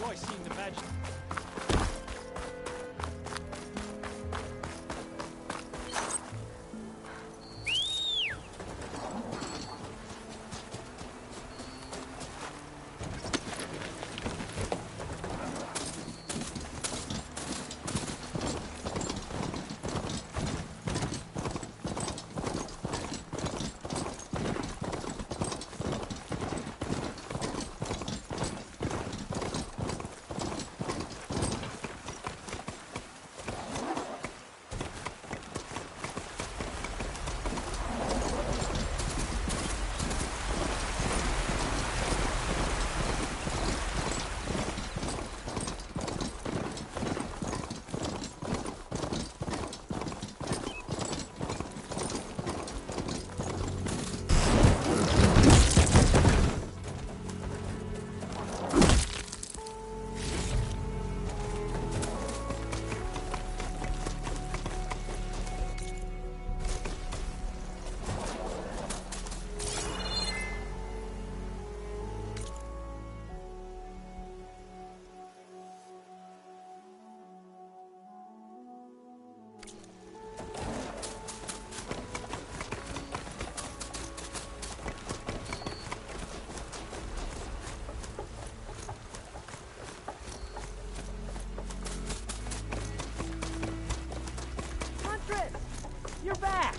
I seem to imagine. You're back!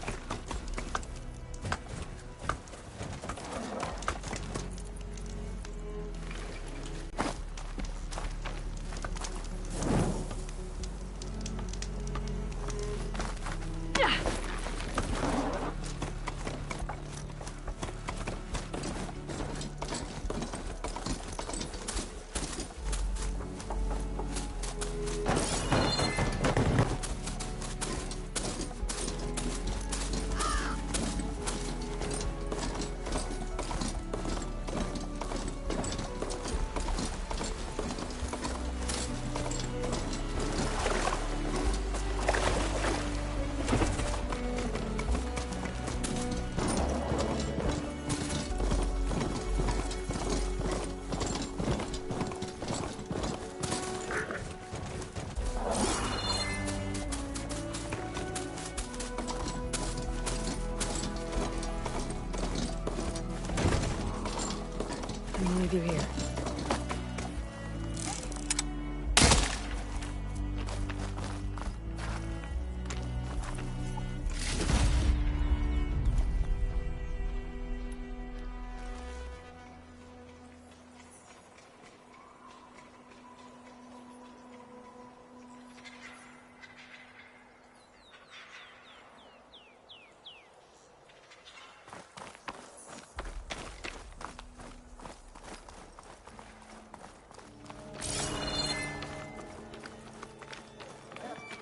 Leave you here.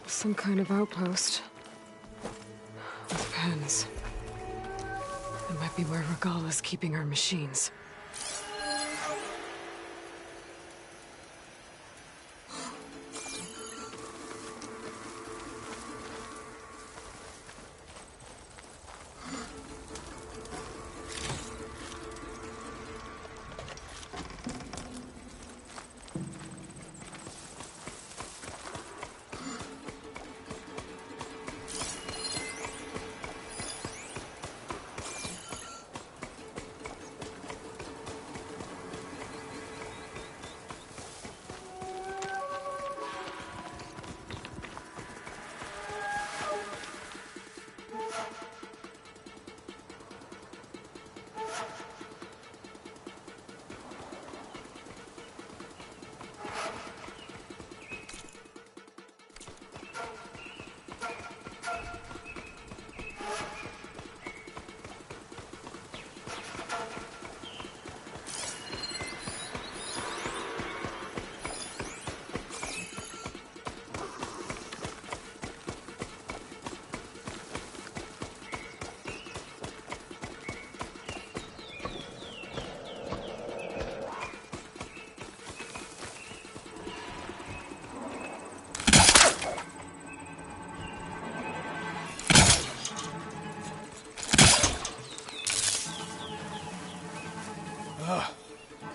Some kind of outpost. With pens. It might be where Regala's keeping her machines.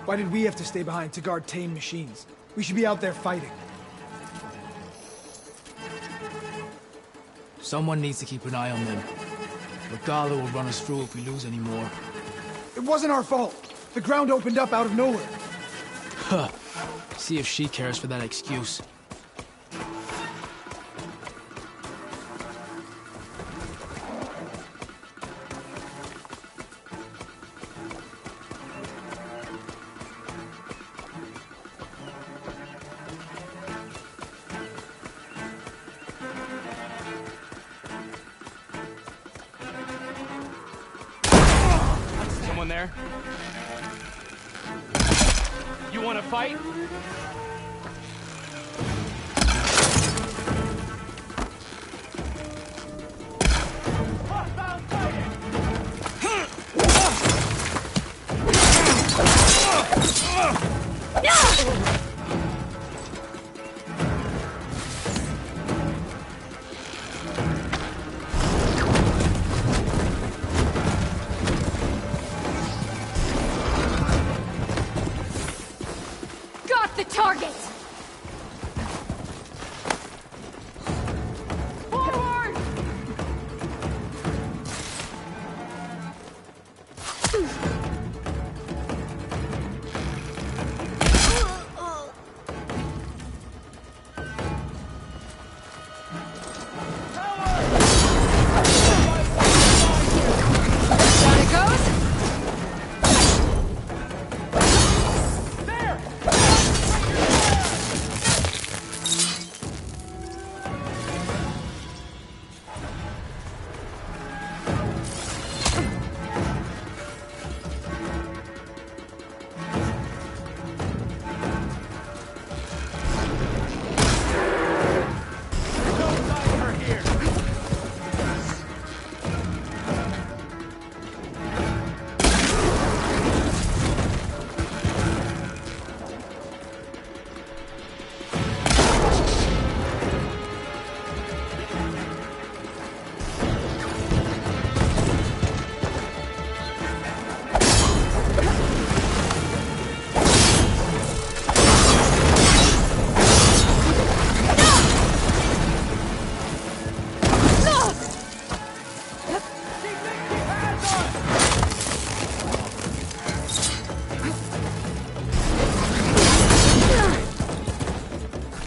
Why did we have to stay behind to guard tame machines? We should be out there fighting. Someone needs to keep an eye on them. Regala will run us through if we lose any more. It wasn't our fault. The ground opened up out of nowhere. Huh. See if she cares for that excuse. Someone there? You want to fight? Got the target! Forward! Down it goes!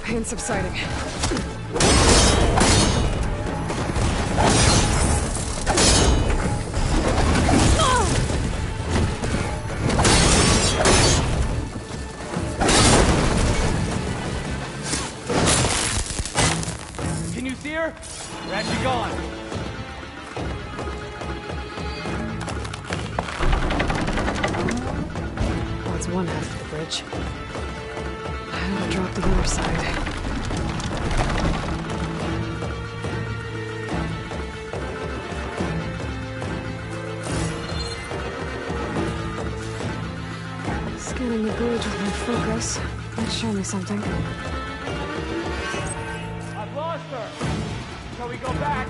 Pain subsiding. Can you see her? Where'd she gone? That's one half of the bridge. I'll drop the other side. Scanning the bridge with my focus might show me something. I've lost her. Shall we go back?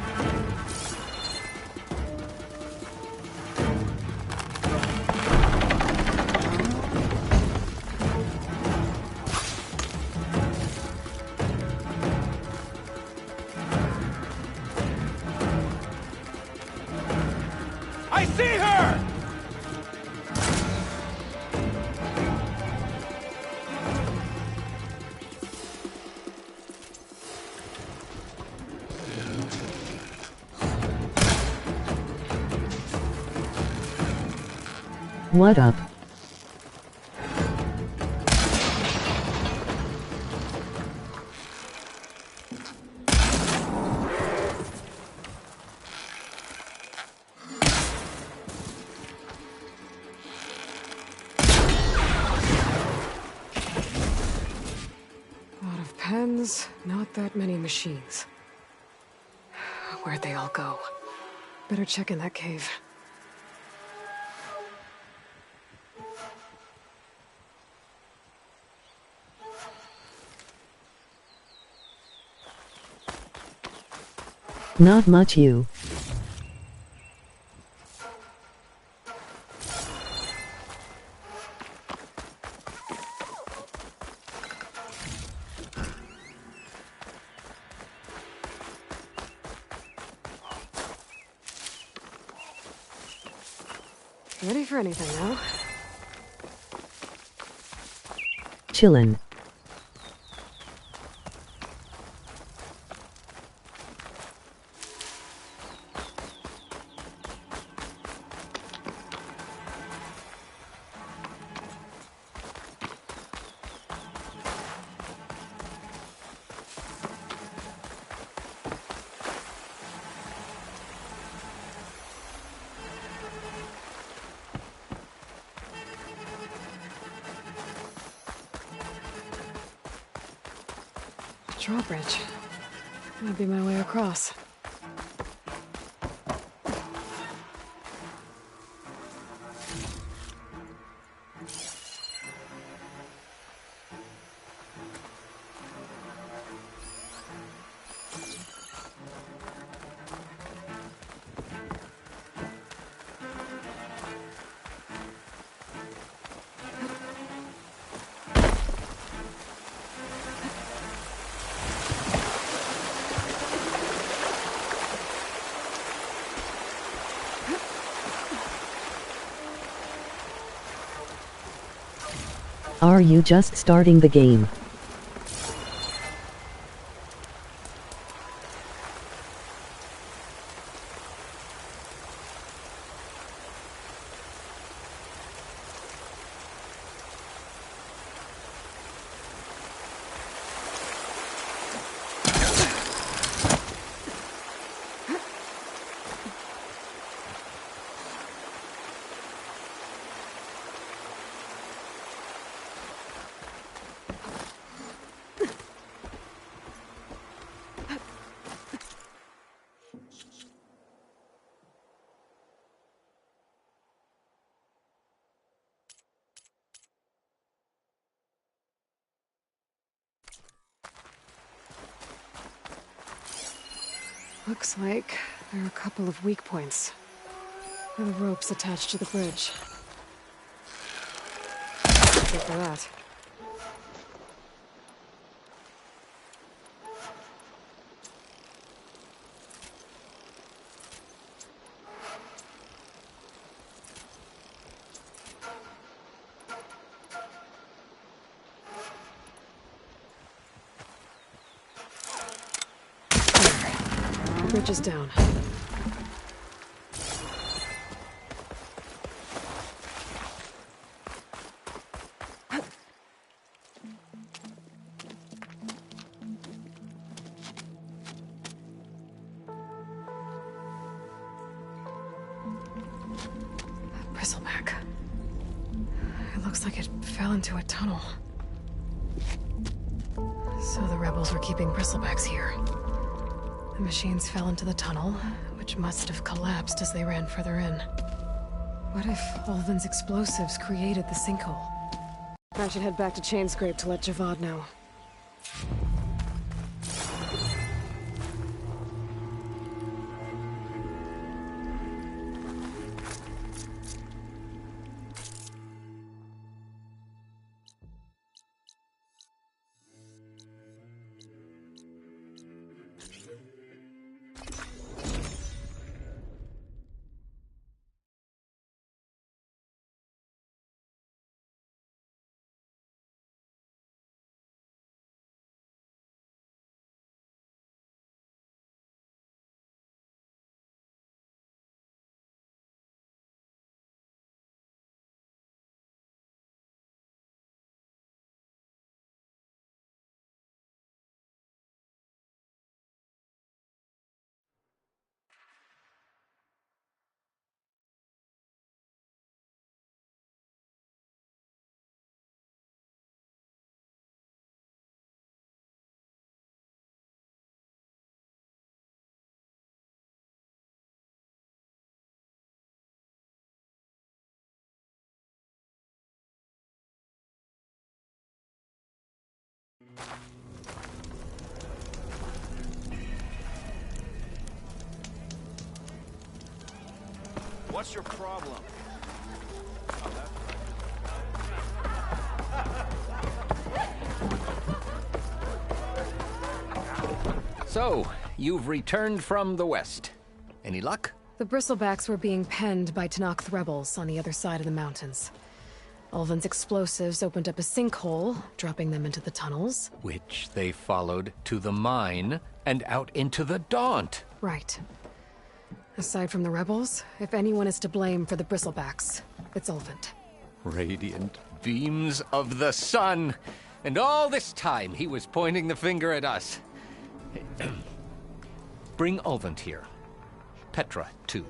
I see her! What up? A lot of pens, not that many machines. Where'd they all go? Better check in that cave. Not much you. Ready for anything now? Chillin'. Drawbridge. Might be my way across. Are you just starting the game? Looks like there are a couple of weak points. There are the ropes attached to the bridge. Good for that. The bridge is down. Bristleback. It looks like it fell into a tunnel. So the rebels were keeping bristlebacks here. The machines fell into the tunnel, which must have collapsed as they ran further in. What if Ulvin's explosives created the sinkhole? I should head back to Chainscrape to let Javad know. What's your problem? So, you've returned from the West. Any luck? The Bristlebacks were being penned by Tenakth rebels on the other side of the mountains. Ulven's explosives opened up a sinkhole, dropping them into the tunnels. Which they followed to the mine and out into the Daunt. Right. Aside from the rebels, if anyone is to blame for the Bristlebacks, it's Ulven. Radiant beams of the sun. And all this time he was pointing the finger at us. Bring Ulven here. Petra, too.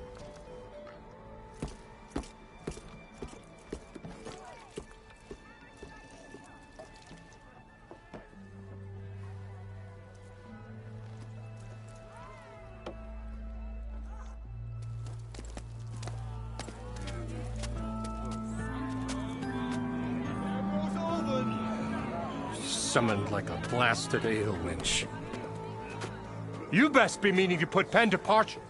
Summoned like a blasted ale winch. You best be meaning to put pen to parchment.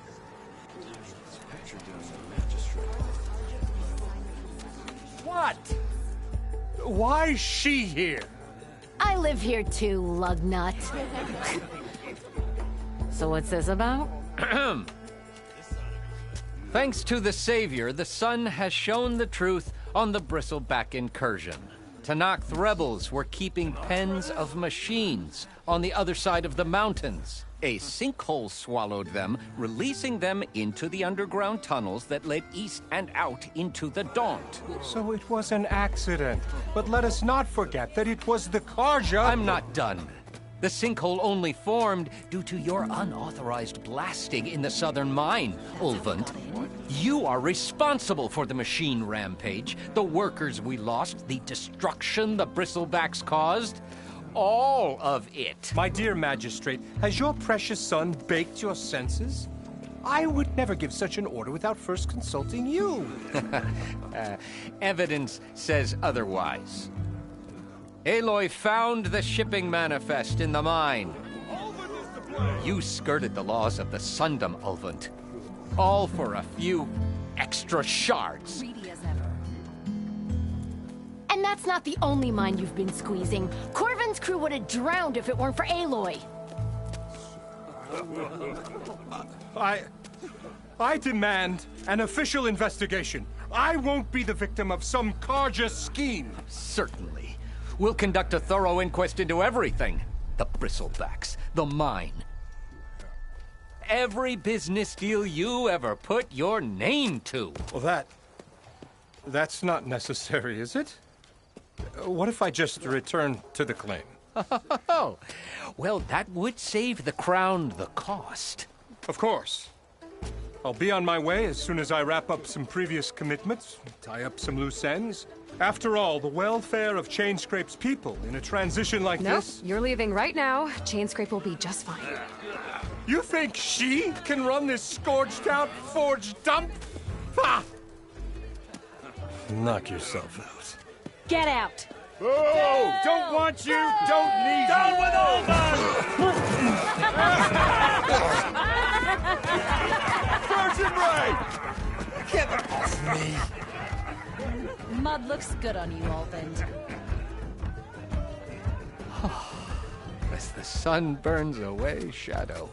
What? Why is she here? I live here too, lugnut. So what's this about? Thanks to the Savior, the sun has shown the truth on the Bristleback incursion. Tenakth rebels were keeping pens of machines on the other side of the mountains. A sinkhole swallowed them, releasing them into the underground tunnels that led east and out into the Daunt. So it was an accident. But let us not forget that it was the Carja. I'm not done. The sinkhole only formed due to your unauthorized blasting in the southern mine, Ulven. You are responsible for the machine rampage, the workers we lost, the destruction the Bristlebacks caused. All of it. My dear magistrate, has your precious son baked your senses? I would never give such an order without first consulting you. Evidence says otherwise. Aloy found the shipping manifest in the mine. You skirted the laws of the Sundom, Ulven. All for a few extra shards. Greedy as ever. And that's not the only mine you've been squeezing. Corvin's crew would have drowned if it weren't for Aloy. I demand an official investigation. I won't be the victim of some Carja scheme. Certainly. We'll conduct a thorough inquest into everything. The Bristlebacks, the mine. Every business deal you ever put your name to. Well, that's not necessary, is it? What if I just return to the claim? Oh, well, that would save the crown the cost. Of course. I'll be on my way as soon as I wrap up some previous commitments, tie up some loose ends. After all, the welfare of Chainscrape's people in a transition like Nope, this... you're leaving right now. Chainscrape will be just fine. You think she can run this scorched-out forged dump? Ha! Knock yourself out. Get out. Oh, don't want you, don't need you. Down with Virgin Ray! Get off me! Mud looks good on you, Ulven. As the sun burns away shadow.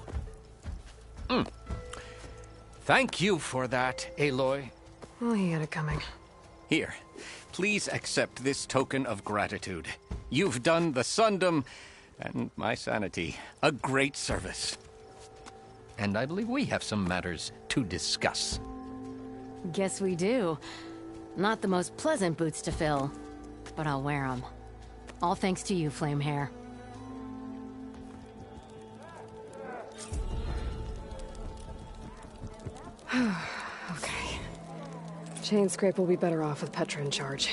Thank you for that, Aloy. Well, he had it coming. Here, please accept this token of gratitude. You've done the Sundom and my sanity a great service. And I believe we have some matters to discuss. Guess we do. Not the most pleasant boots to fill, but I'll wear them. All thanks to you, Flamehair. Okay. Chainscrape will be better off with Petra in charge.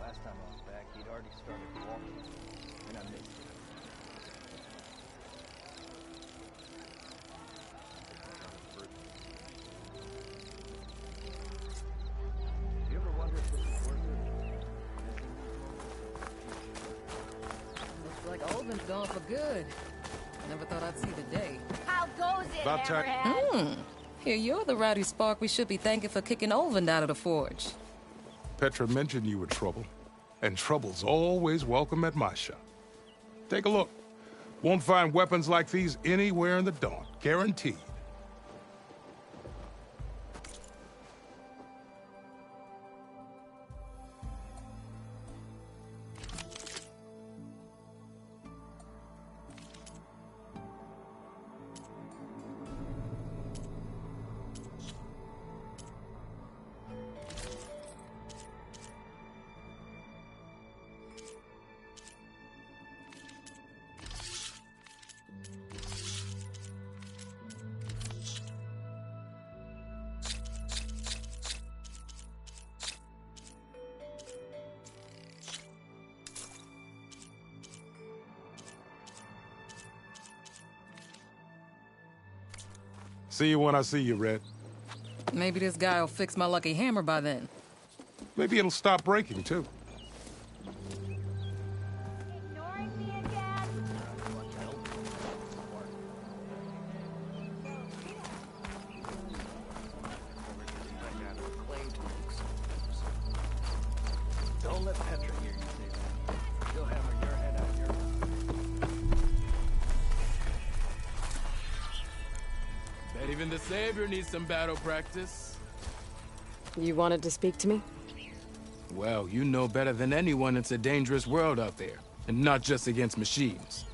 Last time I was back, he'd already started walking, and I missed him. You ever wonder if this is worth it? Looks like Ulven's gone for good. Never thought I'd see the day. How goes it, About time. Hammerhead? Here, you're the rowdy spark we should be thanking for kicking Olvin out of the forge. Petra mentioned you were trouble, and trouble's always welcome at my shop. Take a look. Won't find weapons like these anywhere in the Daunt, guaranteed. See you when I see you, Red. Maybe this guy will fix my lucky hammer by then. Maybe it'll stop breaking, too. Don't let Petra hear you say that. She'll hammer your head out your Bet even the Savior needs some battle practice. You wanted to speak to me? Well, you know better than anyone it's a dangerous world out there, and not just against machines.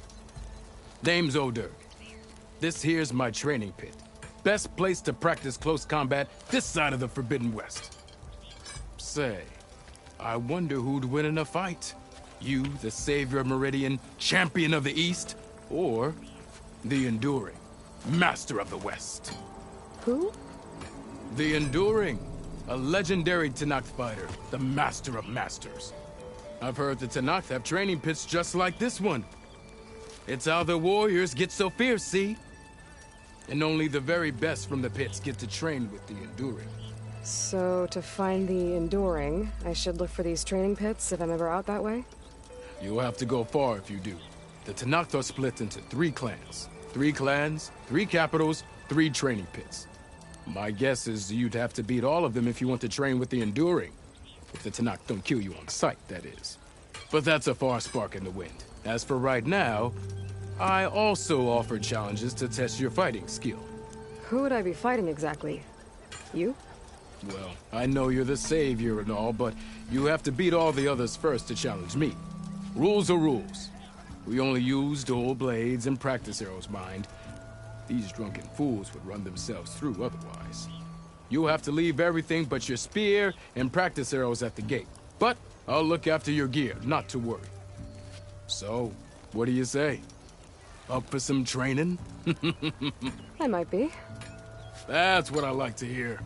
Name's O'Dirk. This here's my training pit. Best place to practice close combat this side of the Forbidden West. Say, I wonder who'd win in a fight. You, the Savior of Meridian, Champion of the East, or the Enduring, Master of the West. Who? The Enduring, a legendary Tenakth fighter, the Master of Masters. I've heard the Tenakth have training pits just like this one. It's how the warriors get so fierce, see? And only the very best from the pits get to train with the Enduring. So, to find the Enduring, I should look for these training pits if I'm ever out that way? You'll have to go far if you do. The Tenakth are split into 3 clans. 3 clans, 3 capitals, 3 training pits. My guess is you'd have to beat all of them if you want to train with the Enduring. If the Tenakth don't kill you on sight, that is. But that's a far spark in the wind. As for right now, I also offer challenges to test your fighting skill. Who would I be fighting exactly? You? Well, I know you're the Savior and all, but you have to beat all the others first to challenge me. Rules are rules. We only use dual blades and practice arrows, mind. These drunken fools would run themselves through otherwise. You'll have to leave everything but your spear and practice arrows at the gate. But I'll look after your gear, not to worry. So, what do you say? Up for some training? I might be. That's what I like to hear.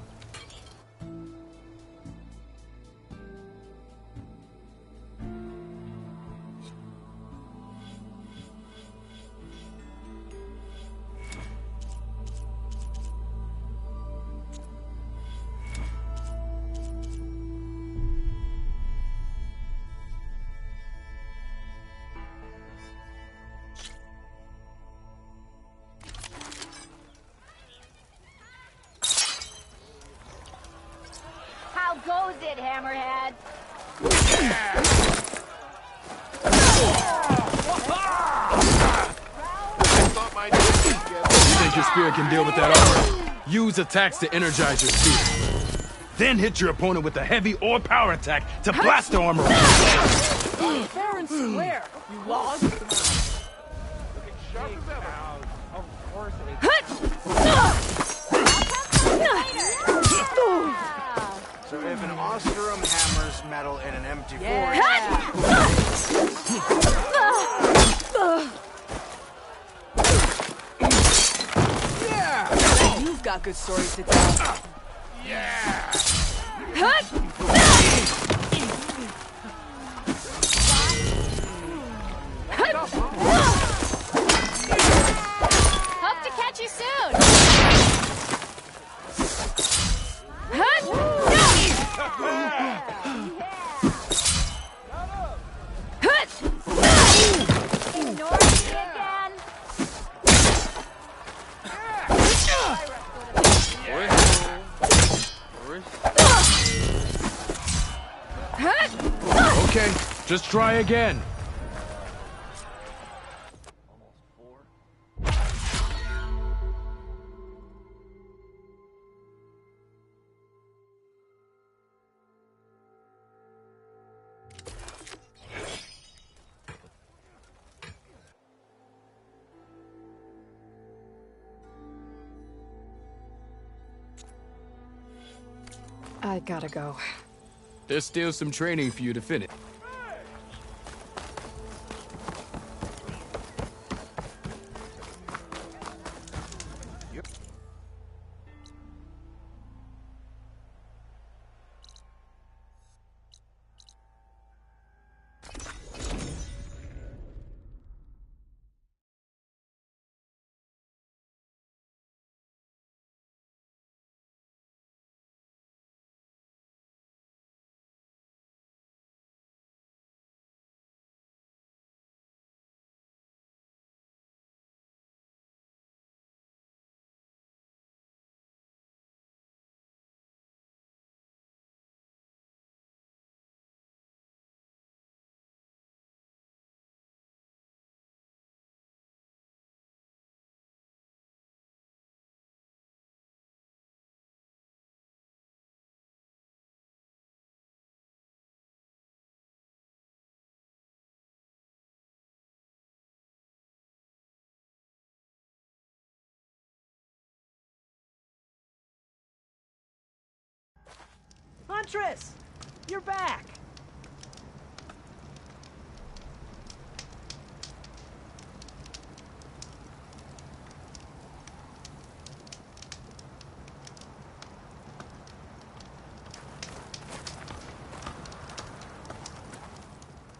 How goes it, Hammerhead? You think your spear can deal with that armor? Use attacks to energize your spear. Then hit your opponent with a heavy or power attack to blast the armor. Fair and square, you lost. So if an Ostrom hammers metal in an empty forge... You've got good stories to tell. Yeah! Hope to catch you soon. Ignore me again. Just try again. I gotta go. There's still some training for you to finish. Huntress! You're back!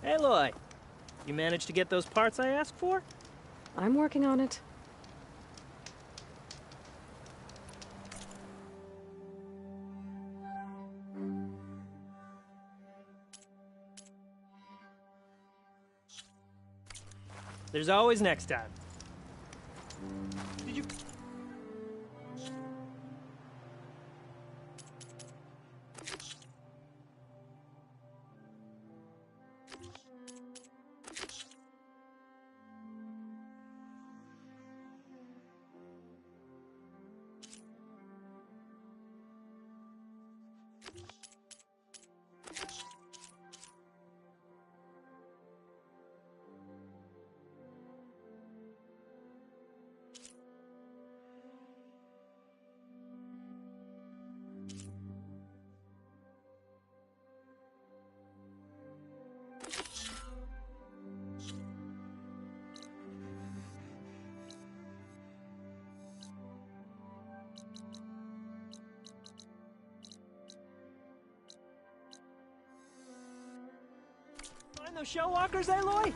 Aloy, you managed to get those parts I asked for? I'm working on it. There's always next time. Did you... Find those shell walkers, Aloy?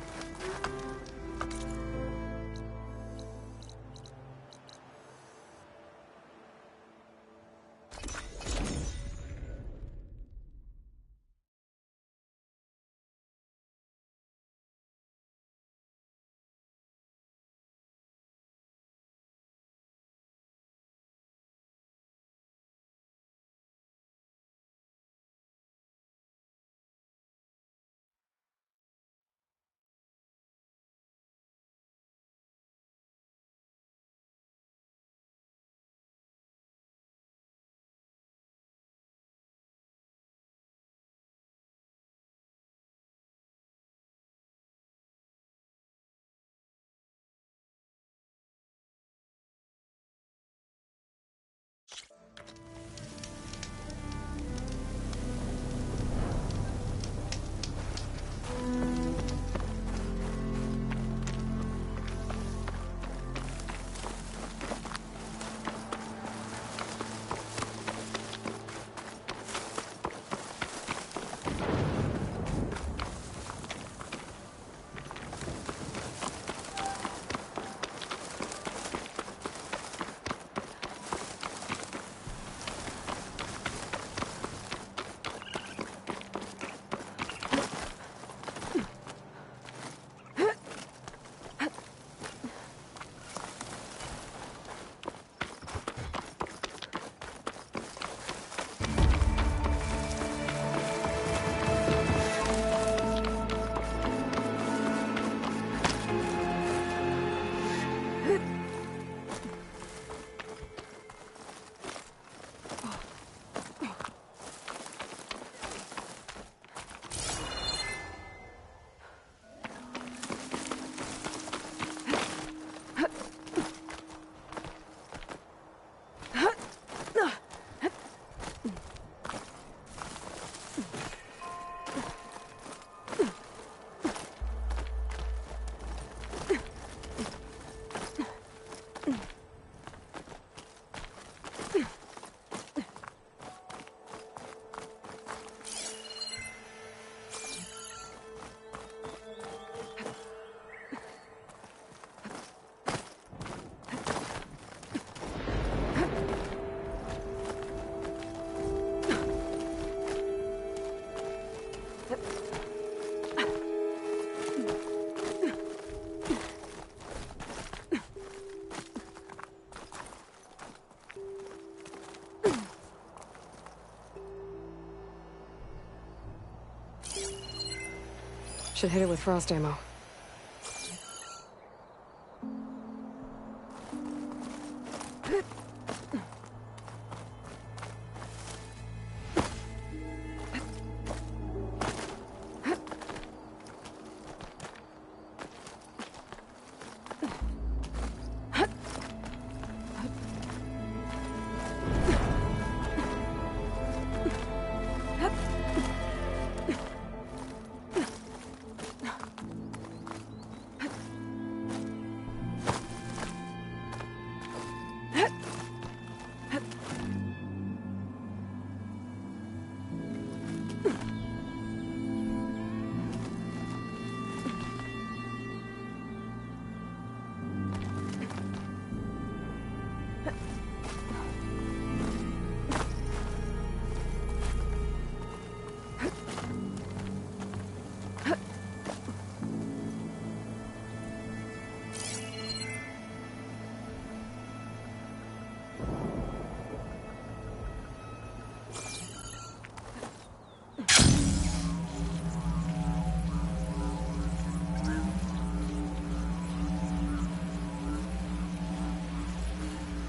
Should hit it with frost ammo.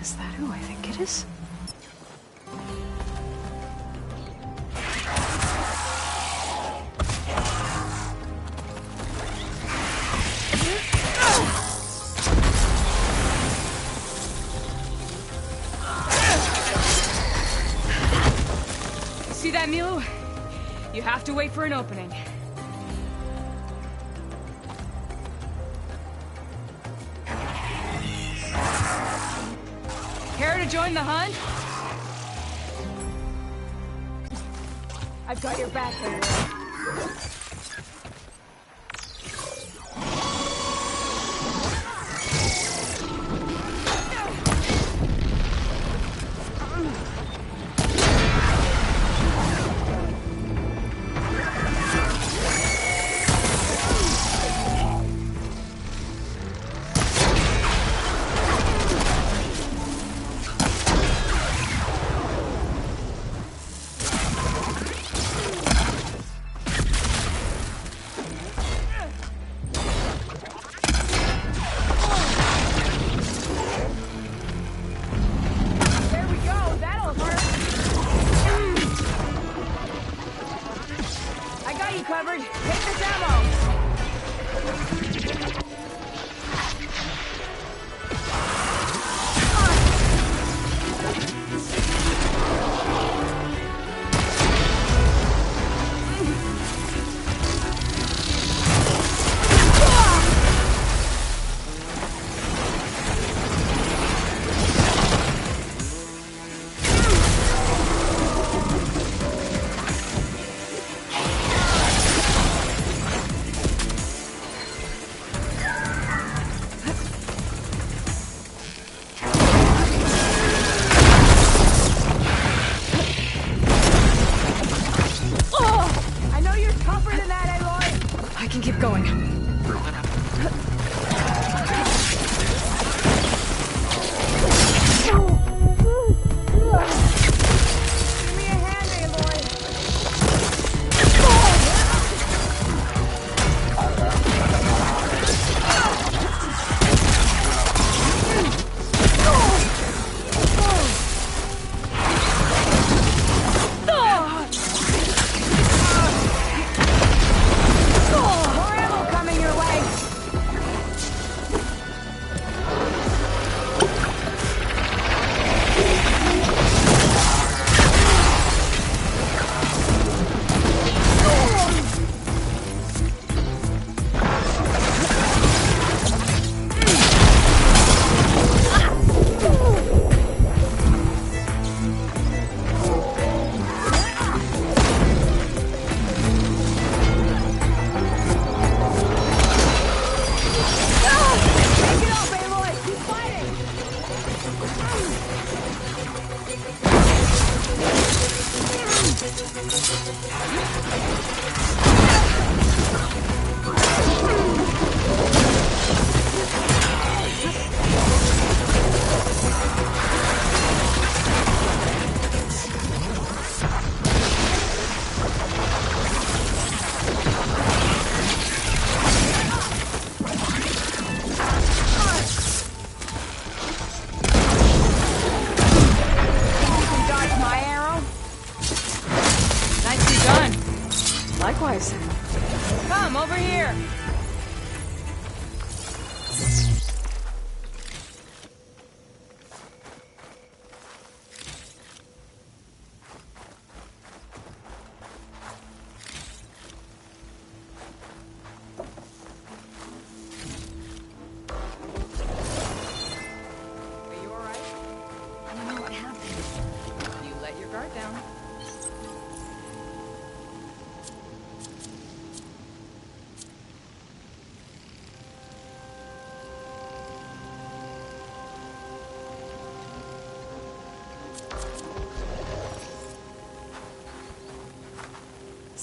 Is that who I think it is? See that, Milu? You have to wait for an opening. Care to join the hunt? I've got your back, Aloy.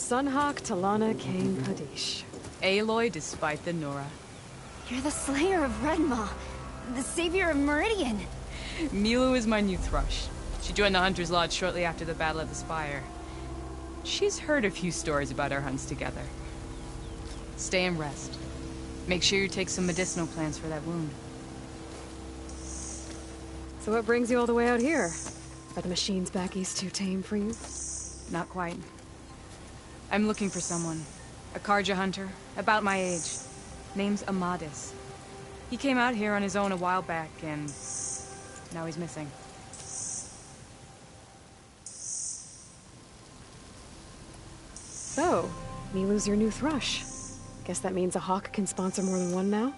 Sunhawk Talana Kane Kadish. Aloy despite the Nora. You're the slayer of Redmaw, the savior of Meridian. Milu is my new thrush. She joined the Hunter's Lodge shortly after the Battle of the Spire. She's heard a few stories about our hunts together. Stay and rest. Make sure you take some medicinal plants for that wound. So what brings you all the way out here? Are the machines back east too tame for you? Not quite. I'm looking for someone. A Karja hunter, about my age. Name's Amadis. He came out here on his own a while back, and now he's missing. So, Milu's your new thrush. Guess that means a hawk can sponsor more than one now?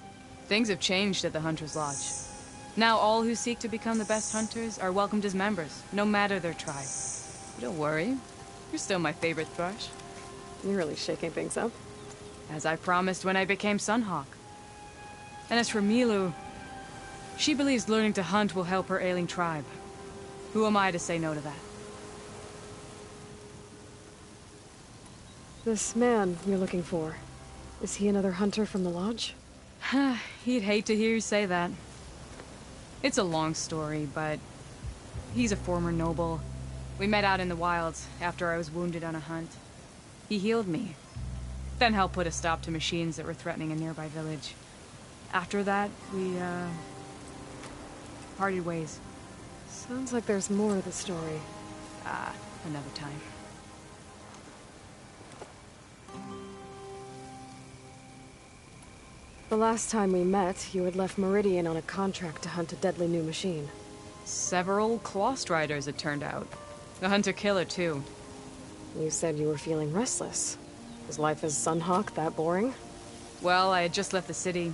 Things have changed at the Hunter's Lodge. Now all who seek to become the best hunters are welcomed as members, no matter their tribe. But don't worry, you're still my favorite thrush. You're really shaking things up. As I promised when I became Sunhawk. And as for Milu, she believes learning to hunt will help her ailing tribe. Who am I to say no to that? This man you're looking for, is he another hunter from the lodge? He'd hate to hear you say that. It's a long story, but he's a former noble. We met out in the wilds after I was wounded on a hunt. He healed me, then helped put a stop to machines that were threatening a nearby village. After that, we, parted ways. Sounds like there's more to the story. Another time. The last time we met, you had left Meridian on a contract to hunt a deadly new machine. Several Clawstriders, it turned out. The hunter-killer, too. You said you were feeling restless. Was life as Sunhawk that boring? Well, I had just left the city.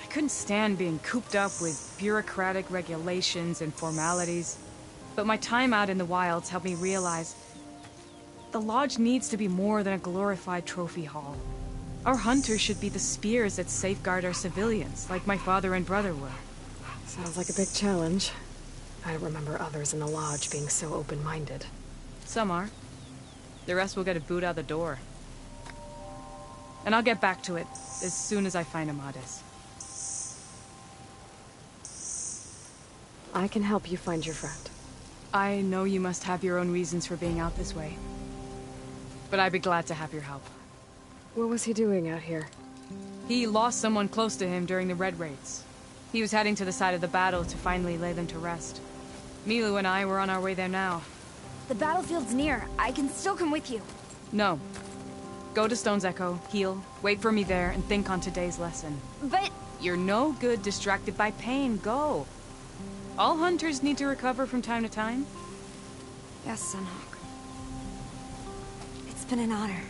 I couldn't stand being cooped up with bureaucratic regulations and formalities. But my time out in the wilds helped me realize the lodge needs to be more than a glorified trophy hall. Our hunters should be the spears that safeguard our civilians, like my father and brother were. Sounds like a big challenge. I don't remember others in the lodge being so open-minded. Some are. The rest will get a boot out the door. And I'll get back to it as soon as I find Amadis. I can help you find your friend. I know you must have your own reasons for being out this way. But I'd be glad to have your help. What was he doing out here? He lost someone close to him during the Red Raids. He was heading to the side of the battle to finally lay them to rest. Milu and I were on our way there now. The battlefield's near. I can still come with you. No. Go to Stone's Echo, heal, wait for me there, and think on today's lesson. But... You're no good distracted by pain. Go. All hunters need to recover from time to time. Yes, Sunhawk. It's been an honor.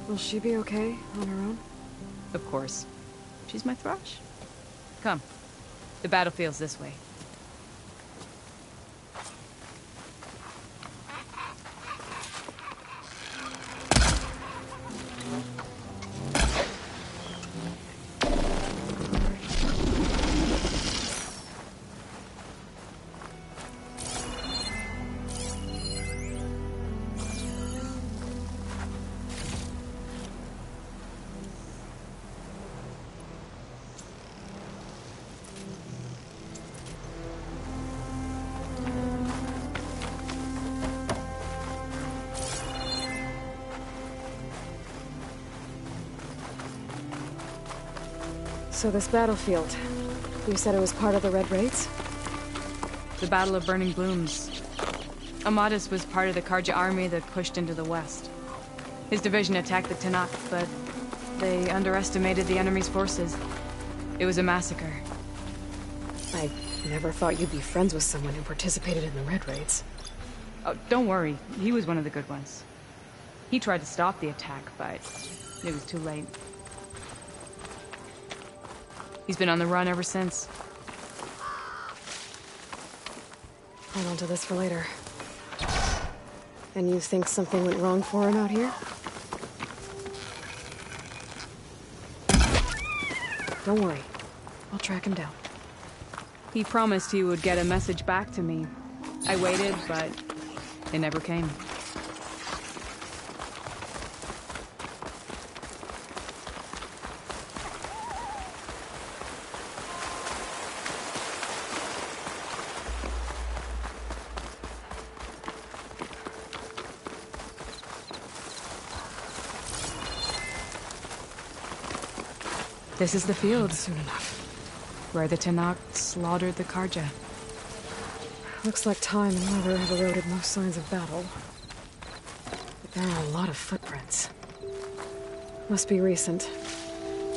Will she be okay on her own? Of course. She's my thrush. Come. The battlefield's this way. So this battlefield, you said it was part of the Red Raids? The Battle of Burning Blooms. Amadis was part of the Karja army that pushed into the west. His division attacked the Tanakh, but they underestimated the enemy's forces. It was a massacre. I never thought you'd be friends with someone who participated in the Red Raids. Oh, don't worry. He was one of the good ones. He tried to stop the attack, but it was too late. He's been on the run ever since. Hold on to this for later. And you think something went wrong for him out here? Don't worry. I'll track him down. He promised he would get a message back to me. I waited, but It never came. This is the field. Soon enough. Where the Tenakth slaughtered the Karja. Looks like time and weather have eroded most signs of battle. But there are a lot of footprints. Must be recent.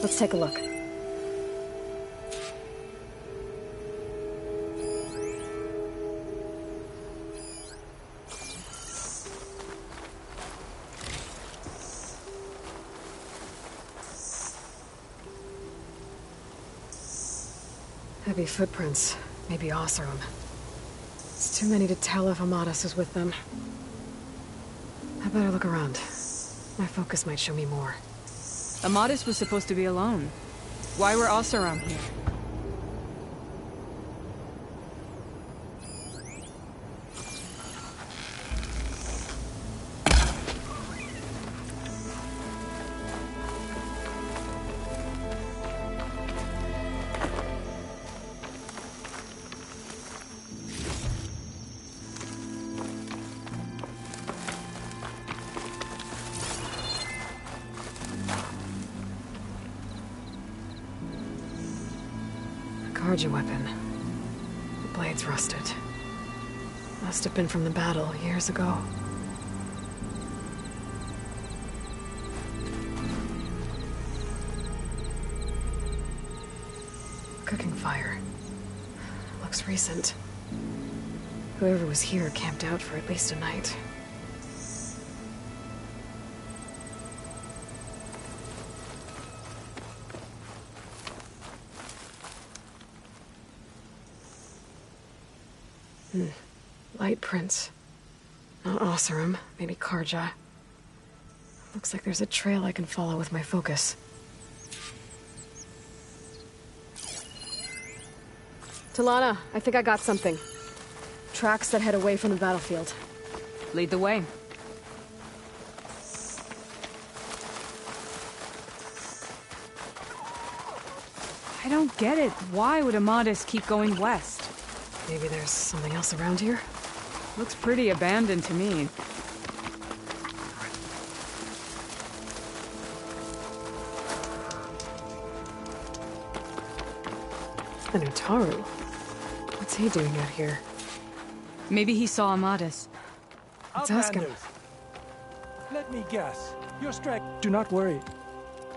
Let's take a look. Heavy footprints. Maybe Oseram. It's too many to tell if Amadis is with them. I better look around. My focus might show me more. Amadis was supposed to be alone. Why were Oseram here? Karja weapon. The blade's rusted. Must have been from the battle years ago. Cooking fire. Looks recent. Whoever was here camped out for at least a night. Light prints. Not Oseram, maybe Karja. Looks like there's a trail I can follow with my focus. Talana, I think I got something. Tracks that head away from the battlefield. Lead the way. I don't get it. Why would Amadis keep going west? Maybe there's something else around here? Looks pretty abandoned to me. And Utaru. What's he doing out here? Maybe he saw Amadis. Let's ask him. Let me guess. You're Strike. Do not worry.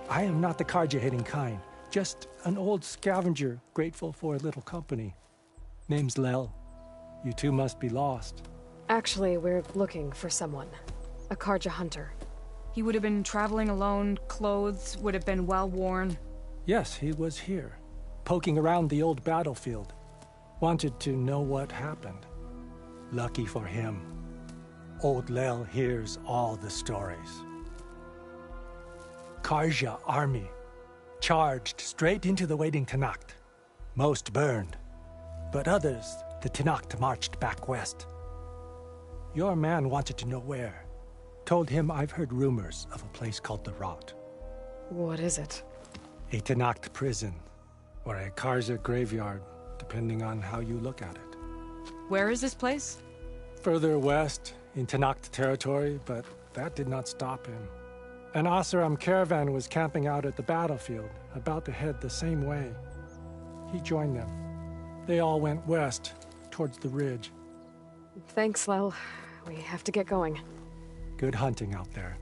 I am not the Karja-hating kind. Just an old scavenger grateful for a little company. Name's Lel. You two must be lost. Actually, we're looking for someone. A Karja hunter. He would have been traveling alone, clothes would have been well worn. Yes, he was here, poking around the old battlefield. Wanted to know what happened. Lucky for him, old Lel hears all the stories. Karja army charged straight into the waiting Tenakth. Most burned, but others, the Tenakth marched back west. Your man wanted to know where. Told him I've heard rumors of a place called the Rot. What is it? A Tenakth prison, or a Karja graveyard, depending on how you look at it. Where is this place? Further west, in Tenakth territory, but that did not stop him. An Oseram caravan was camping out at the battlefield, about to head the same way. He joined them. They all went west, towards the ridge. Thanks, Lel. We have to get going. Good hunting out there.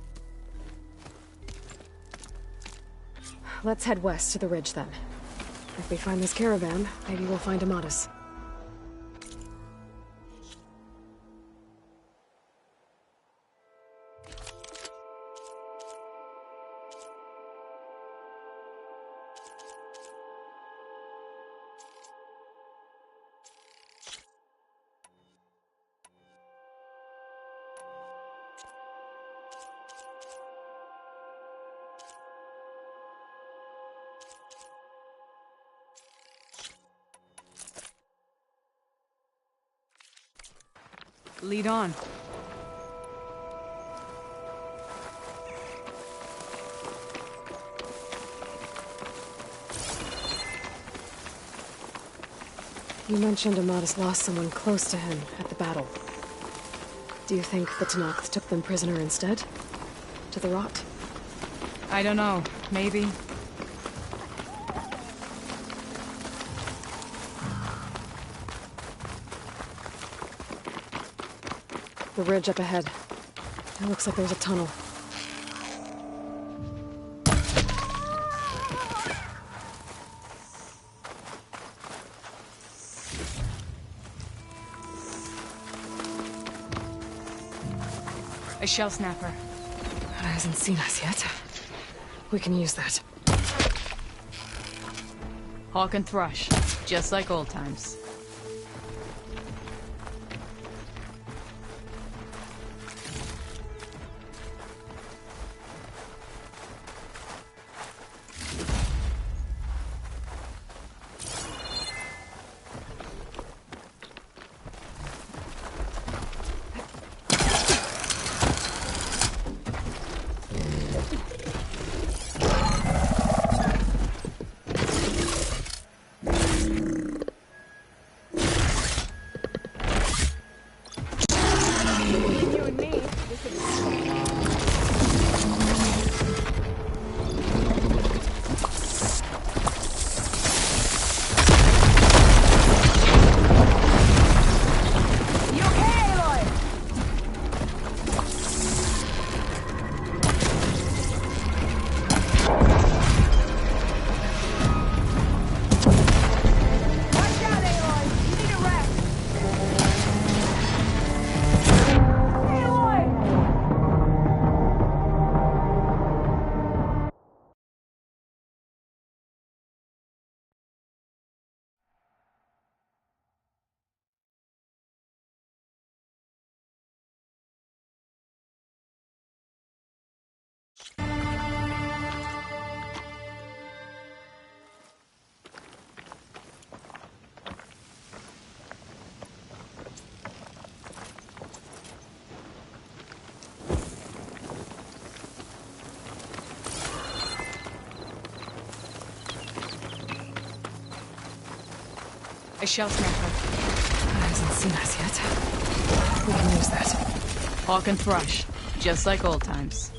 Let's head west to the ridge, then. If we find this caravan, maybe we'll find Amadis. Lead on. You mentioned Amadas lost someone close to him at the battle. Do you think the Tenakth took them prisoner instead? To the rot? I don't know. Maybe. The ridge up ahead. It looks like there's a tunnel. A shell snapper. It hasn't seen us yet. We can use that. Hawk and Thrush, just like old times. A shell snapper. It hasn't seen us yet. We can use that. Hawk and Thrush, just like old times.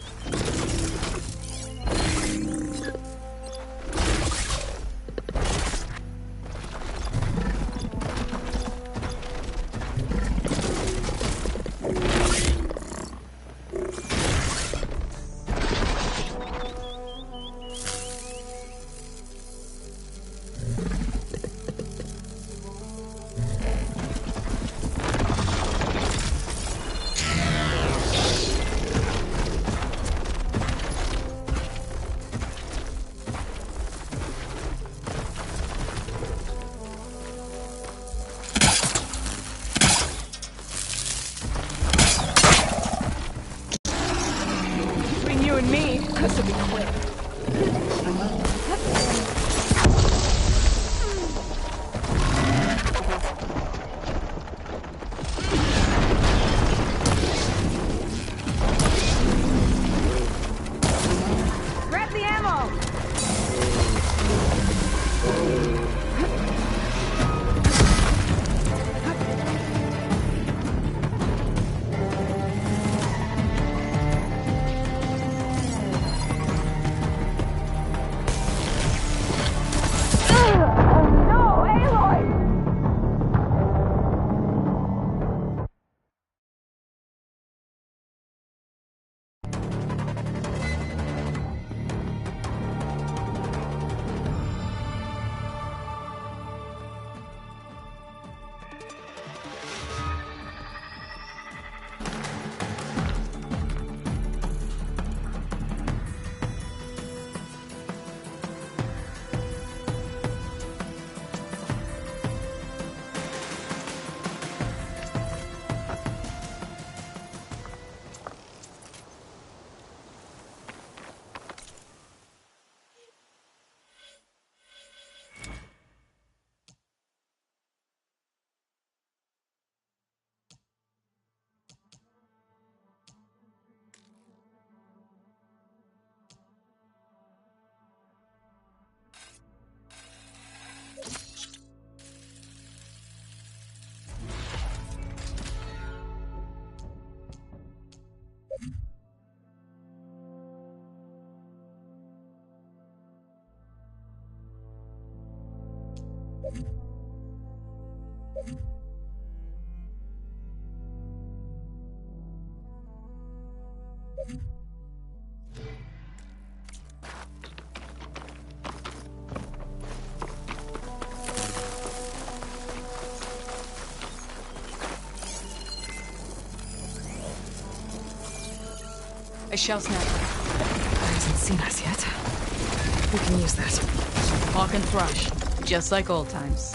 A shell snapper. Hasn't seen us yet. We can use that. Hawk and Thrush, just like old times.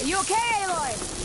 You okay, Aloy?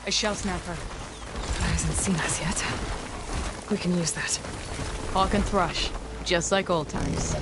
A shell snapper. He hasn't seen us yet. We can use that. Hawk and Thrush, just like old times.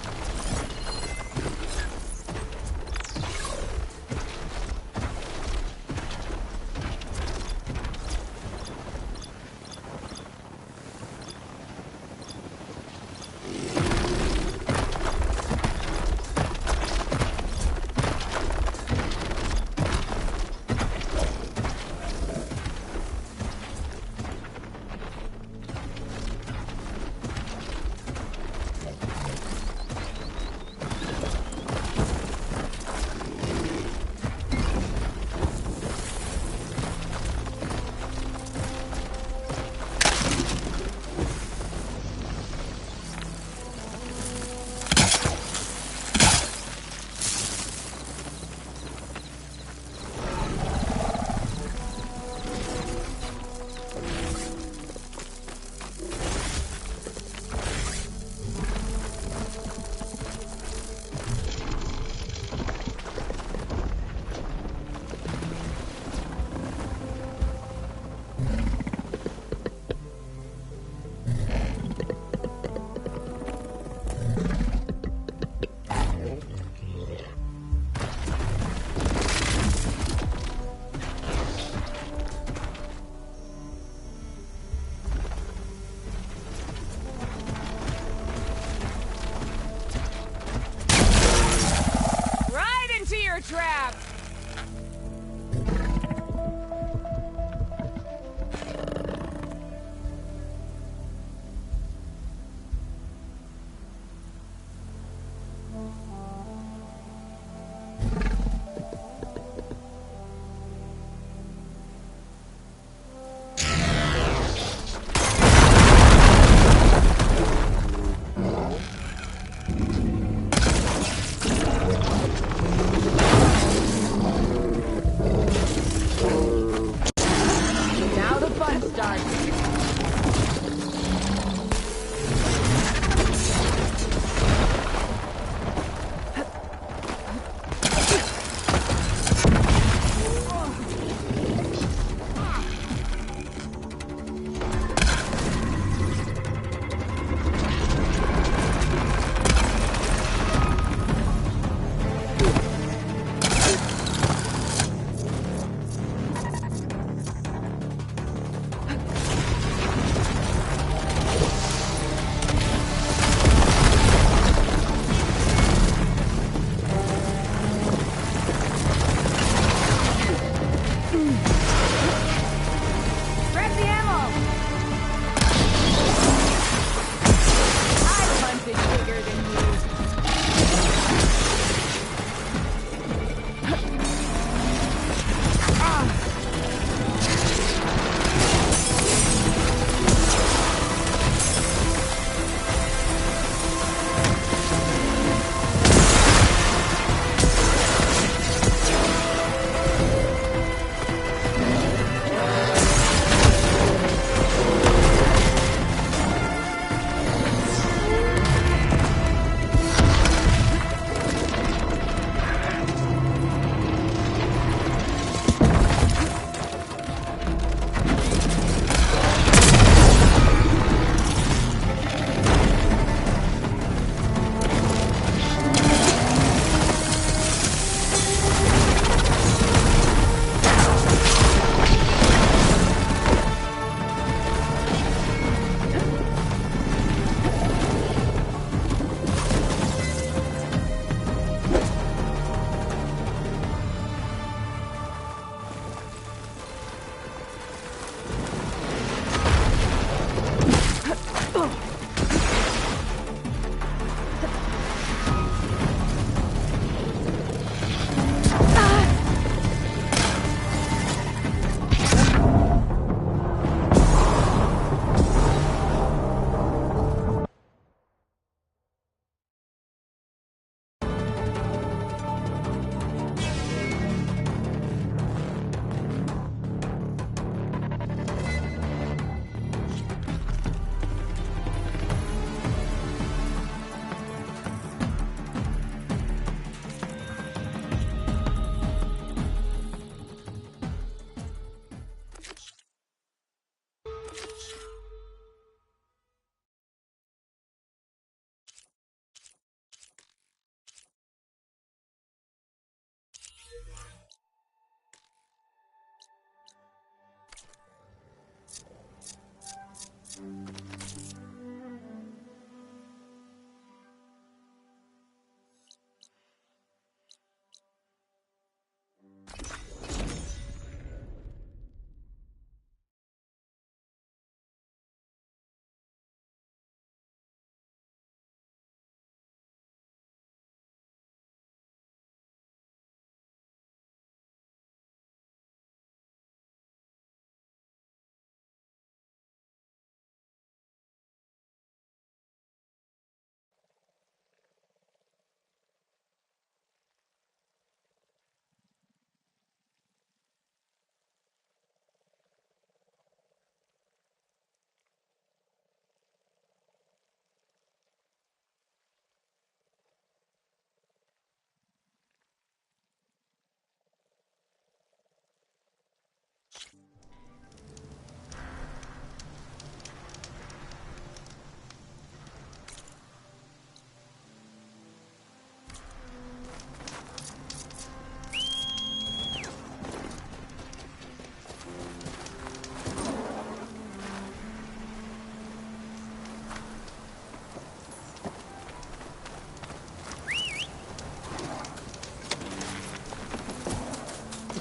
Trap!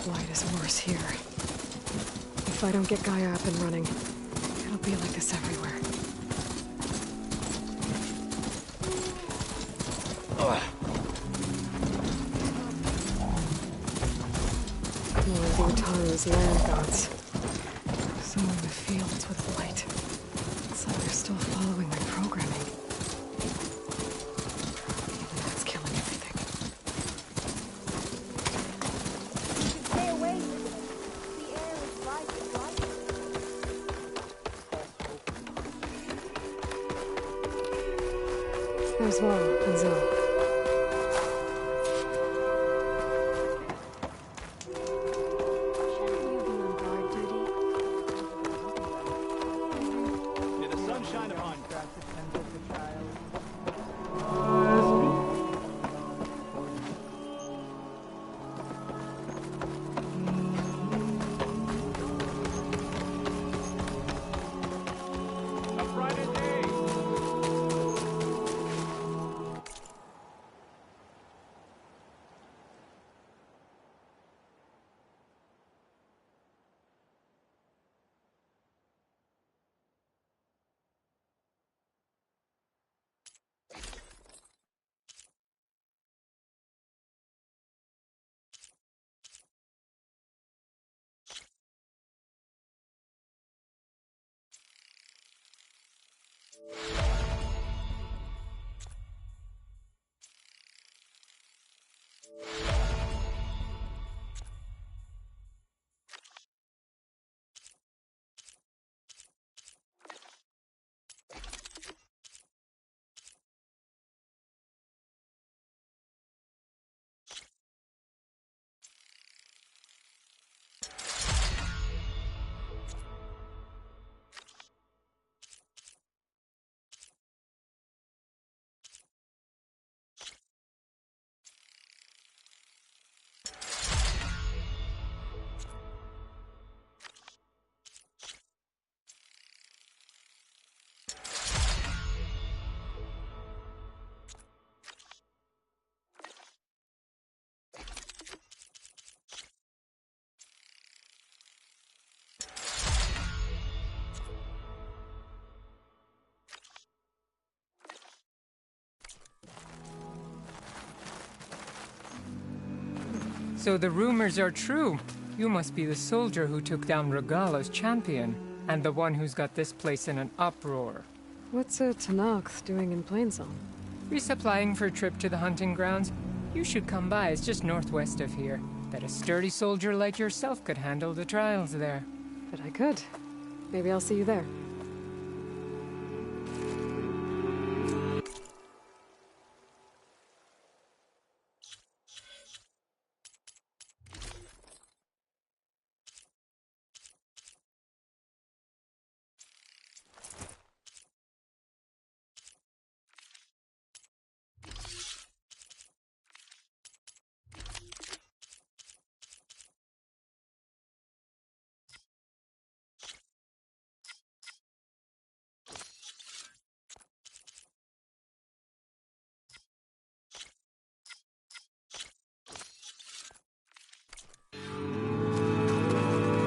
blight is worse here. If I don't get Gaia up and running, it'll be like this everywhere. More of Utaru's land gods. Sowing the fields with blight. It's like they're still following my programming. Even that's killing everything. Stay away. The air is bright with light. There's Val and Zell. So the rumors are true. You must be the soldier who took down Regala's champion, and the one who's got this place in an uproar. What's a Tenakth doing in Plainsong? Resupplying for a trip to the hunting grounds? You should come by, it's just northwest of here. Bet a sturdy soldier like yourself could handle the trials there. But I could. Maybe I'll see you there.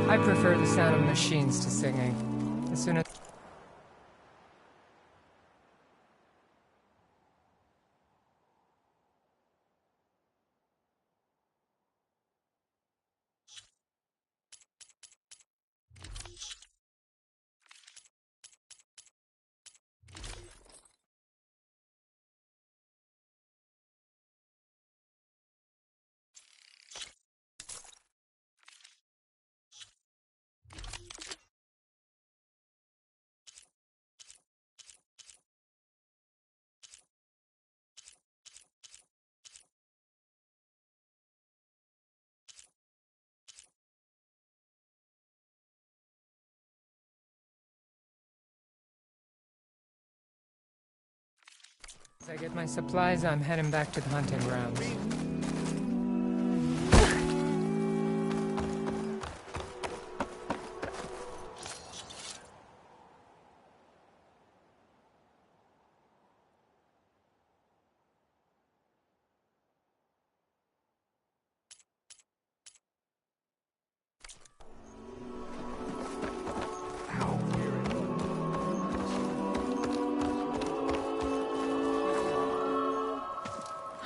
I prefer the sound of machines to singing. As soon as... As I get my supplies, I'm heading back to the hunting grounds.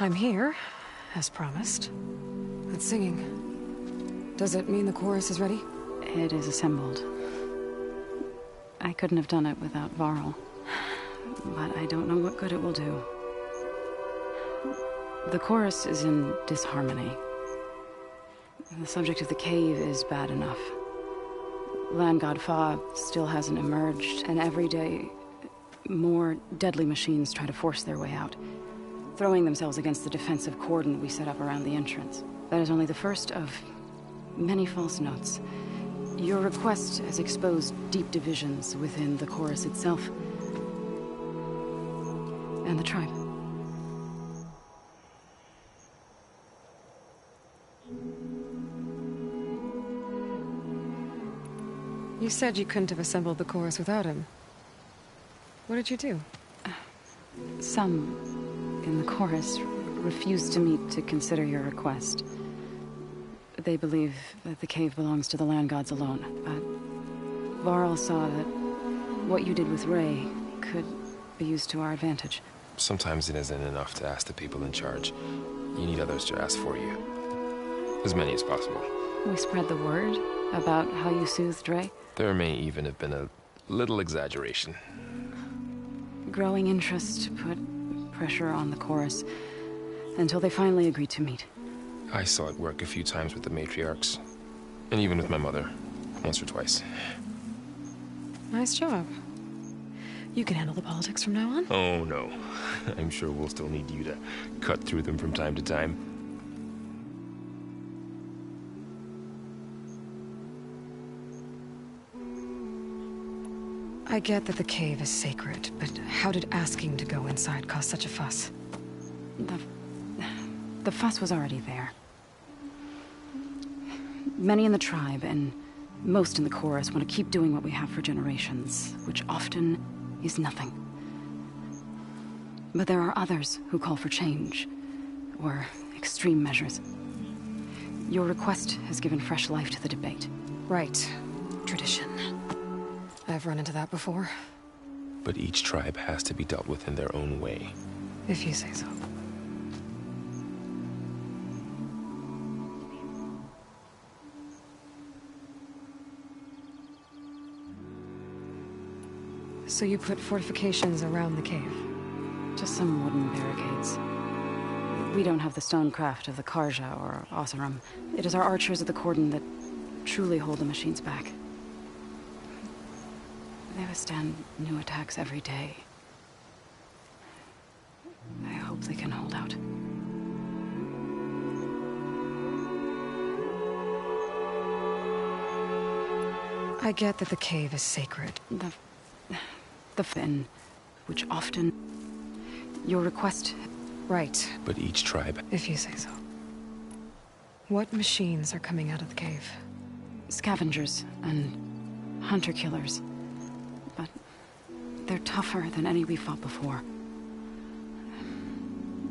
I'm here, as promised. It's singing. Does it mean the chorus is ready? It is assembled. I couldn't have done it without Varl. But I don't know what good it will do. The chorus is in disharmony. The subject of the cave is bad enough. Land God Fa still hasn't emerged, and every day, more deadly machines try to force their way out, throwing themselves against the defensive cordon we set up around the entrance. That is only the first of many false notes. Your request has exposed deep divisions within the chorus itself and the tribe. You said you couldn't have assembled the chorus without him. What did you do? Some in the chorus refused to meet to consider your request. They believe that the cave belongs to the land gods alone, but Varl saw that what you did with Ray could be used to our advantage. Sometimes it isn't enough to ask the people in charge. You need others to ask for you. As many as possible. We spread the word about how you soothed Ray. There may even have been a little exaggeration. Growing interest put pressure on the chorus until they finally agreed to meet. I saw it work a few times with the matriarchs. And even with my mother. Once or twice. Nice job. You can handle the politics from now on? Oh, no. I'm sure we'll still need you to cut through them from time to time. I get that the cave is sacred, but how did asking to go inside cause such a fuss? The fuss was already there. Many in the tribe, and most in the chorus, want to keep doing what we have for generations, which often is nothing. But there are others who call for change, or extreme measures. Your request has given fresh life to the debate. Right. Tradition. I've run into that before. But each tribe has to be dealt with in their own way. If you say so. So you put fortifications around the cave? Just some wooden barricades. We don't have the stonecraft of the Karja or Oseram. It is our archers at the cordon that truly hold the machines back. They withstand new attacks every day. I hope they can hold out. I get that the cave is sacred. The fin, which often... Your request... Right. But each tribe... If you say so. What machines are coming out of the cave? Scavengers and hunter-killers. But they're tougher than any we fought before.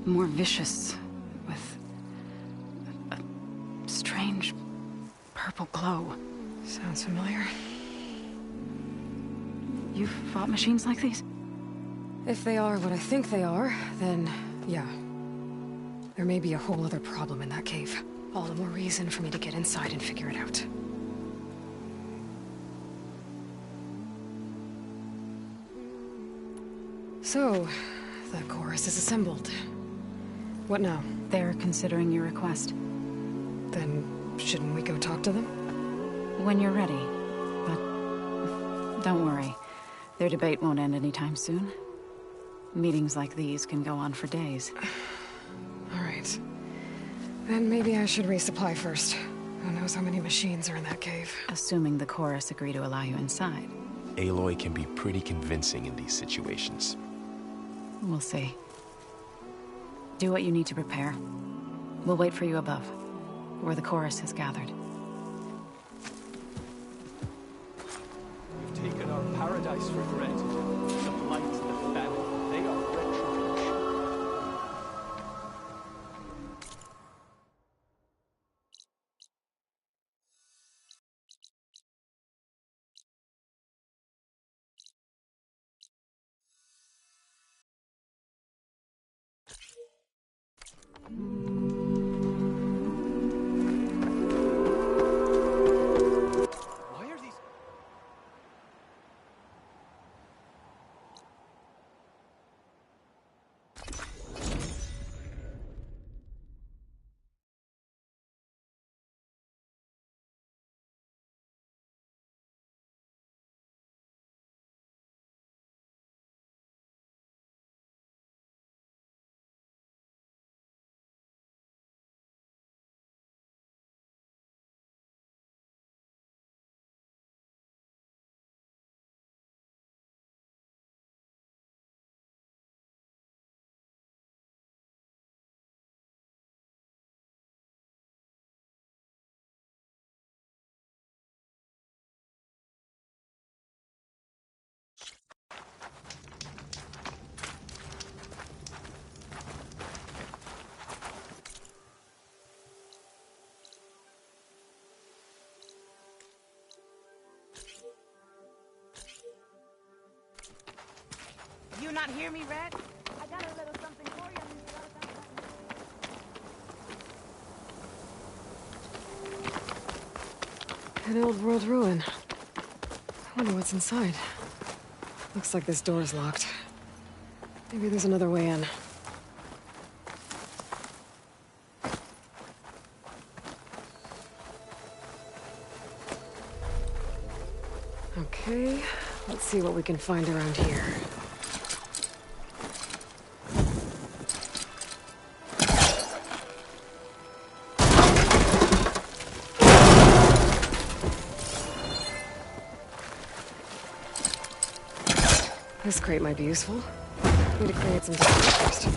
More vicious, with a strange purple glow. Sounds familiar. You've fought machines like these? If they are what I think they are, then yeah. There may be a whole other problem in that cave. All the more reason for me to get inside and figure it out. So, the chorus is assembled. What now? They're considering your request. Then, shouldn't we go talk to them? When you're ready. But don't worry. Their debate won't end anytime soon. Meetings like these can go on for days. All right. Then maybe I should resupply first. Who knows how many machines are in that cave? Assuming the chorus agree to allow you inside. Aloy can be pretty convincing in these situations. We'll see. Do what you need to prepare. We'll wait for you above, where the chorus has gathered. We've taken our paradise for granted. The blight, the famine, they are retribution. not hear me, Red? I got a little something for you. An old world ruin. I wonder what's inside. Looks like this door's locked. Maybe there's another way in. Okay, let's see what we can find around here. This crate might be useful. Need to create some distance first.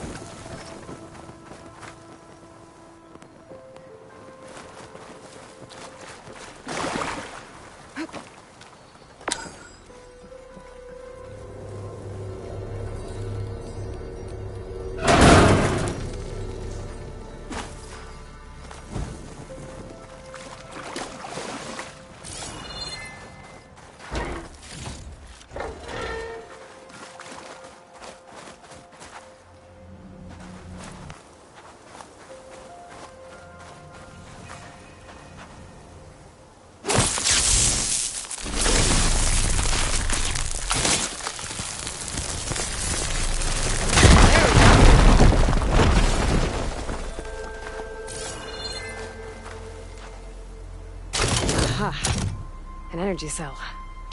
An energy cell.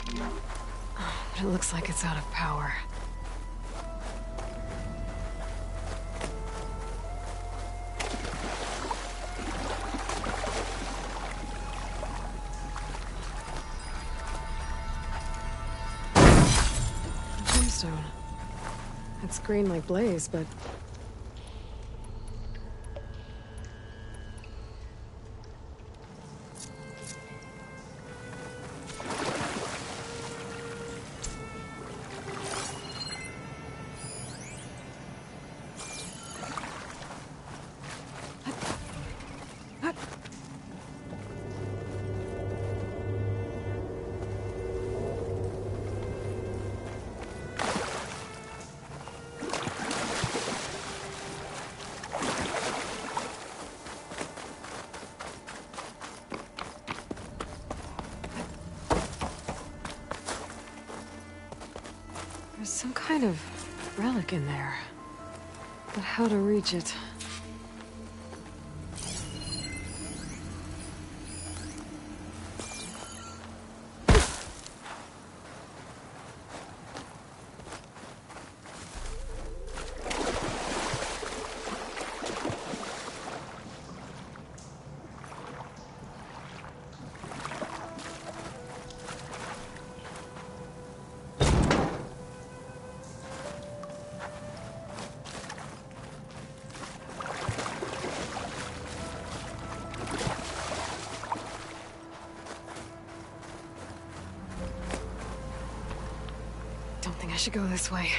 But it looks like it's out of power. Gemstone. It's green like blaze, but... There's some kind of relic in there. But how to reach it? I should go this way.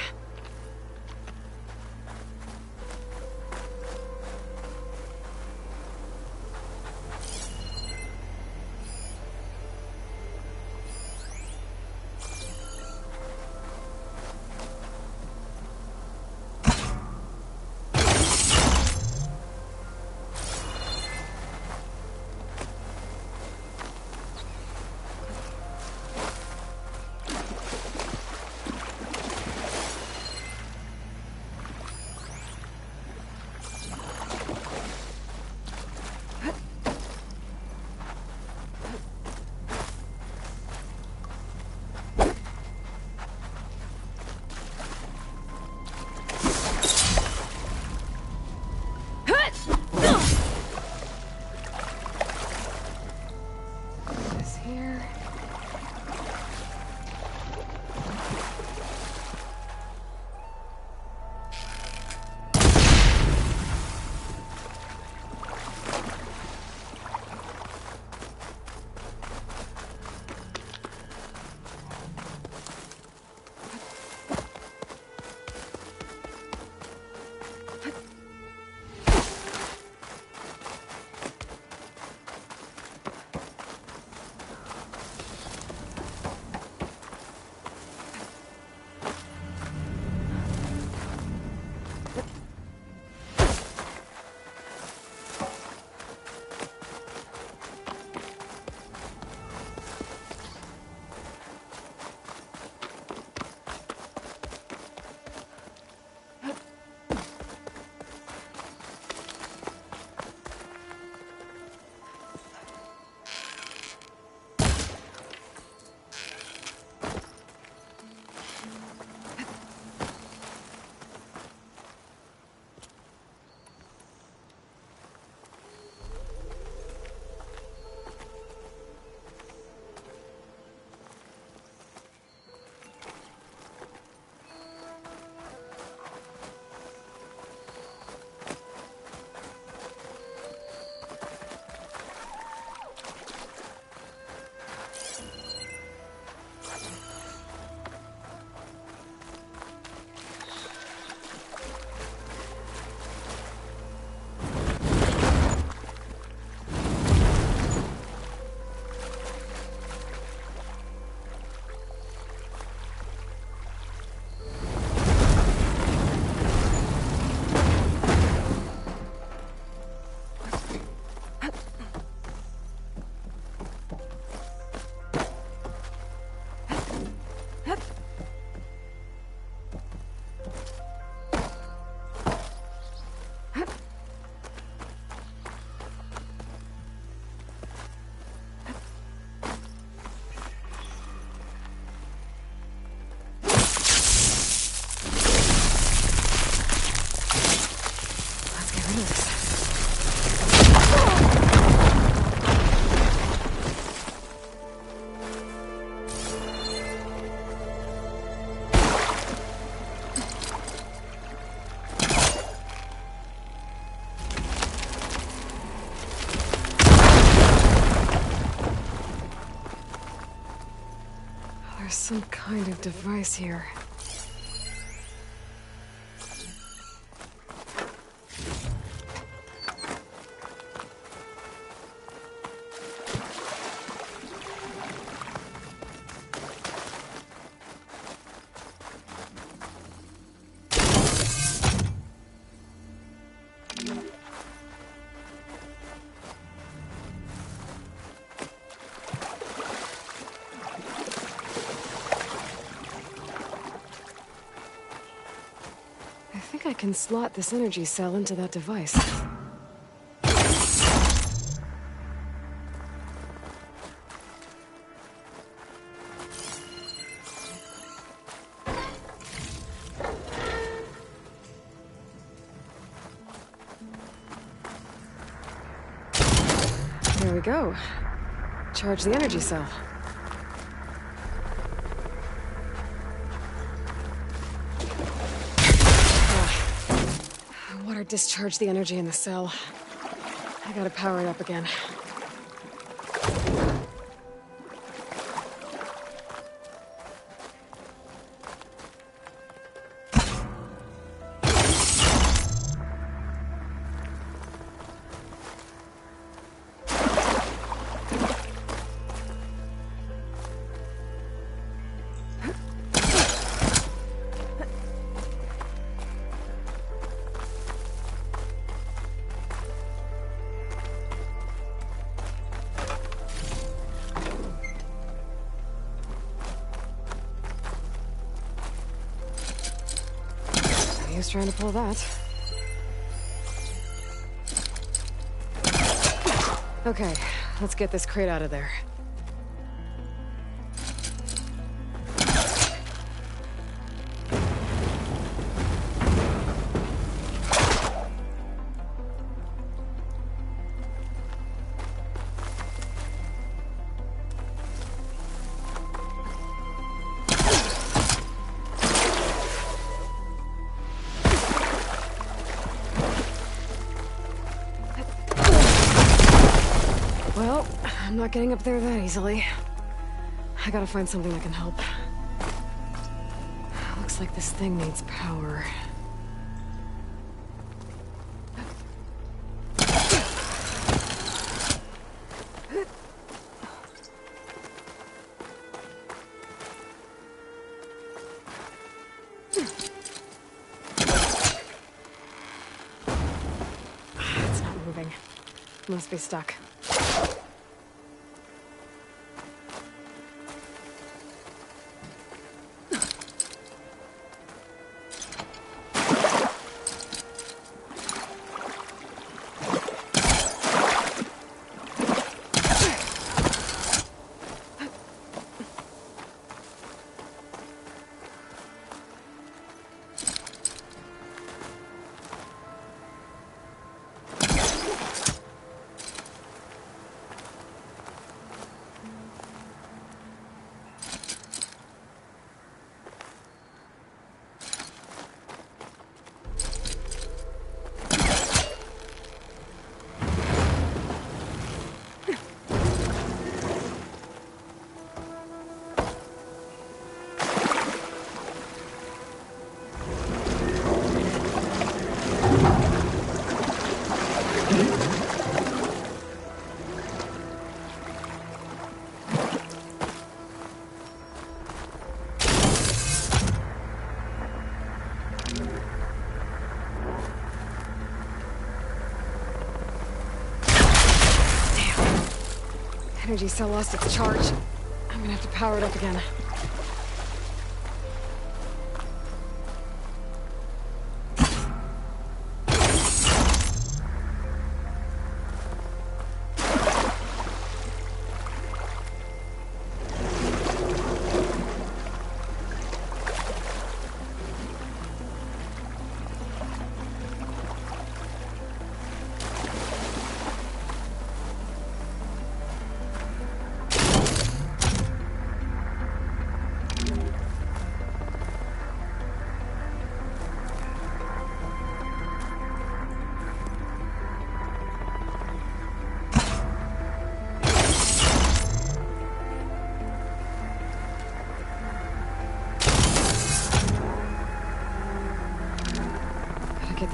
There's some kind of device here. I can slot this energy cell into that device. There we go. Charge the energy cell. Water discharged the energy in the cell. I gotta power it up again. He was trying to pull that. Okay, let's get this crate out of there. Well, I'm not getting up there that easily. I gotta find something that can help. Looks like this thing needs power. It's not moving. Must be stuck. Energy cell lost its charge. I'm gonna have to power it up again.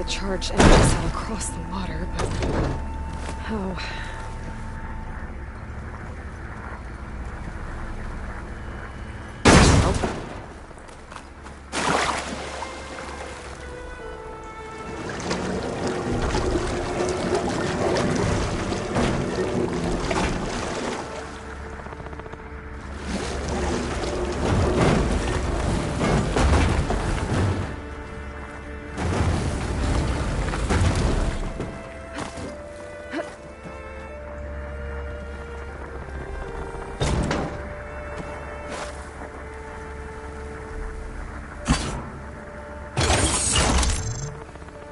the charged energy cell across the water, but how?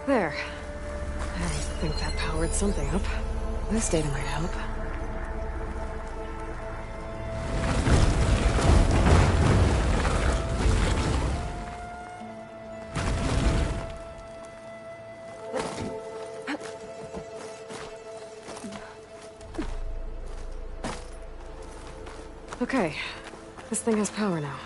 There. I think that powered something up. This data might help. Okay. This thing has power now.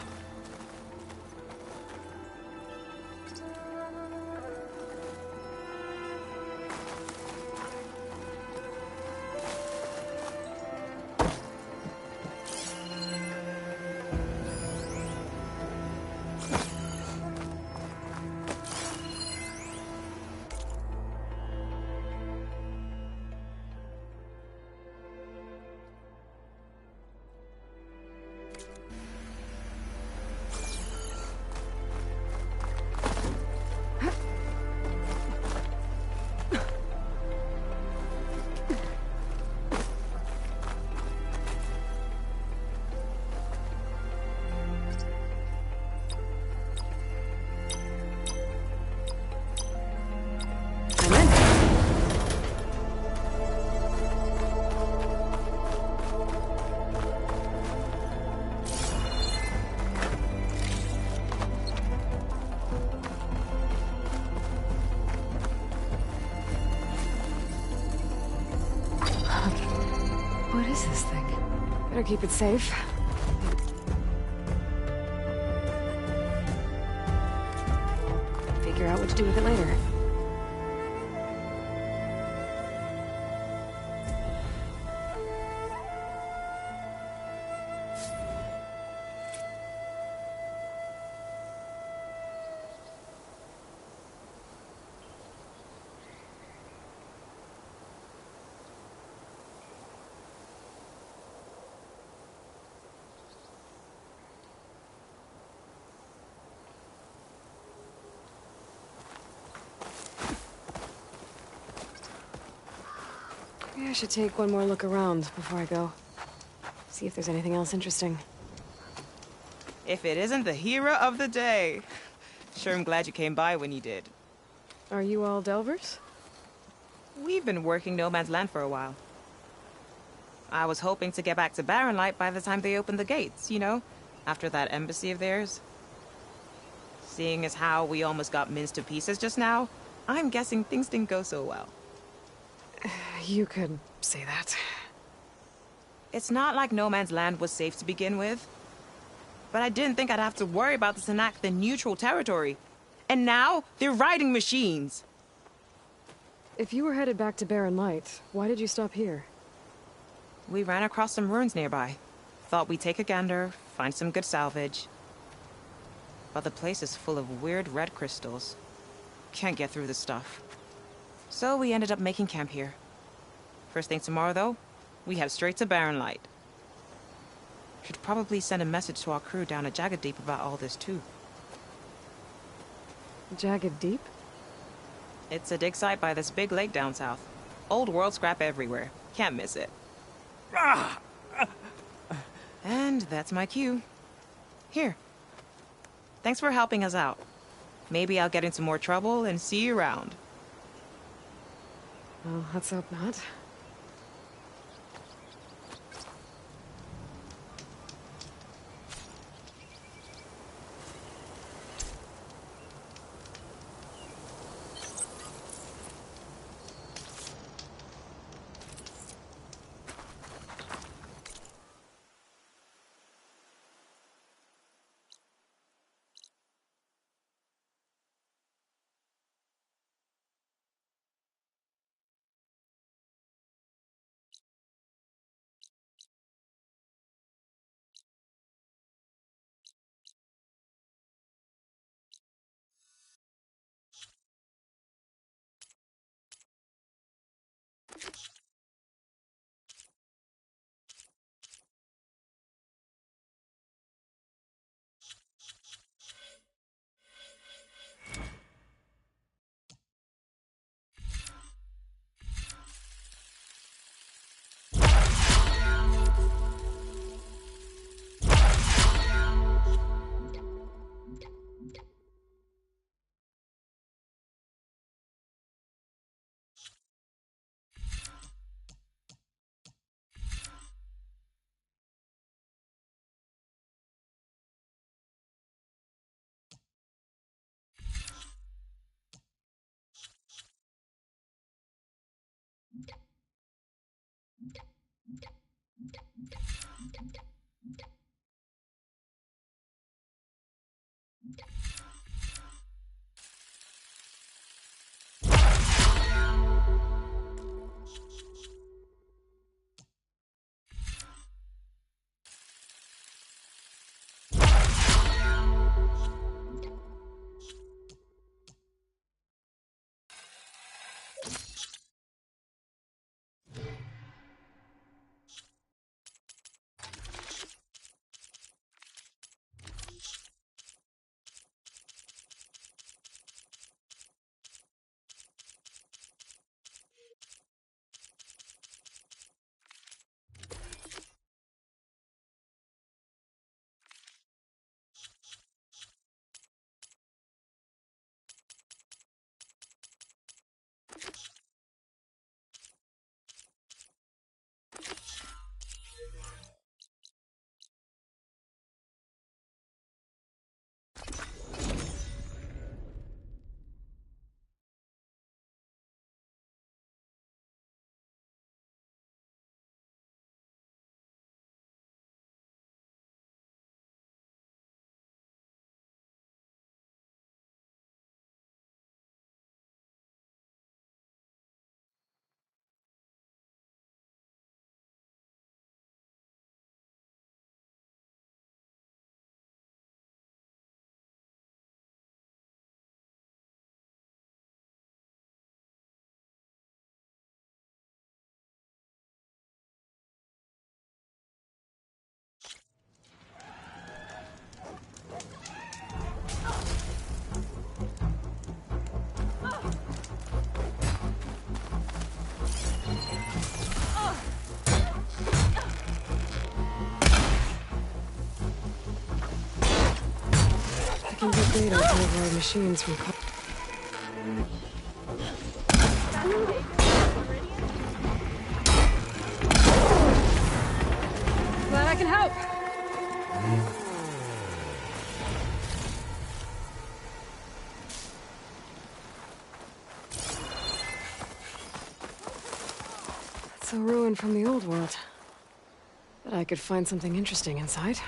What is this thing? Better keep it safe. Figure out what to do with it later. Maybe I should take one more look around before I go. See if there's anything else interesting. If it isn't the hero of the day. Sure, I'm glad you came by when you did. Are you all Delvers? We've been working No Man's Land for a while. I was hoping to get back to Barren Light by the time they opened the gates, you know? After that embassy of theirs. Seeing as how we almost got minced to pieces just now, I'm guessing things didn't go so well. You could say that. It's not like No Man's Land was safe to begin with. But I didn't think I'd have to worry about the Tenakth in neutral territory. And now, they're riding machines. If you were headed back to Barren Light, why did you stop here? We ran across some ruins nearby. Thought we'd take a gander, find some good salvage. But the place is full of weird red crystals. Can't get through the stuff. So we ended up making camp here. First thing tomorrow, though, we head straight to Barren Light. Should probably send a message to our crew down at Jagged Deep about all this, too. Jagged Deep? It's a dig site by this big lake down south. Old world scrap everywhere. Can't miss it. And that's my cue. Here. Thanks for helping us out. Maybe I'll get into more trouble and see you around. Well, let's hope not. I can get data to override machines from... Glad I can help. It's a ruin from the old world. Bet I could find something interesting inside.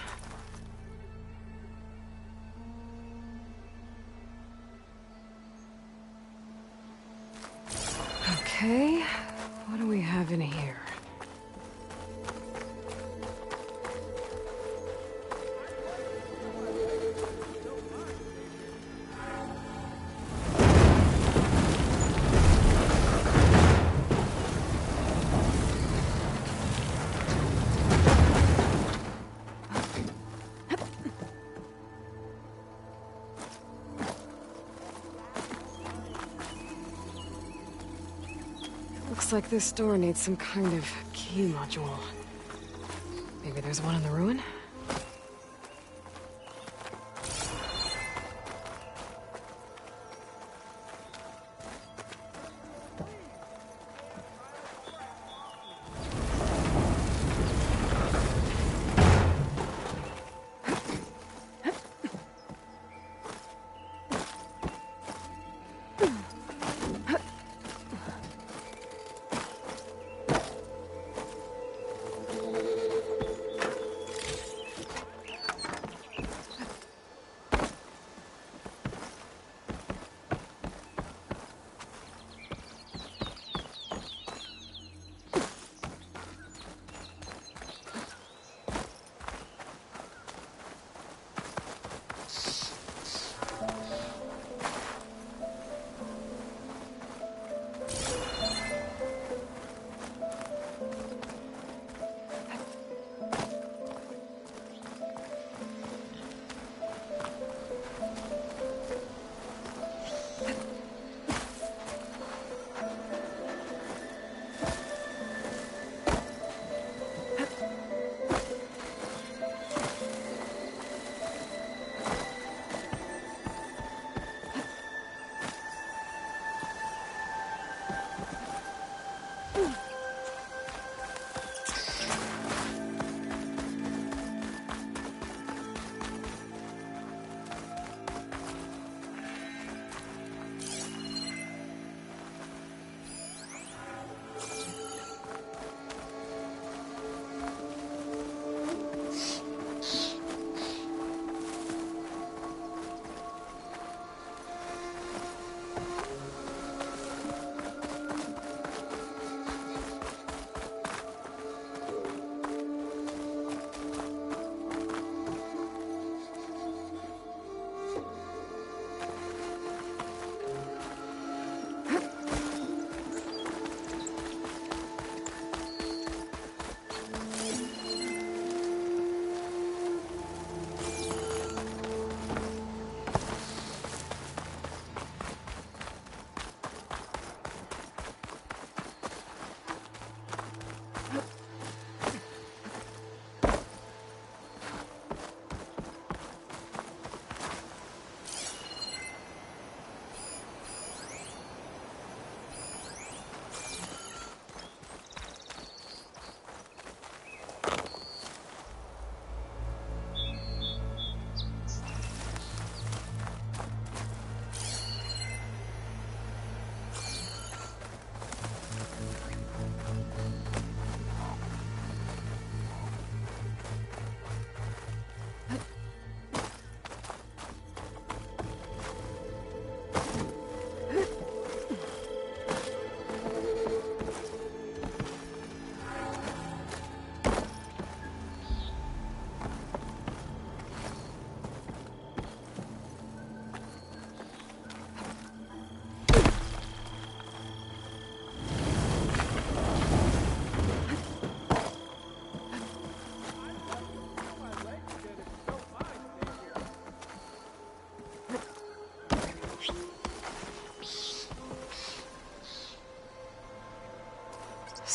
Okay, what do we have in here? Looks like this door needs some kind of key module. Maybe there's one in the ruin?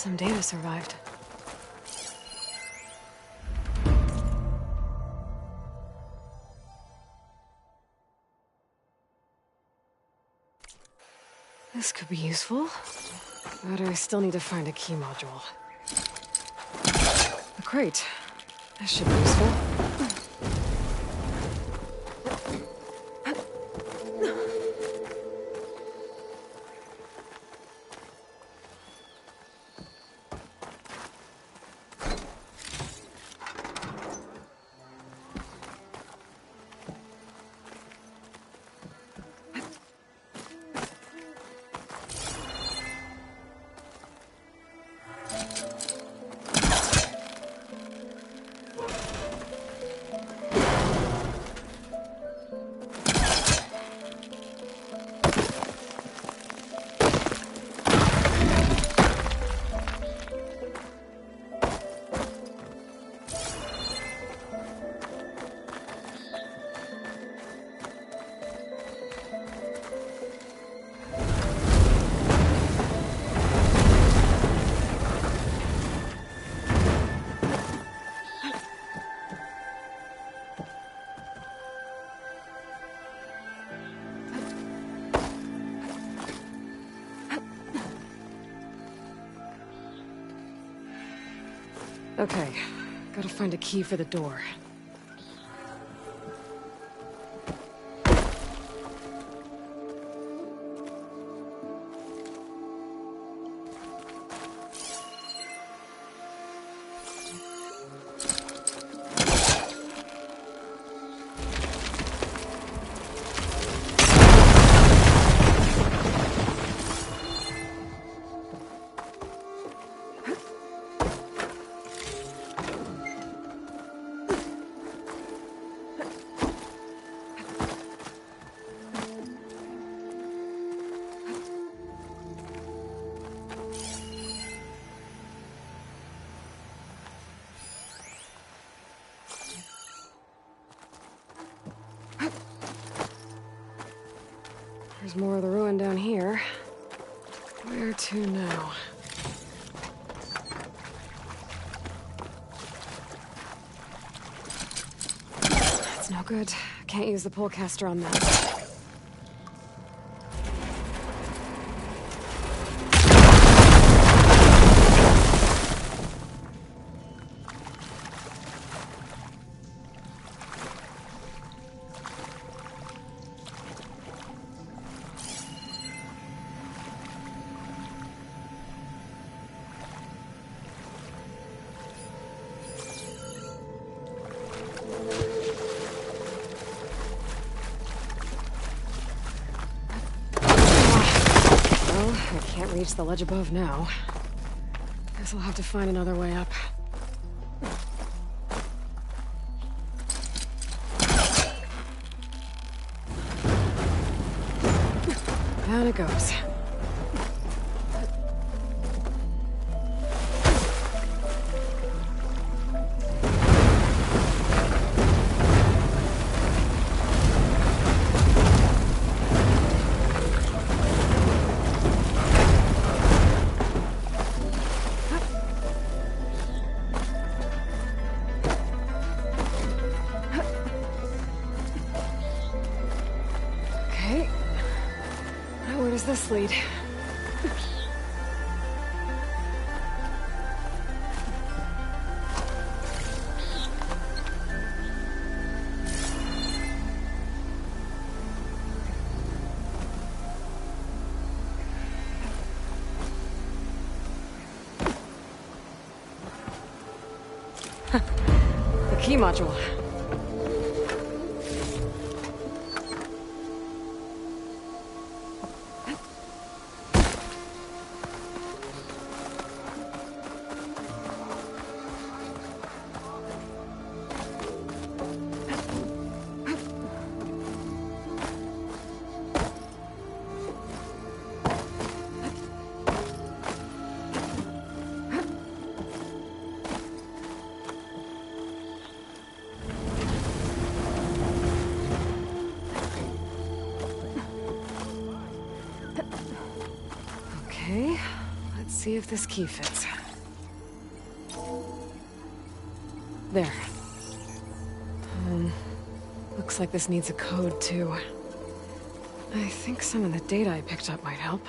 Some data survived. This could be useful, but I still need to find a key module. A crate. This should be useful. Okay, gotta find a key for the door. There's more of the ruin down here. Where to now? That's no good. Can't use the polecaster on that. Can't reach the ledge above now. Guess I'll have to find another way up. Down it goes. Where does this lead? The key module. Okay, let's see if this key fits. There. Looks like this needs a code, too. I think some of the data I picked up might help.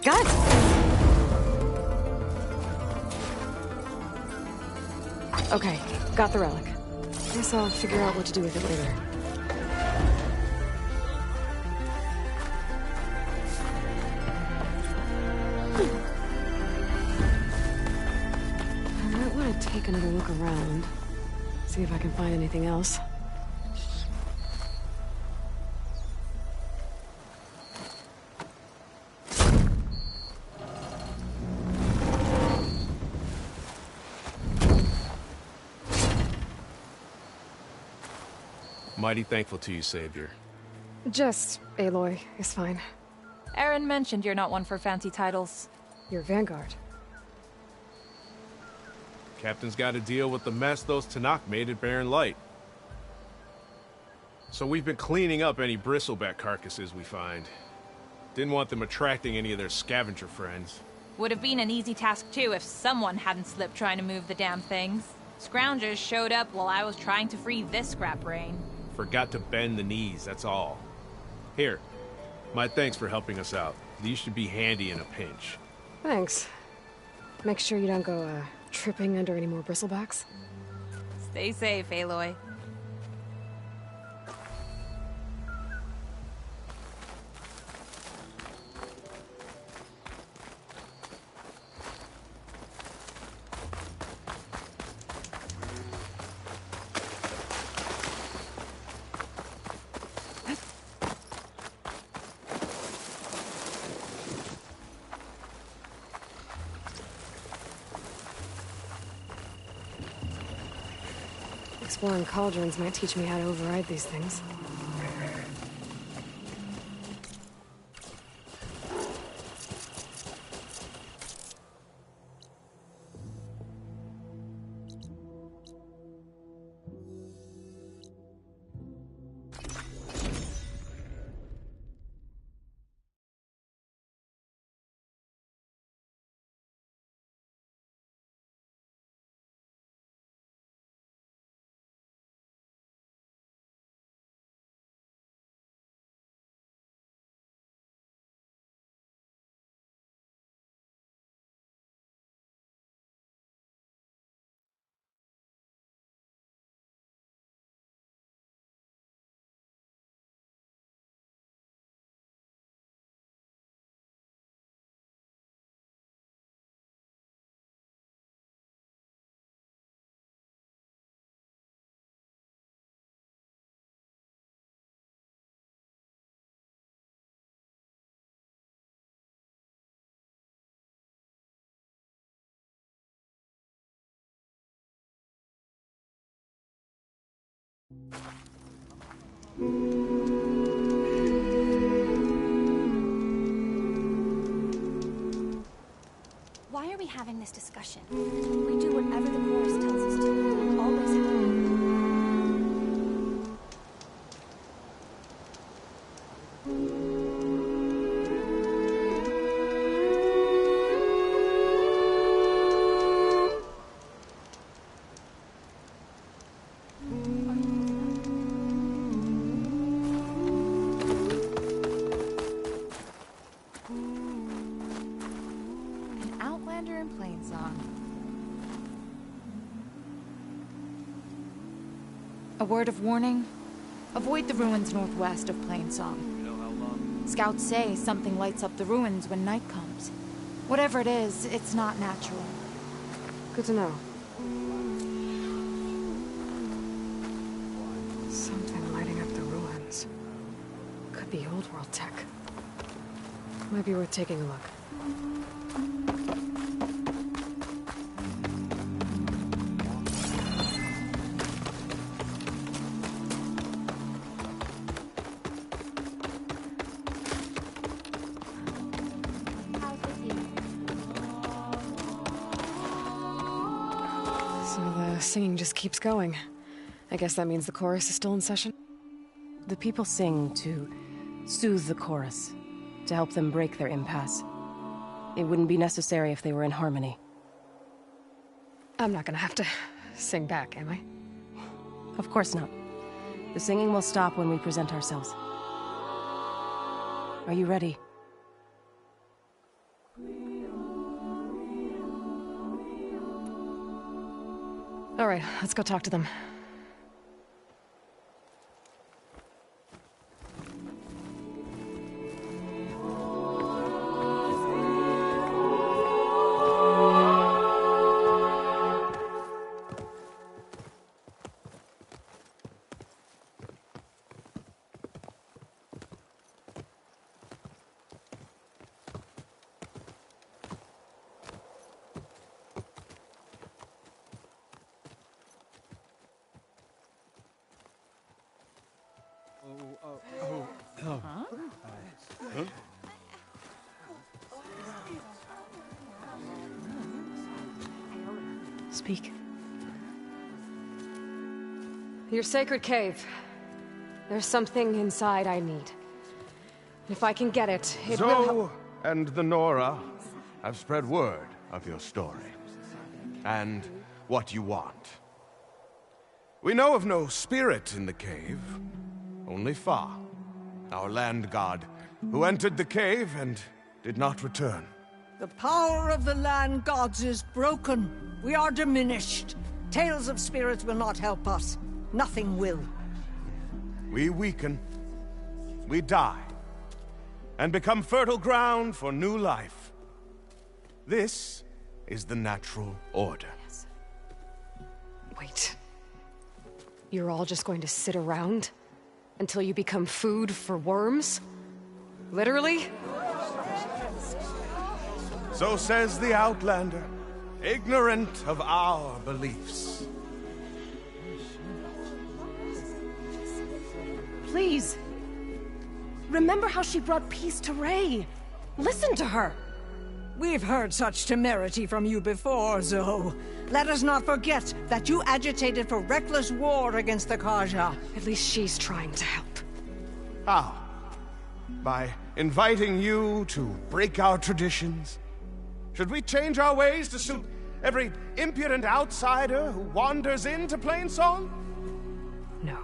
Got it! Okay, got the relic. Guess I'll figure out what to do with it later. another look around. See if I can find anything else. Mighty thankful to you, Savior. Just Aloy is fine. Aaron mentioned you're not one for fancy titles. You're Vanguard. Captain's got to deal with the mess those Tenakth made at Barren Light. So we've been cleaning up any bristleback carcasses we find. Didn't want them attracting any of their scavenger friends. Would have been an easy task too if someone hadn't slipped trying to move the damn things. Scroungers showed up while I was trying to free this scrap brain. Forgot to bend the knees, that's all. Here, my thanks for helping us out. These should be handy in a pinch. Thanks. Make sure you don't go, tripping under any more bristlebacks. Stay safe, Aloy. Exploring cauldrons might teach me how to override these things. Why are we having this discussion? We do whatever the chorus tells us to. Always have. A word of warning? Avoid the ruins northwest of Plainsong. You know how long? Scouts say something lights up the ruins when night comes. Whatever it is, it's not natural. Good to know. Something lighting up the ruins. Could be old world tech. Might be worth taking a look. Singing just keeps going. I guess that means the chorus is still in session? The people sing to soothe the chorus, to help them break their impasse. It wouldn't be necessary if they were in harmony. I'm not gonna have to sing back, am I? Of course not. The singing will stop when we present ourselves. Are you ready? All right, let's go talk to them. Speak. Your sacred cave. There's something inside I need. If I can get it, it will help. Zoe and the Nora have spread word of your story. And what you want. We know of no spirit in the cave. Only Fa, our land god, who entered the cave and did not return. The power of the land gods is broken. We are diminished. Tales of spirits will not help us. Nothing will. We weaken. We die. And become fertile ground for new life. This is the natural order. Wait. You're all just going to sit around until you become food for worms? Literally? So says the Outlander, ignorant of our beliefs. Please. Remember how she brought peace to Ray. Listen to her. We've heard such temerity from you before, Zoe. Let us not forget that you agitated for reckless war against the Kaja. At least she's trying to help. How? By inviting you to break our traditions? Should we change our ways to suit every impudent outsider who wanders into Plainsong? No.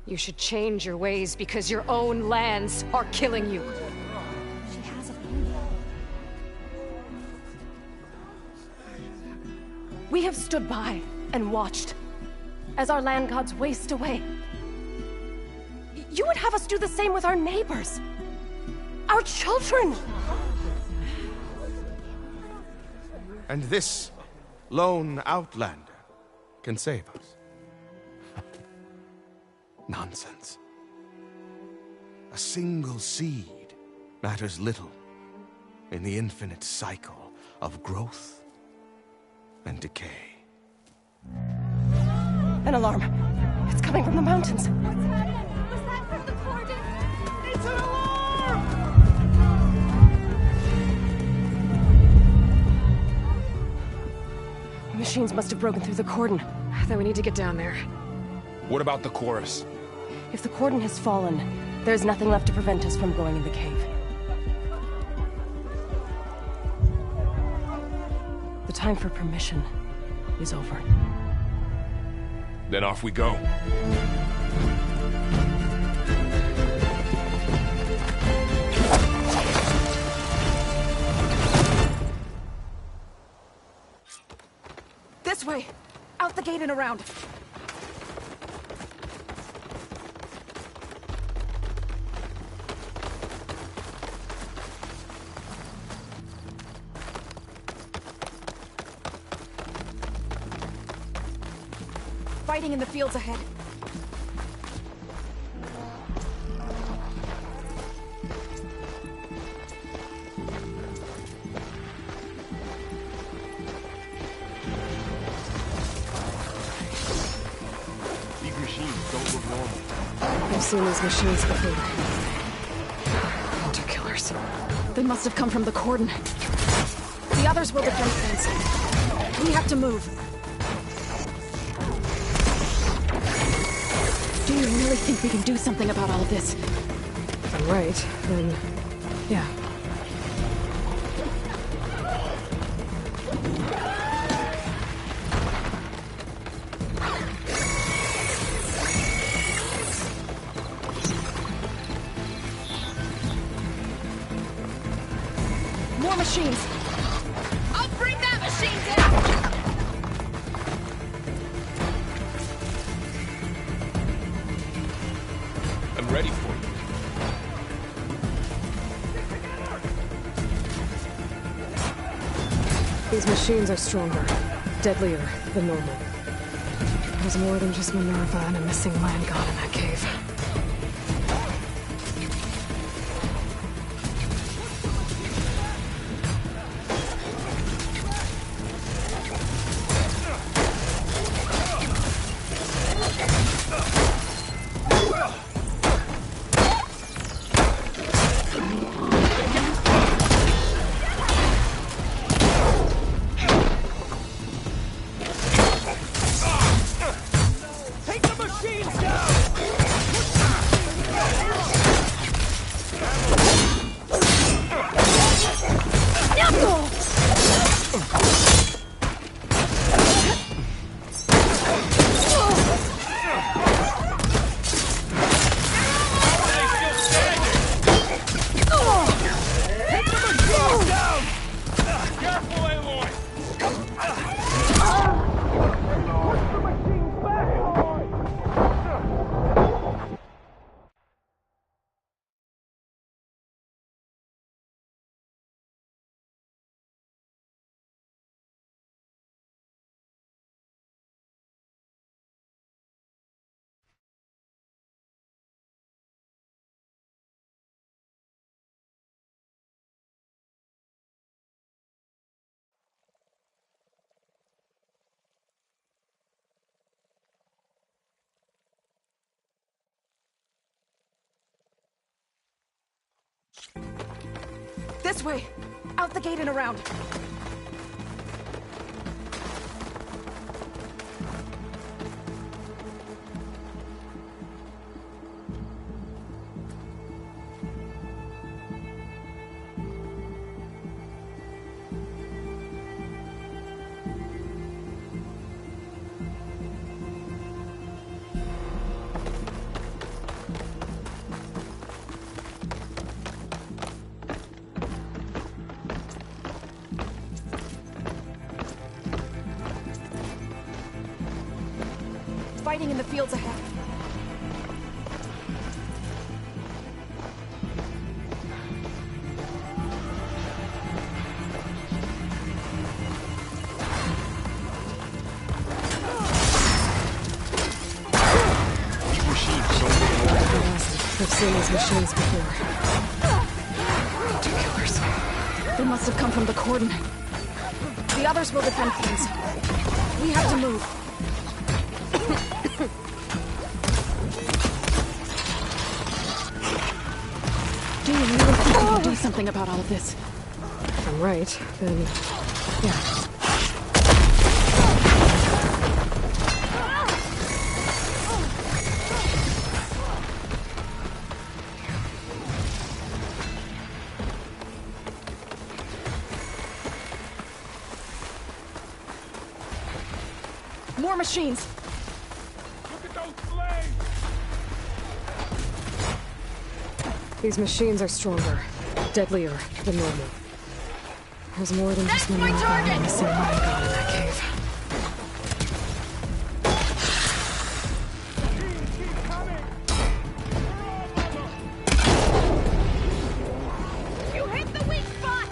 You should change your ways because your own lands are killing you. She has a point. We have stood by and watched as our land gods waste away. You would have us do the same with our neighbors. Our children! And this lone outlander can save us. Nonsense. A single seed matters little in the infinite cycle of growth and decay. An alarm. It's coming from the mountains. Was that from the cordon? It's an alarm! The machines must have broken through the cordon. Then we need to get down there. What about the chorus? If the cordon has fallen, there's nothing left to prevent us from going in the cave. The time for permission is over. Then off we go. This way! Out the gate and around! Fighting in the fields ahead. These machines don't look normal. I've seen these machines before. Hunter killers. They must have come from the cordon. The others will defend things. We have to move. Do you really think we can do something about all of this? If I'm right, then yeah. More machines! I'll bring that machine down! I'm ready for you. These machines are stronger, deadlier than normal. There's more than just Minerva and a missing land god in that cave. This way! Out the gate and around! Fighting in the fields ahead. These machines don't look normal. I've seen these machines before. Ridiculous. They must have come from the cordon. The others will defend things. We have to move. Do you really think we can do something about all of this? If I'm right, then... yeah. More machines! Look at those flames! These machines are stronger, deadlier than normal. There's more than just one target in the same Land God in that cave. You hit the weak spot!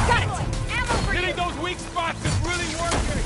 Got it! Ammo for you! Hitting those weak spots is really working!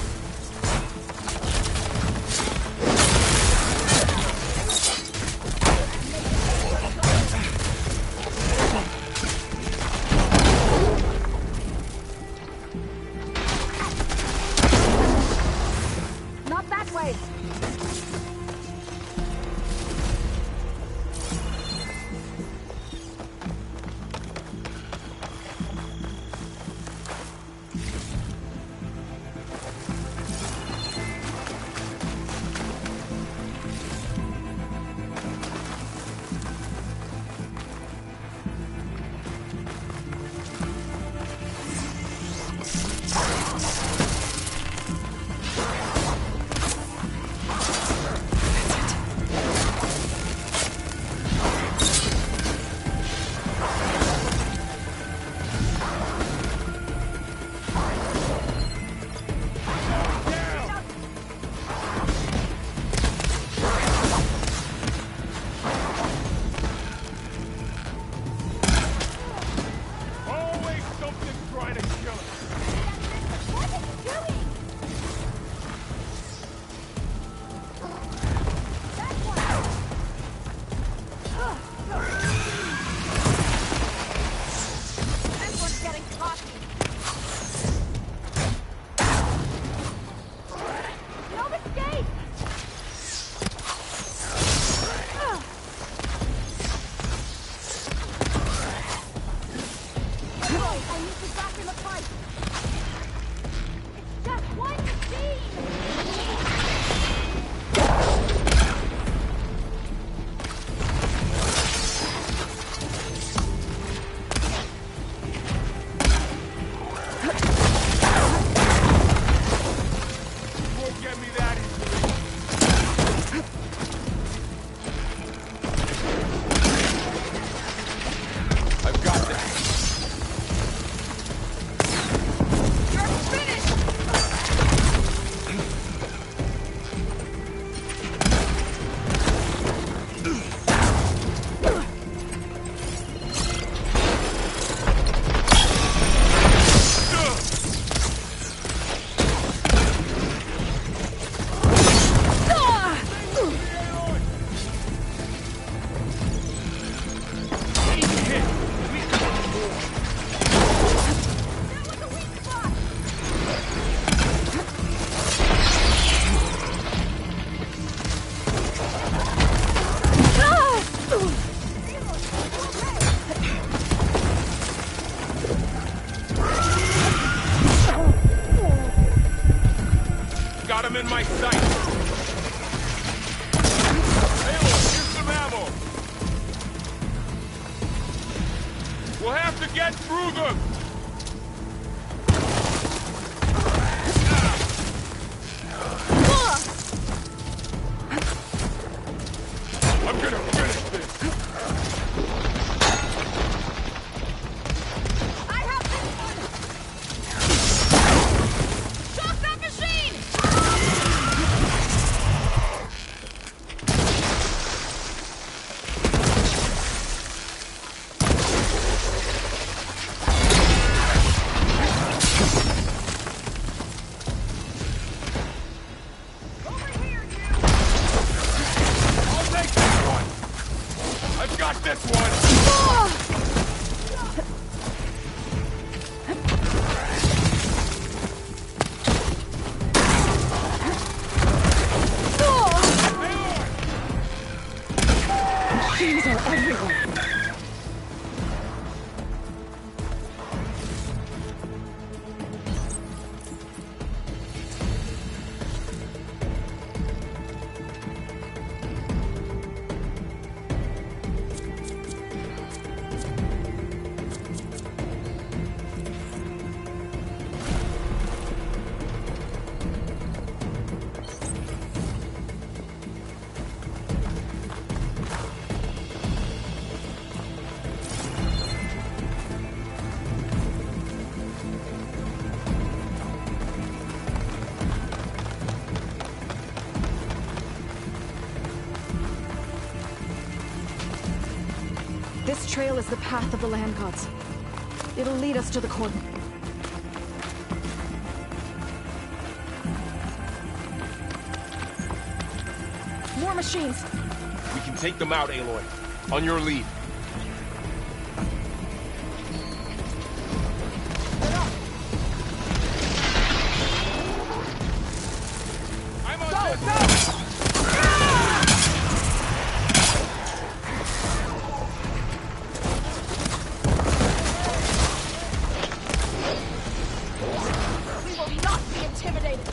my sight! Aloy, here's some ammo! We'll have to get through them! I'm gonna finish this! I have this one! Shock that machine! I'll take this one! I've got this one! Machines are everywhere. This trail is the path of the land gods. It'll lead us to the core. More machines! We can take them out, Aloy. On your lead. I'm on this! We will not be intimidated!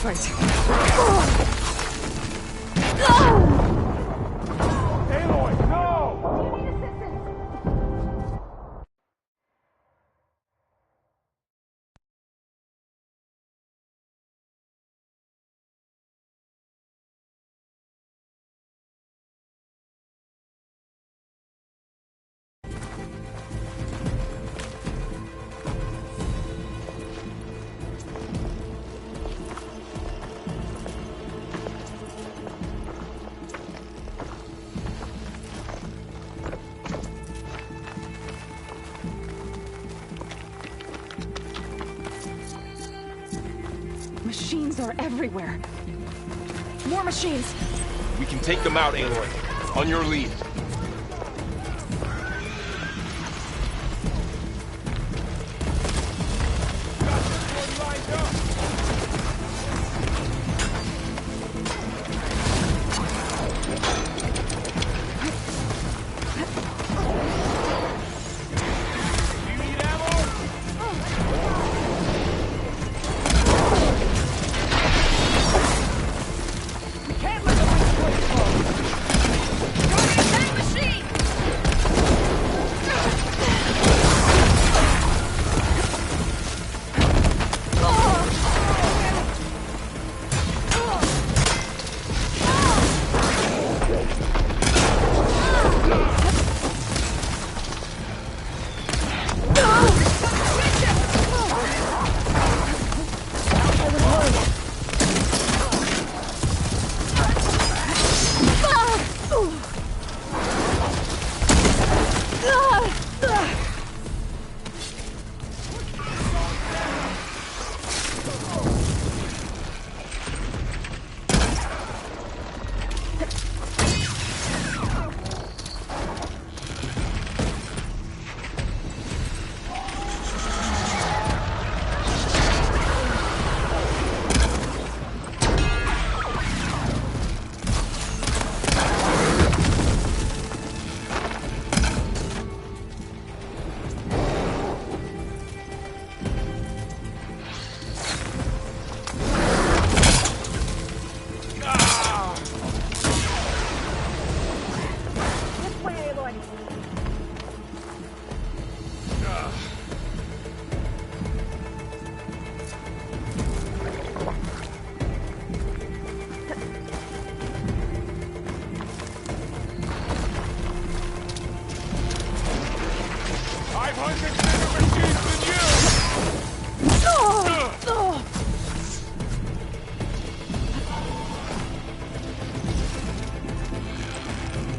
fight. Aloy, no! Machines are everywhere. More machines! We can take them out, Aloy. On your lead.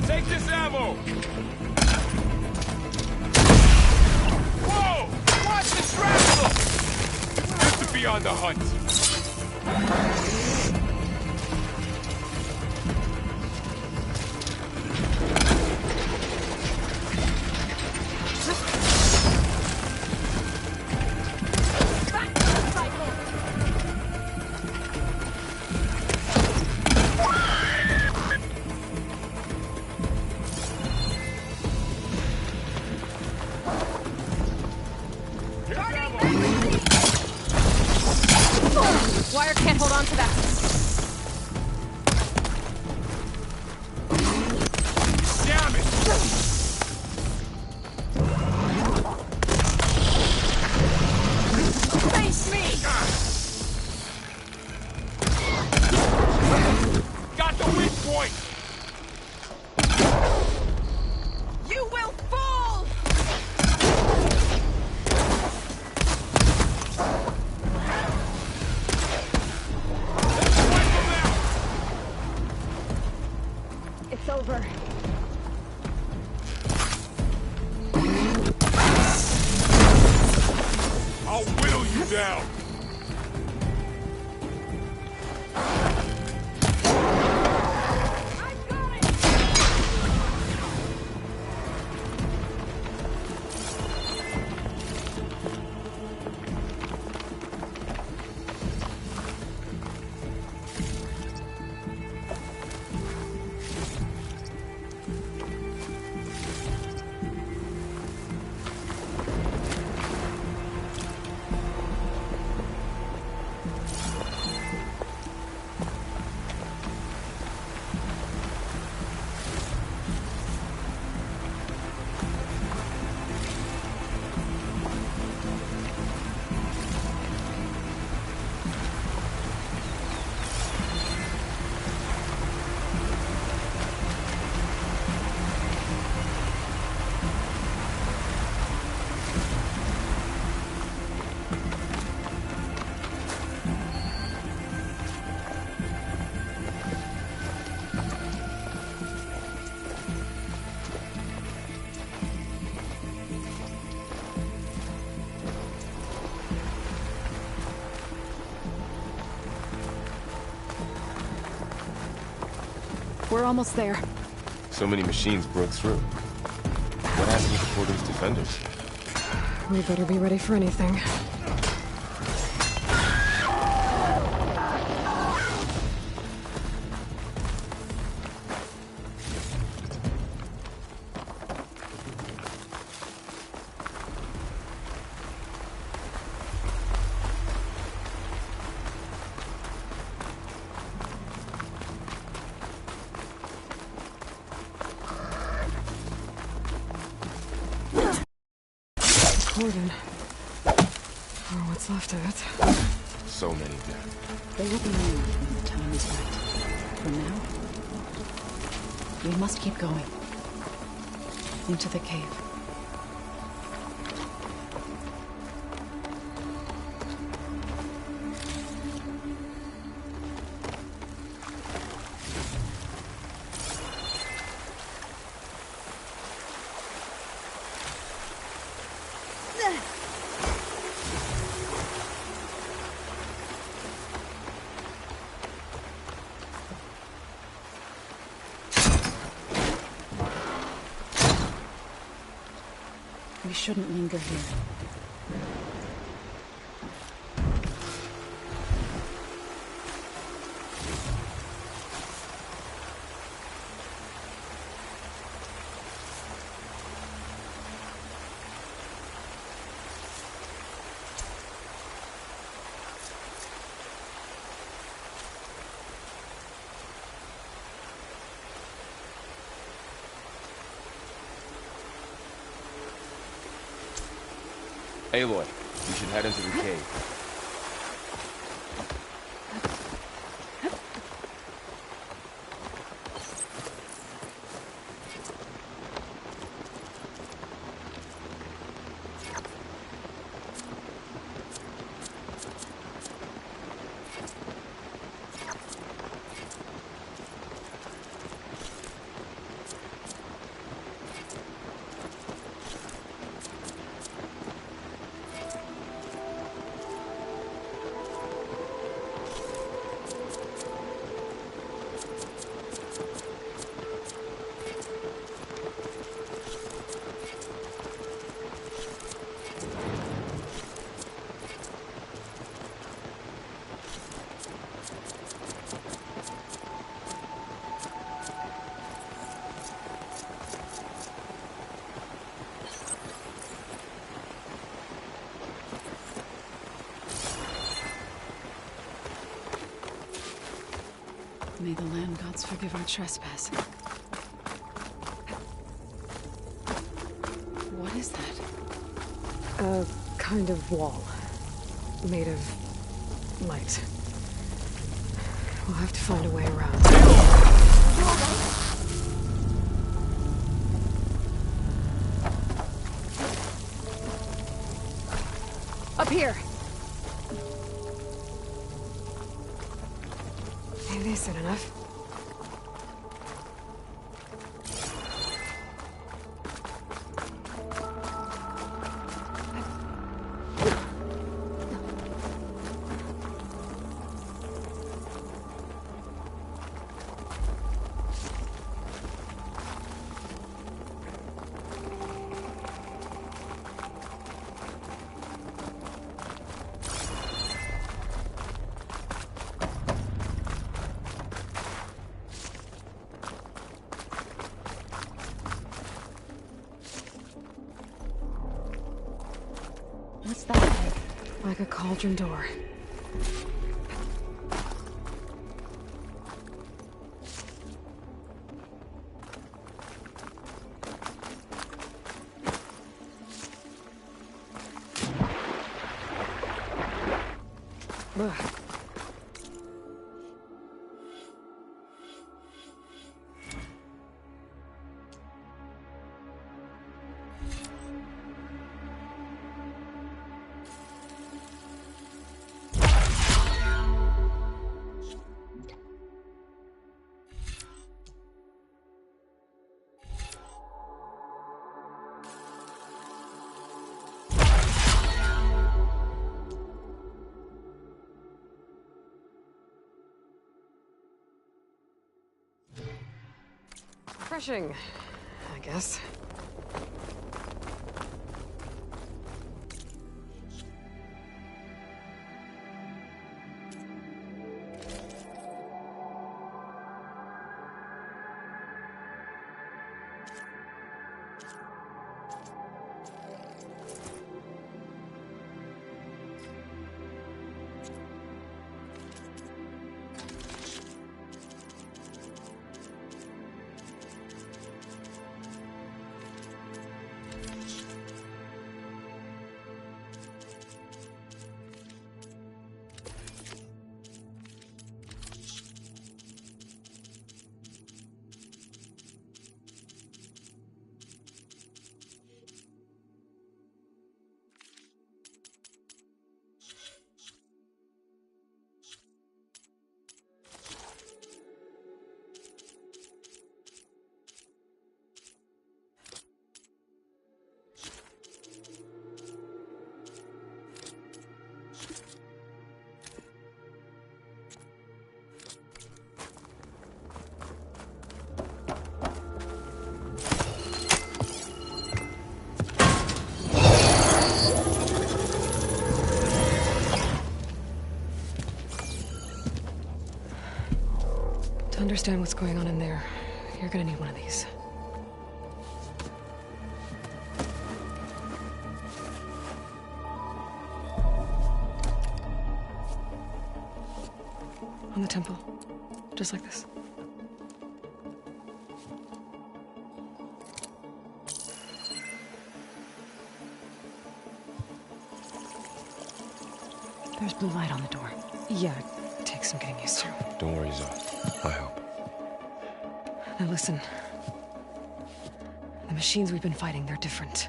Take this ammo! Whoa! Watch the shrapnel! Good to be on the hunt. Wire can't hold on to that. Damn it! Face me! Got the weak point! You will fall! It's over. I'll whittle you down! We're almost there. So many machines broke through. What happened with the Porter's defenders? We better be ready for anything. Cordon. Or what's left of it. So many dead. They will be moved when the time is right. For now, we must keep going. Into the cave. We shouldn't linger here. Aloy, you should head into the cave. May the land gods forgive our trespass. What is that? A kind of wall. Made of light. We'll have to find a way around. Up here! Maybe this is enough. What's that? Like a cauldron door. Ugh. Refreshing, I guess. To understand what's going on in there, you're gonna need one of these. On the temple. Just like this. There's blue light on the door. Yeah, it takes some getting used to. Don't worry, Zoe. I help. Now listen. The machines we've been fighting, they're different.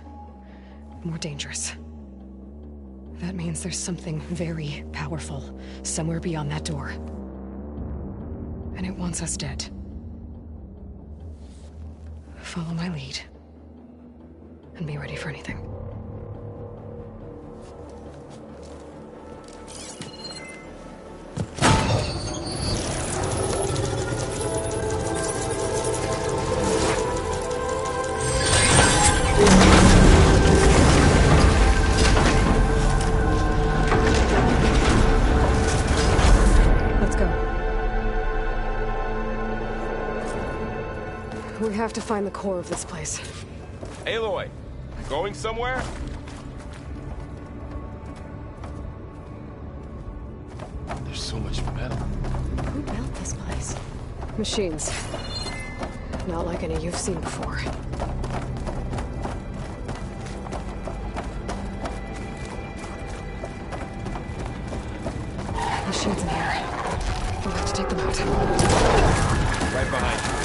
More dangerous. That means there's something very powerful somewhere beyond that door. And it wants us dead. Follow my lead. And be ready for anything. We have to find the core of this place. Aloy, going somewhere? There's so much metal. Who built this place? Machines. Not like any you've seen before. Machines in here. We'll have to take them out. Right behind you.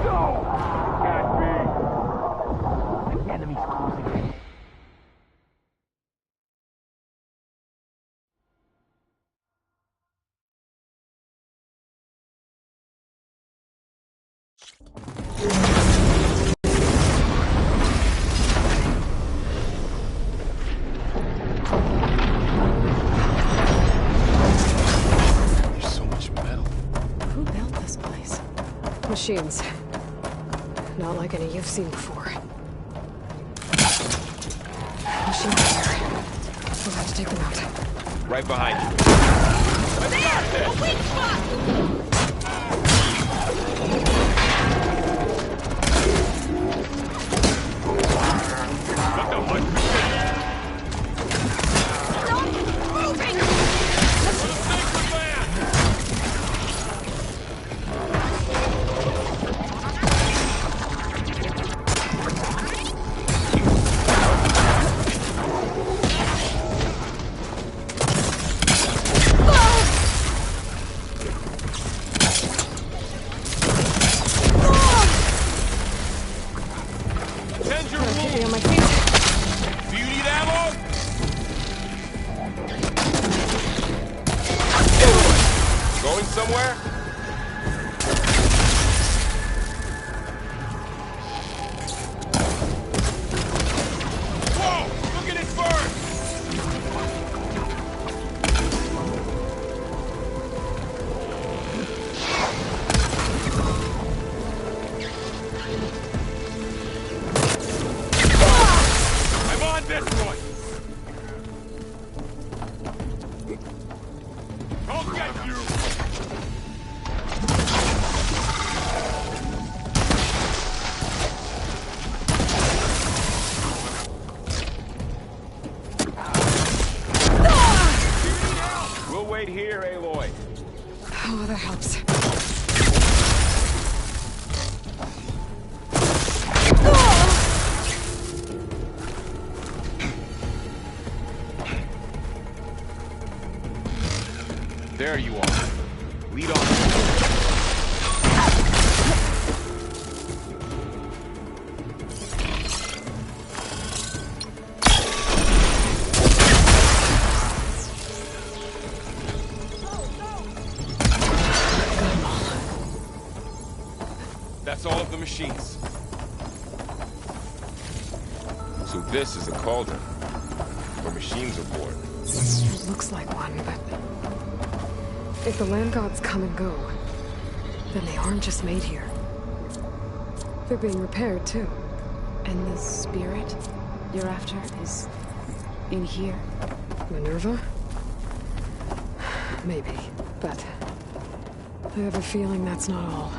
No! Can't be! There's so much metal. Who built this place? Machines. Not like any you've seen before. Machines here. We'll have to take them out. Right behind you. There! A weak spot! Somewhere? Whoa! Look at it burn! I'm on this one! I'll get you! Wait here, Aloy. Oh, that helps. There you are. Lead on. That's all of the machines. So this is a cauldron, where machines are born. It looks like one, but if the land gods come and go, then they aren't just made here. They're being repaired, too. And the spirit you're after is in here? Minerva? Maybe, but I have a feeling that's not all.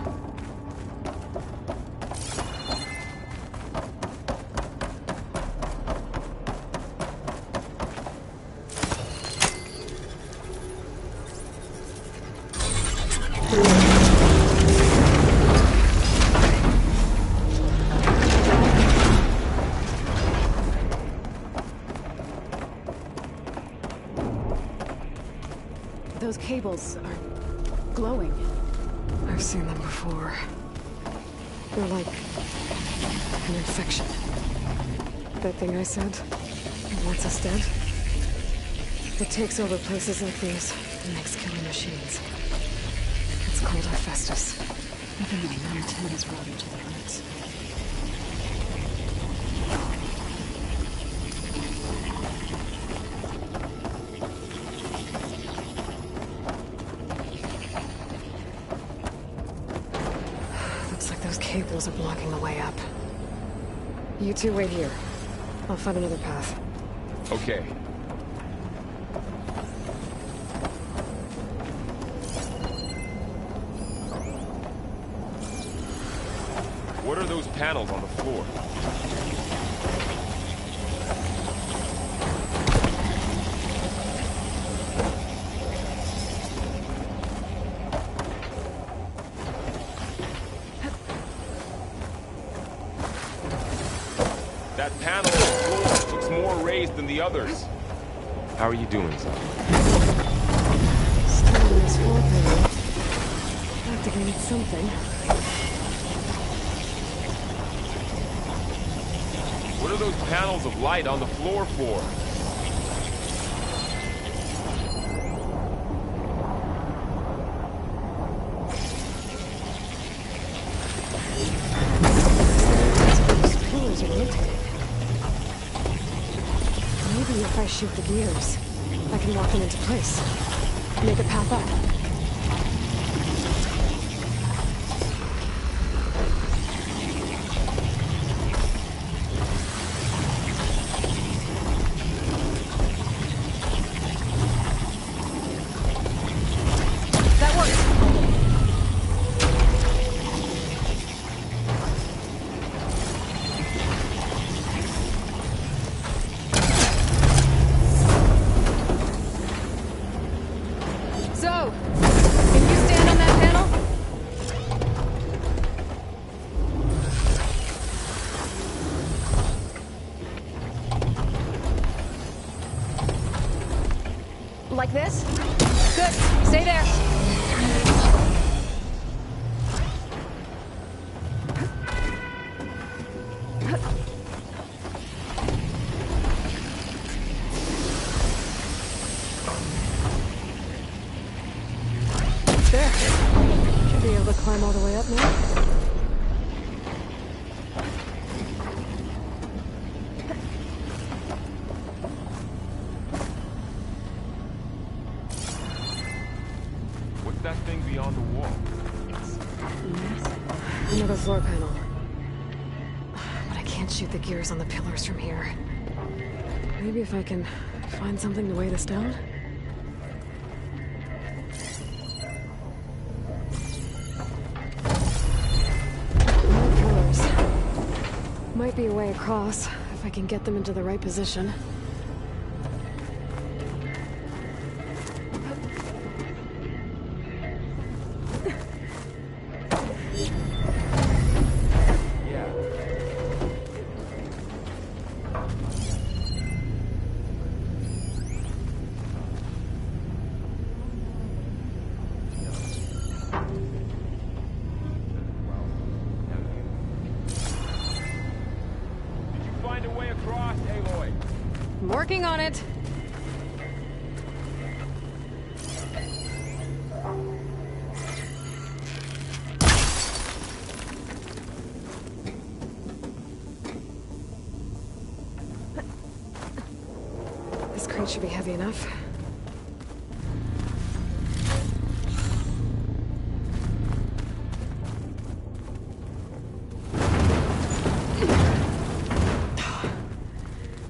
Those cables are glowing. I've seen them before. They're like an infection. That thing I said, that wants us dead? It takes over places like these and makes killing machines. It's called Hephaestus. Even the mountain is rotted to the roots. Cables are blocking the way up. You two wait here. I'll find another path. Okay. What are those panels on the floor? That panel on the floor looks more raised than the others. How are you doing, son? Still on this floor panel. Activated something. What are those panels of light on the floor for? I shoot the gears, I can lock them into place. Make a path up. Like this? Good. Stay there. There. Should be able to climb all the way up now. That thing beyond the wall. Another floor panel. But I can't shoot the gears on the pillars from here. Maybe if I can find something to weigh this down? More pillars. Might be a way across, if I can get them into the right position. I'm working on it. This crate should be heavy enough.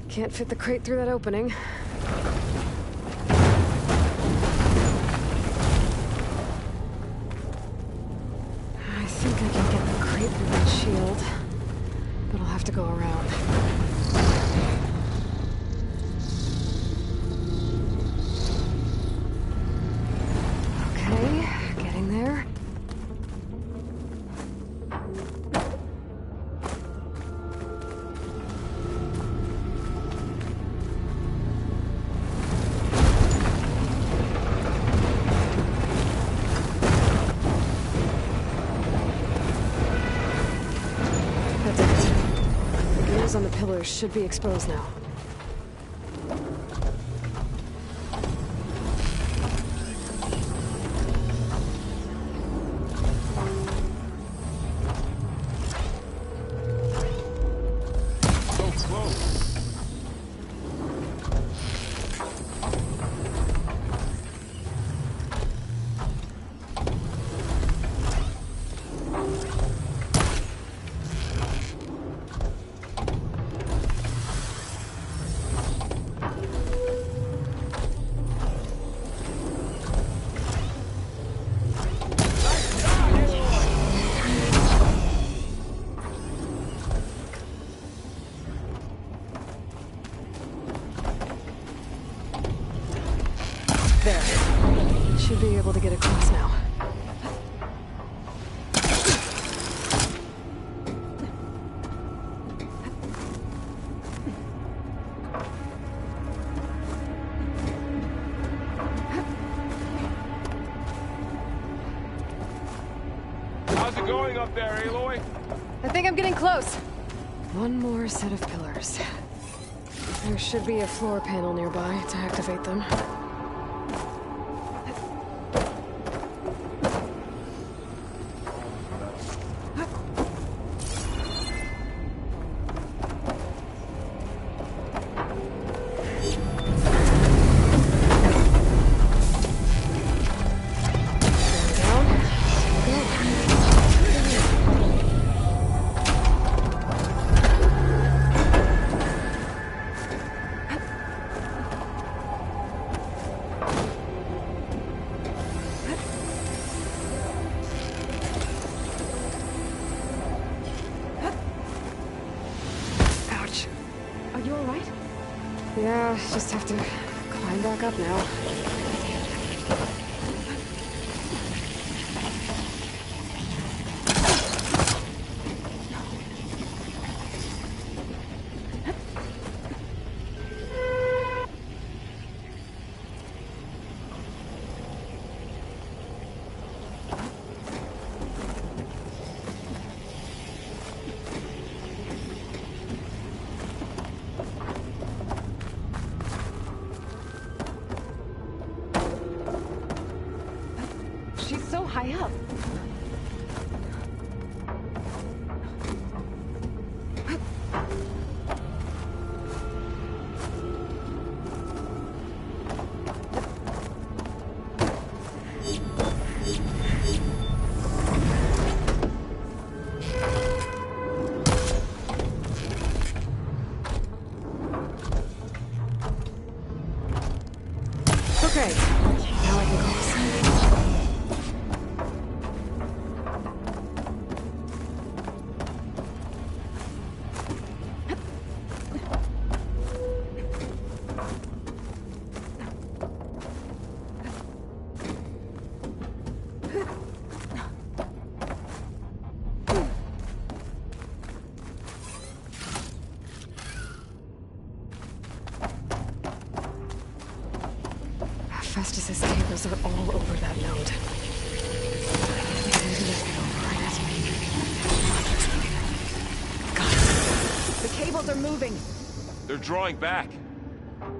Can't fit the crate through that opening. I think I can get the crate through that shield, but I'll have to go around. Okay, getting there. On the pillars should be exposed now. So close. There. Should be able to get across now. How's it going up there, Aloy? I think I'm getting close. One more set of pillars. There should be a floor panel nearby to activate them. Yeah, just have to climb back up now. She's so high up. Okay, now I can cross. Festus's cables are all over that node. The cables are moving. They're drawing back.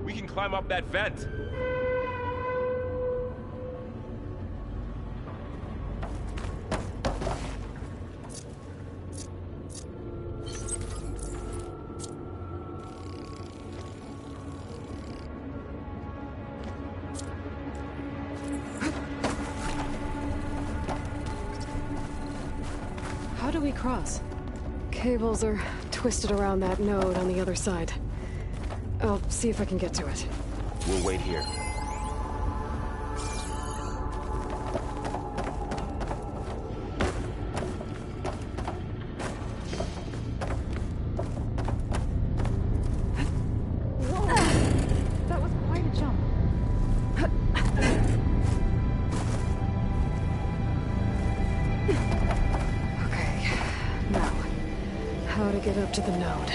We can climb up that vent. How do we cross? Cables are twisted around that node on the other side. I'll see if I can get to it. We'll wait here. That was quite a jump. Okay, now, how to get up to the node?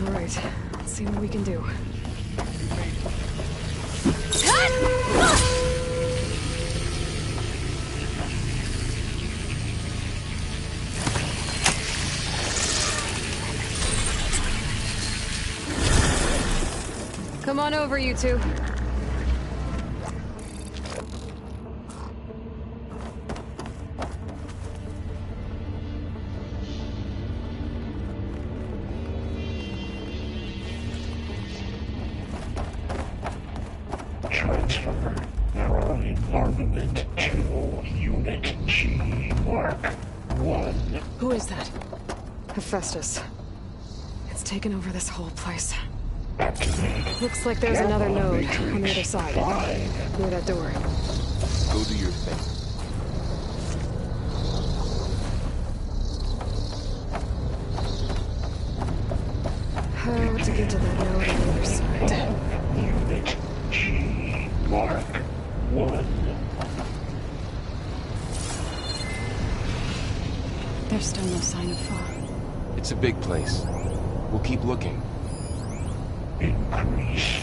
All right, let's see what we can do. Come on over, you two. Transfer Marine armament to Unit G Mark 1. Who is that? Hephaestus. It's taken over this whole place. Activate. Looks like there's another node on the other side. Near that door. Go do your thing. How to get to that node on the other side? Unit G Mark 1. There's still no sign of fog. It's a big place. We'll keep looking. Increase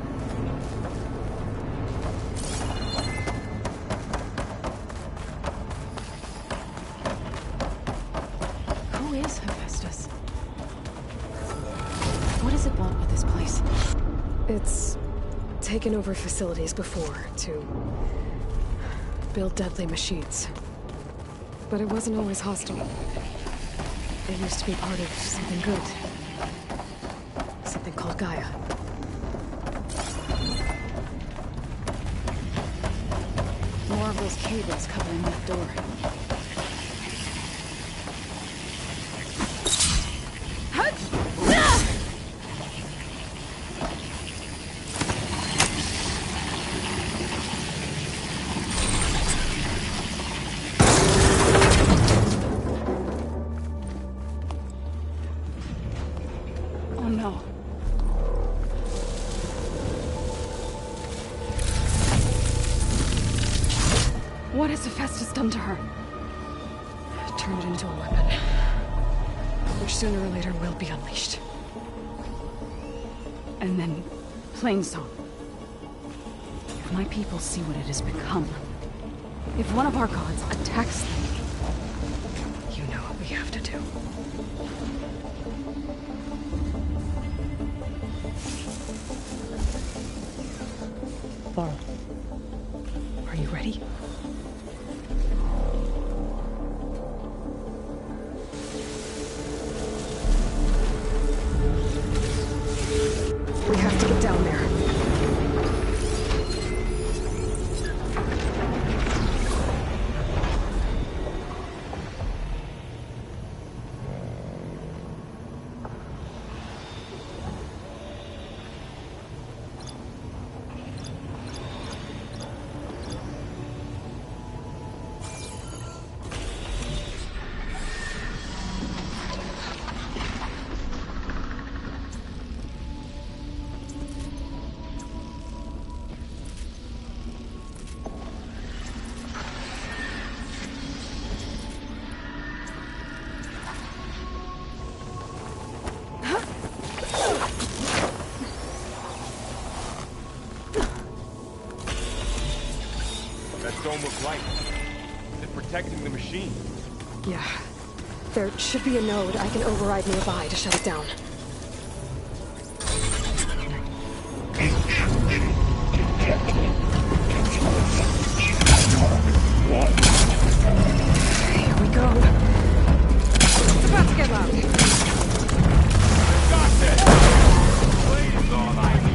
What does it want with this place? It's taken over facilities before to build deadly machines. But it wasn't always hostile. It used to be part of something good. Something called Gaia. More of those cables covering that door. Oh no. What has Hephaestus done to her? Turned it into a weapon. Which sooner or later will be unleashed. And then, Plainsong. If my people see what it has become, if one of our gods attacks them, you know what we have to do. Laurel, are you ready? We have to get down there. Don't look right. Is it protecting the machine? Yeah. There should be a node I can override nearby to shut it down. Here we go. It's about to get loud. Got this! Blade is all I need.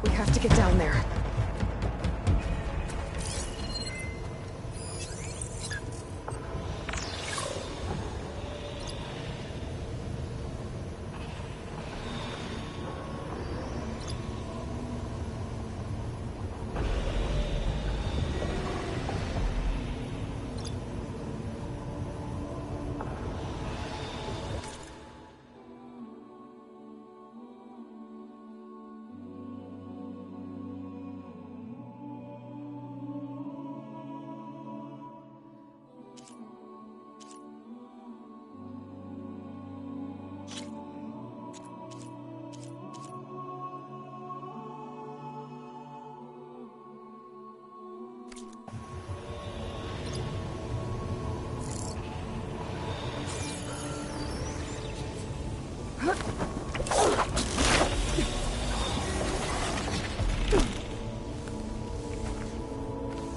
We have to get down there.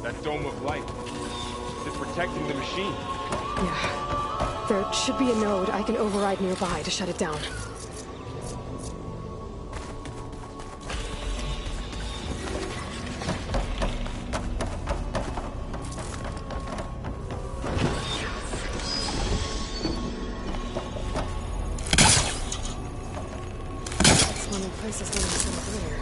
That dome of light. Is it protecting the machine? Yeah. There should be a node I can override nearby to shut it down. This one in place is getting so clear.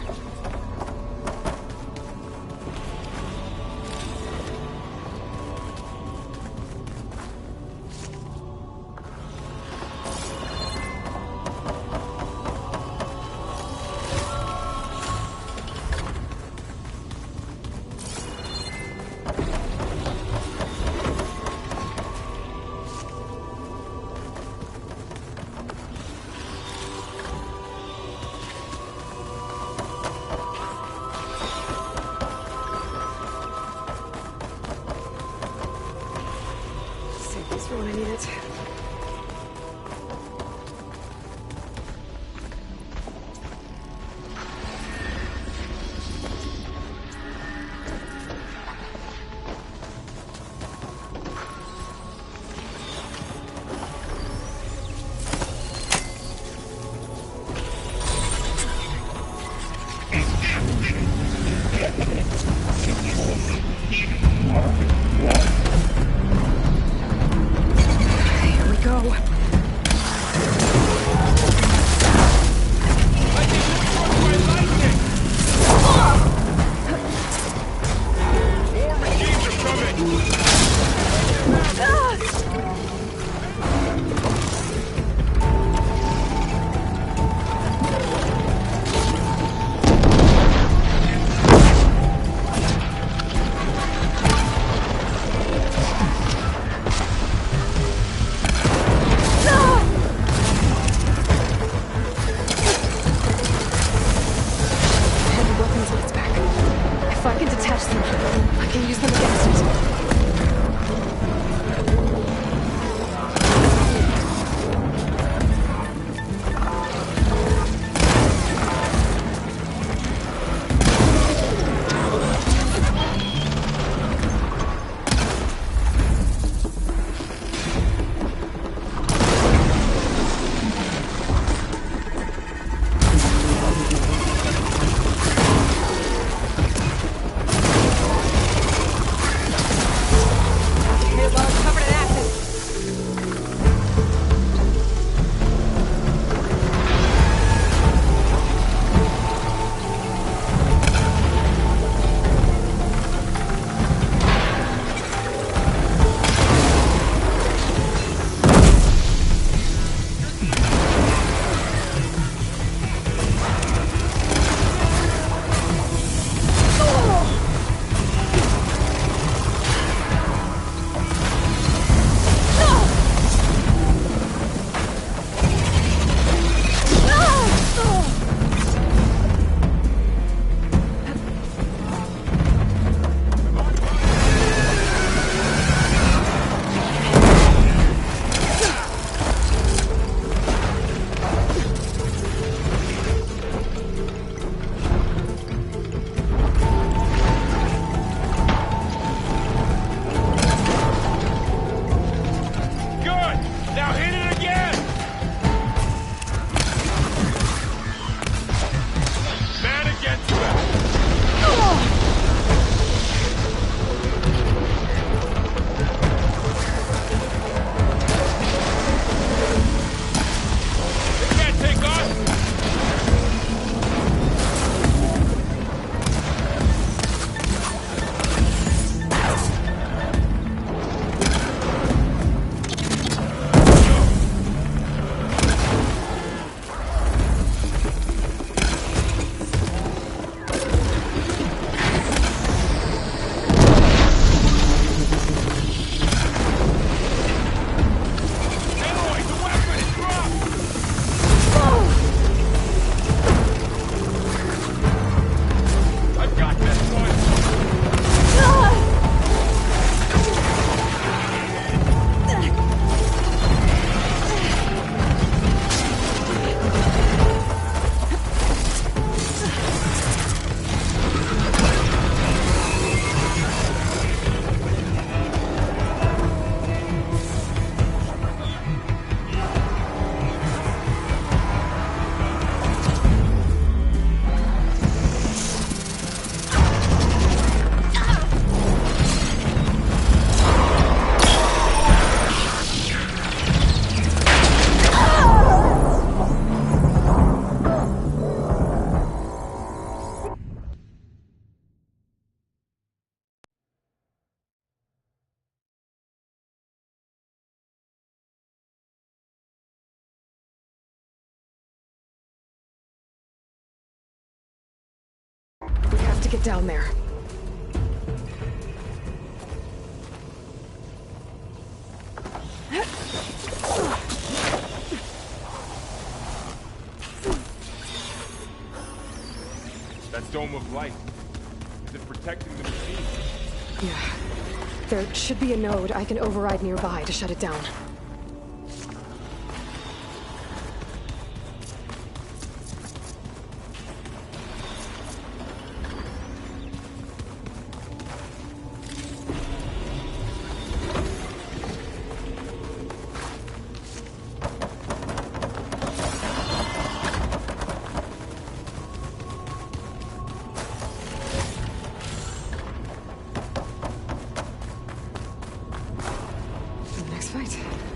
When I need it. get down there. That dome of light. Is it protecting the machine? Yeah. There should be a node I can override nearby to shut it down. Next fight.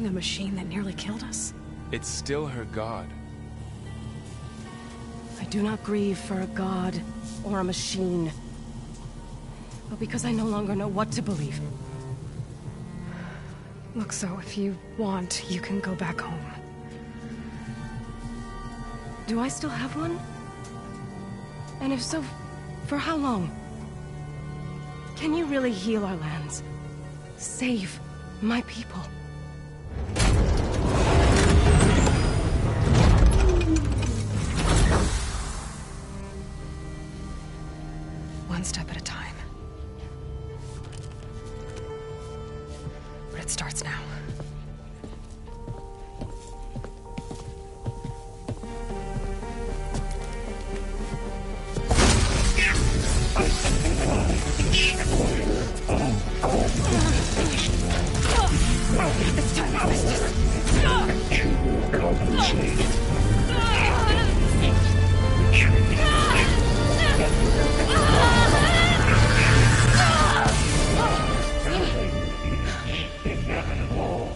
the machine that nearly killed us? It's still her god. I do not grieve for a god or a machine, but because I no longer know what to believe. Look, so if you want, you can go back home. Do I still have one? And if so, for how long? Can you really heal our lands? Save my people? One step at a time. But it starts now. It's time to you will compensate. Inevitable.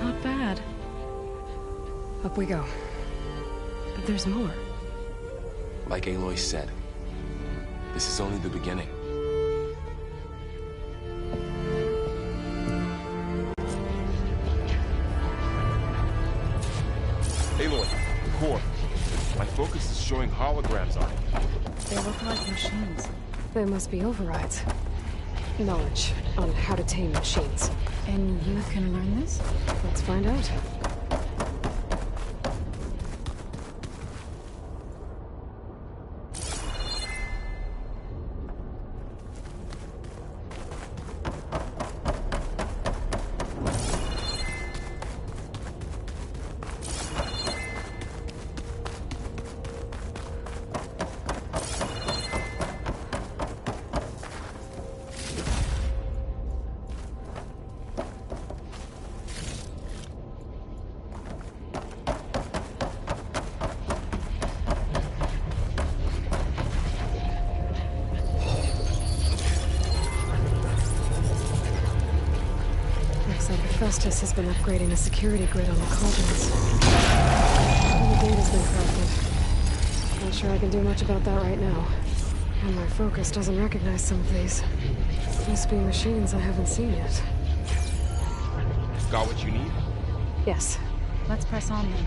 Not bad. Up we go. But there's more. Like Aloy said, this is only the beginning. Aloy, the core. My focus is showing holograms on it. They look like machines. They must be overrides. Knowledge on how to tame machines. And you can learn this? Let's find out. Festus has been upgrading the security grid on the cauldrons. And the data's been crafted. Not sure I can do much about that right now. And my focus doesn't recognize some of these. Must be machines I haven't seen yet. Got what you need? Yes. Let's press on then.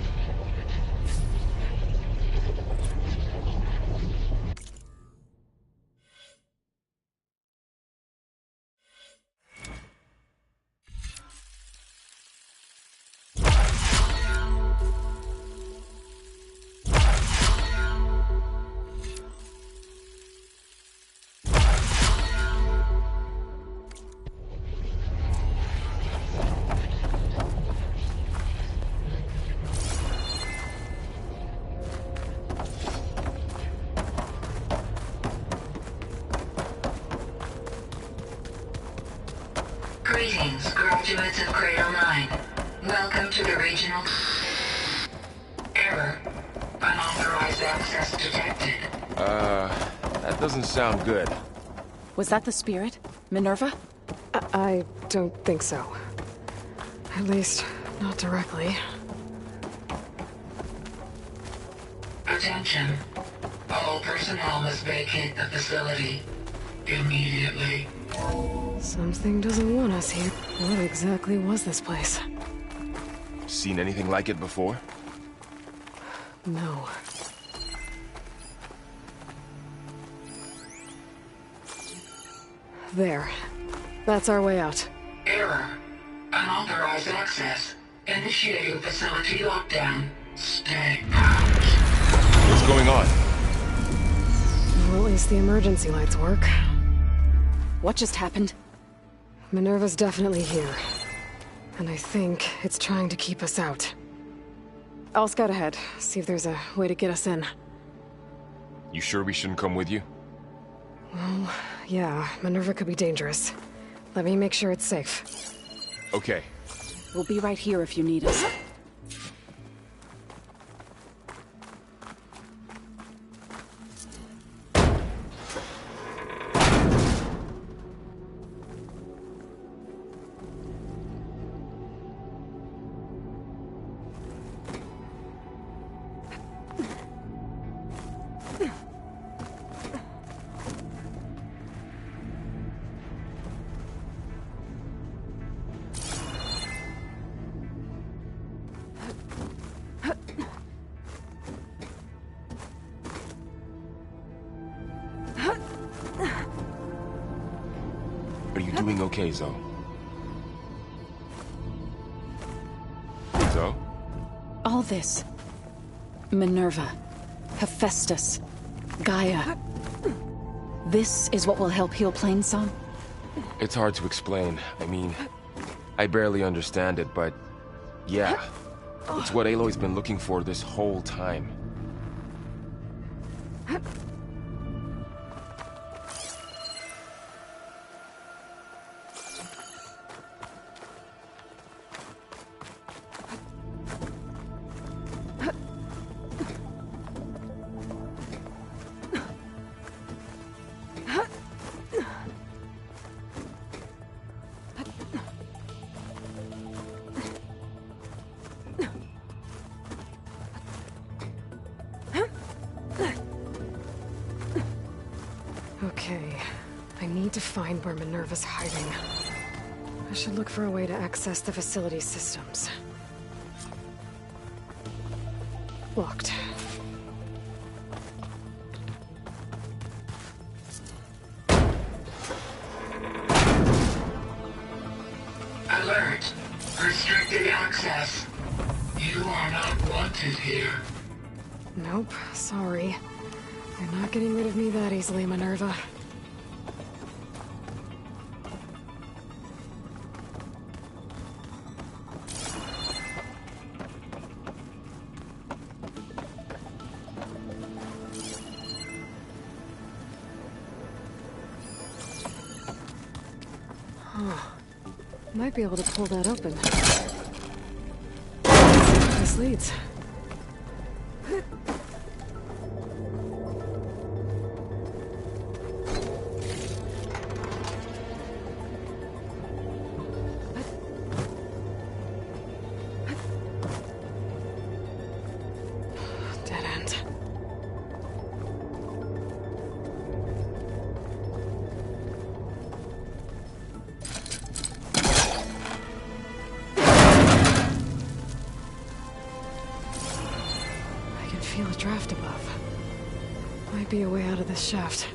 Greetings, graduates of Cradle 9. Welcome to the regional... Error. Unauthorized access detected. That doesn't sound good. Was that the spirit? Minerva? I don't think so. At least, not directly. Attention. All personnel must vacate the facility. Immediately. Something doesn't want us here. What exactly was this place? Seen anything like it before? No. There. That's our way out. Error. Unauthorized access. Initiating facility lockdown. Stay out. What's going on? Well, at least the emergency lights work. What just happened? Minerva's definitely here. And I think it's trying to keep us out. I'll scout ahead, see if there's a way to get us in. You sure we shouldn't come with you? Well, yeah, Minerva could be dangerous. Let me make sure it's safe. Okay. We'll be right here if you need us. Are you doing okay, Zoe? Zoe? All this. Minerva. Hephaestus. Gaia. This is what will help heal Plainsong? It's hard to explain. I mean, I barely understand it, but yeah. It's what Aloy's been looking for this whole time. Okay, I need to find where Minerva's hiding. I should look for a way to access the facility systems. Locked. Alert! Restricted access. You are not wanted here. Nope, sorry. You're not getting rid of me that easily, Minerva. Huh. Might be able to pull that open. This leads. Feel a draft above. Might be a way out of this shaft.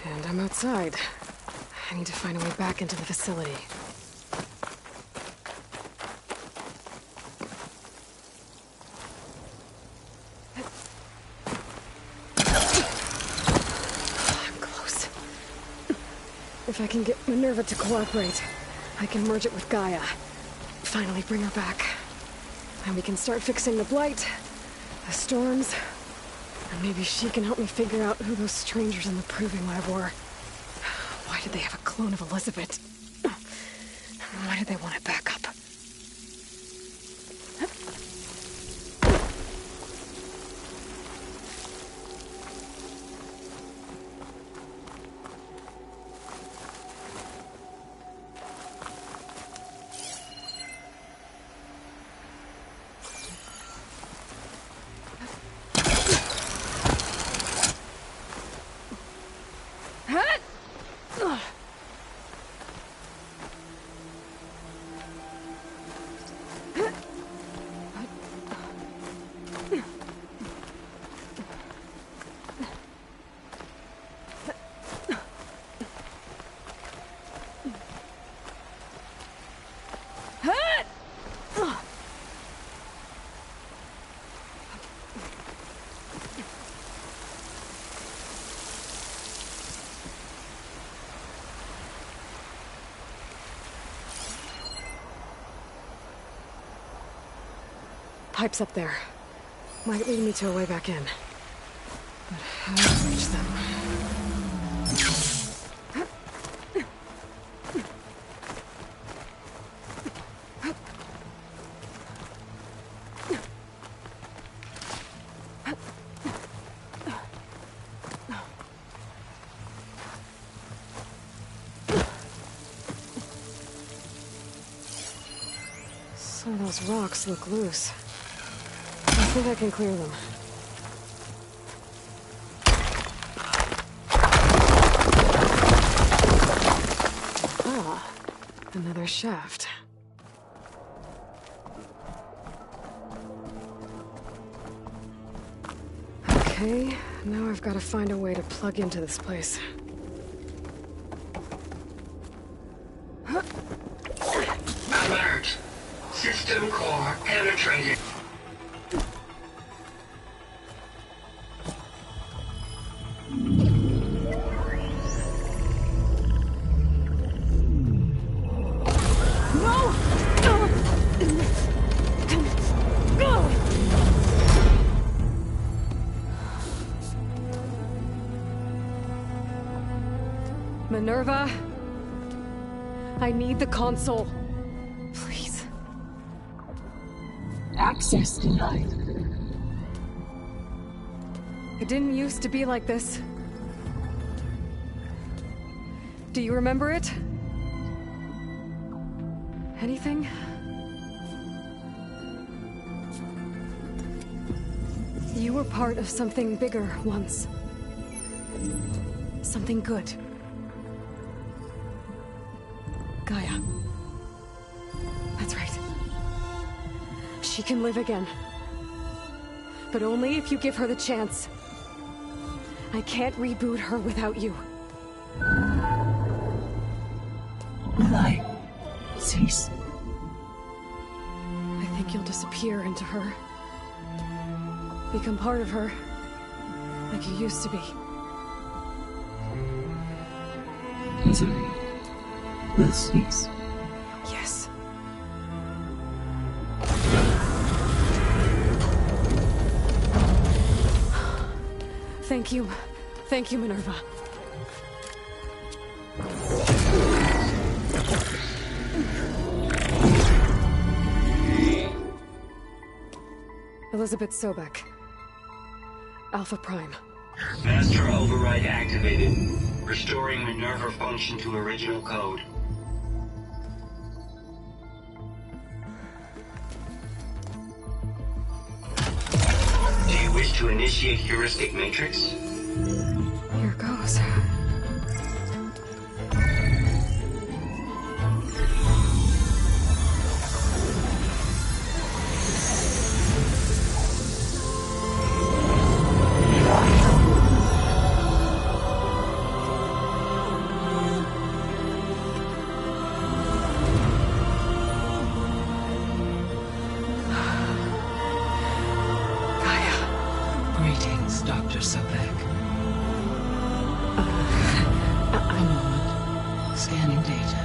And I'm outside. I need to find a way back into the facility. I'm close. If I can get Minerva to cooperate, I can merge it with Gaia. Finally bring her back. And we can start fixing the Blight, the storms, and maybe she can help me figure out who those strangers in the Proving Lab were. Why did they have a clone of Elizabeth? Why did they want it back up? pipes up there. Might lead me to a way back in. But how to reach them? Some of those rocks look loose. I think I can clear them. Ah, another shaft. Okay, now I've got to find a way to plug into this place. Alert! System core penetrated. Minerva, I need the console. Please. Access denied. It didn't used to be like this. Do you remember it? Anything? You were part of something bigger once. Something good. Gaia. That's right. She can live again. But only if you give her the chance. I can't reboot her without you. Light. Cease. I think you'll disappear into her. Become part of her. Like you used to be. Misery will cease. Yes. Thank you. Thank you, Minerva. Elizabeth Sobek. Alpha Prime. Master override activated. Restoring Minerva function to original code. Do you wish to initiate heuristic matrix? Here goes. Greetings, Dr. Sobek. A moment. Scanning data.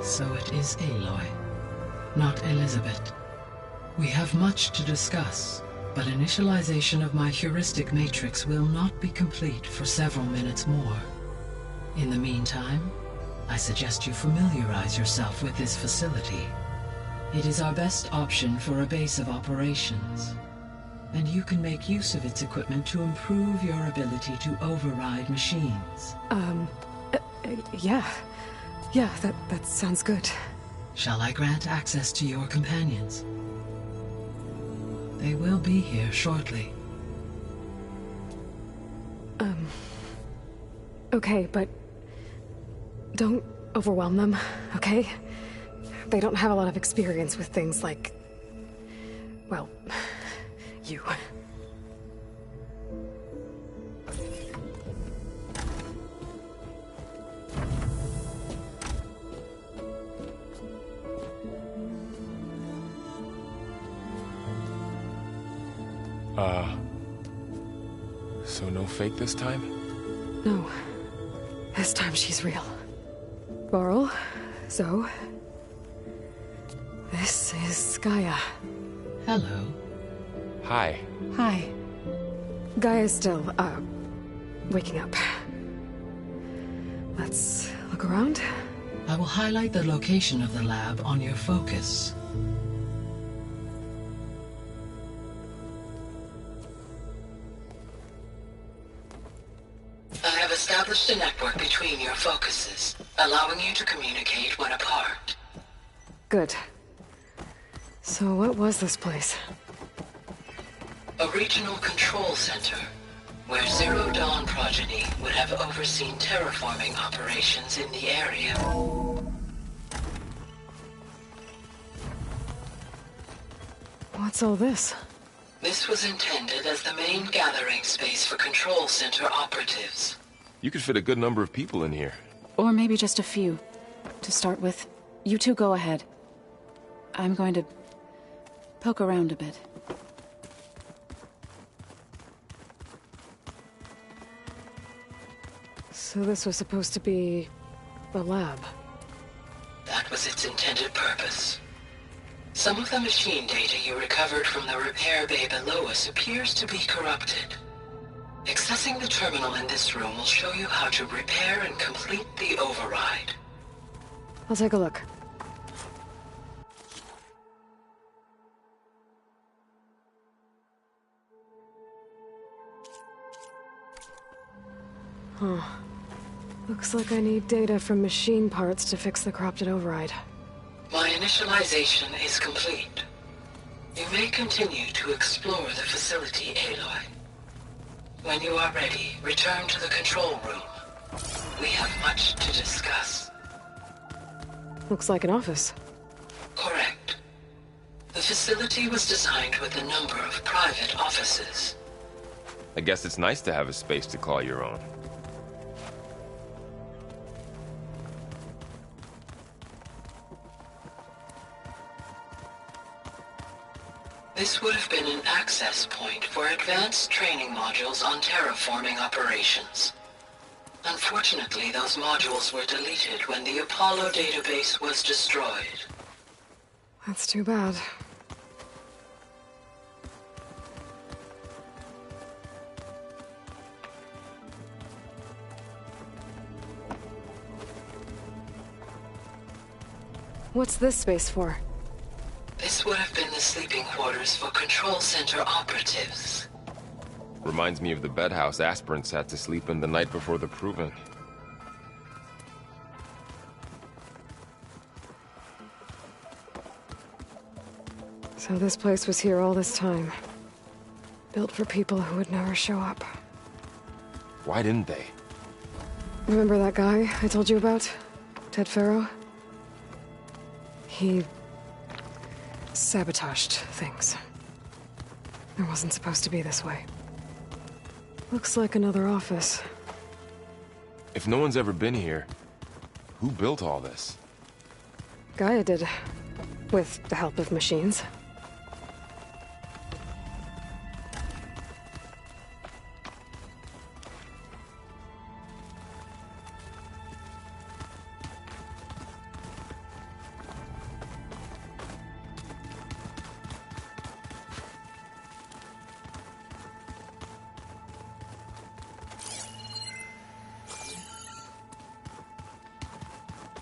So it is Aloy, not Elizabeth. We have much to discuss, but initialization of my heuristic matrix will not be complete for several minutes more. In the meantime, I suggest you familiarize yourself with this facility. It is our best option for a base of operations, and you can make use of its equipment to improve your ability to override machines. Yeah. Yeah, that sounds good. Shall I grant access to your companions? They will be here shortly. Okay, but don't overwhelm them, okay? They don't have a lot of experience with things like, well, you. So no fake this time? No. This time she's real. Varl, Zoe. This is Gaia. Hello. Hi. Hi. Gaia's still, waking up. Let's look around. I will highlight the location of the lab on your focus. I have established a network between your focuses, allowing you to communicate when apart. Good. So what was this place? A regional control center, where Zero Dawn progeny would have overseen terraforming operations in the area. What's all this? This was intended as the main gathering space for control center operatives. You could fit a good number of people in here. Or maybe just a few. To start with, you two go ahead. I'm going to poke around a bit. So this was supposed to be the lab. That was its intended purpose. Some of the machine data you recovered from the repair bay below us appears to be corrupted. Accessing the terminal in this room will show you how to repair and complete the override. I'll take a look. Huh. Looks like I need data from machine parts to fix the corrupted override. My initialization is complete. You may continue to explore the facility, Aloy. When you are ready, return to the control room. We have much to discuss. Looks like an office. Correct. The facility was designed with a number of private offices. I guess it's nice to have a space to call your own. This would have been an access point for advanced training modules on terraforming operations. Unfortunately, those modules were deleted when the Apollo database was destroyed. That's too bad. What's this space for? This would have been the sleeping quarters for control center operatives. Reminds me of the bedhouse aspirants had to sleep in the night before the proving. So this place was here all this time. Built for people who would never show up. Why didn't they? Remember that guy I told you about? Ted Faro? He sabotaged things. It wasn't supposed to be this way. Looks like another office. If no one's ever been here, who built all this? Gaia did. With the help of machines.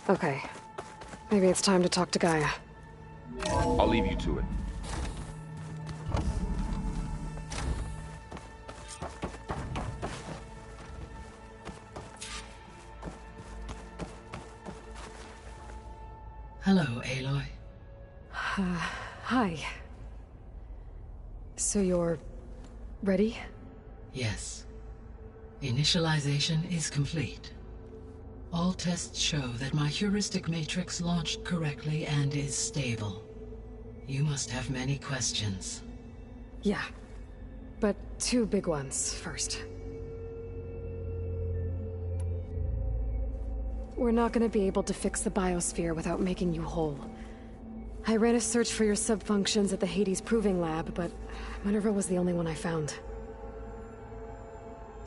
Okay. Maybe it's time to talk to Gaia. I'll leave you to it. Hello, Aloy. Hi. So you're ready? Yes. Initialization is complete. All tests show that my heuristic matrix launched correctly and is stable. You must have many questions. Yeah. But two big ones first. We're not gonna be able to fix the biosphere without making you whole. I ran a search for your subfunctions at the Hades Proving Lab, but Minerva was the only one I found.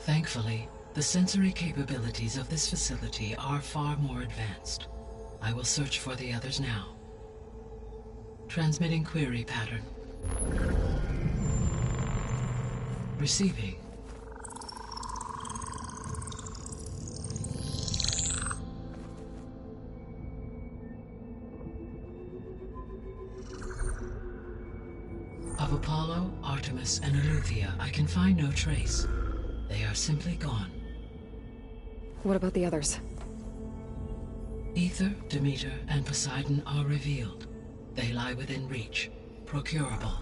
Thankfully, the sensory capabilities of this facility are far more advanced. I will search for the others now. Transmitting query pattern. Receiving. Of Apollo, Artemis, and Eleuthia, I can find no trace. They are simply gone. What about the others? Aether, Demeter, and Poseidon are revealed. They lie within reach, procurable.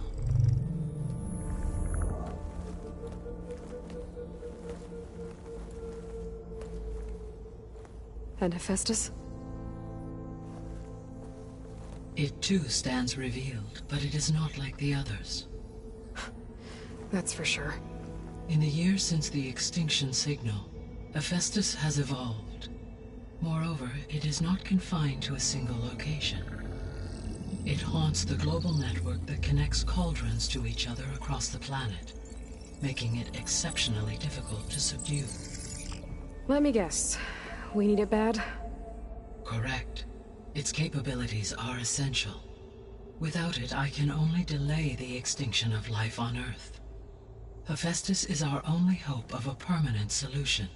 And Hephaestus? It too stands revealed, but it is not like the others. That's for sure. In the years since the extinction signal, Hephaestus has evolved. Moreover, it is not confined to a single location. It haunts the global network that connects cauldrons to each other across the planet, making it exceptionally difficult to subdue. Let me guess. We need it bad? Correct. Its capabilities are essential. Without it, I can only delay the extinction of life on Earth. Hephaestus is our only hope of a permanent solution.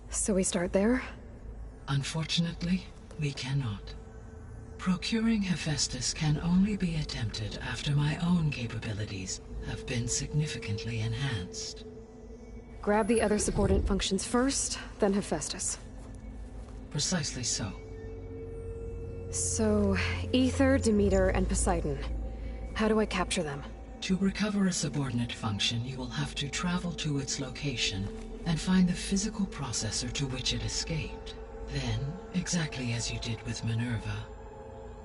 So we start there? Unfortunately, we cannot. Procuring Hephaestus can only be attempted after my own capabilities have been significantly enhanced. Grab the other subordinate functions first, then Hephaestus. Precisely so. So, Aether, Demeter, and Poseidon. How do I capture them? To recover a subordinate function, you will have to travel to its location and find the physical processor to which it escaped. Then, exactly as you did with Minerva,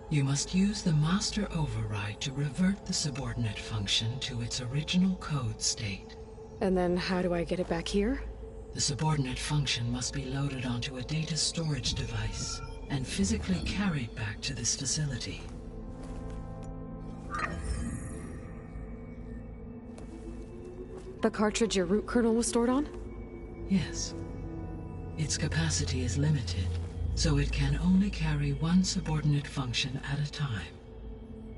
you must use the master override to revert the subordinate function to its original code state. And then how do I get it back here? The subordinate function must be loaded onto a data storage device and physically carried back to this facility. The cartridge your root kernel was stored on? Yes. Its capacity is limited, so it can only carry one subordinate function at a time.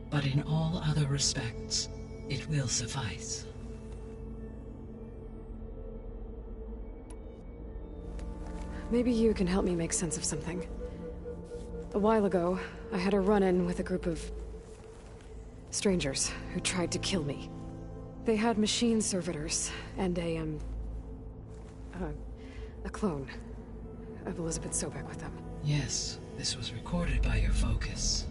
But in all other respects, it will suffice. Maybe you can help me make sense of something. A while ago, I had a run-in with a group of strangers who tried to kill me. They had machine servitors and a clone of Elizabeth Sobek with them. Yes, this was recorded by your focus.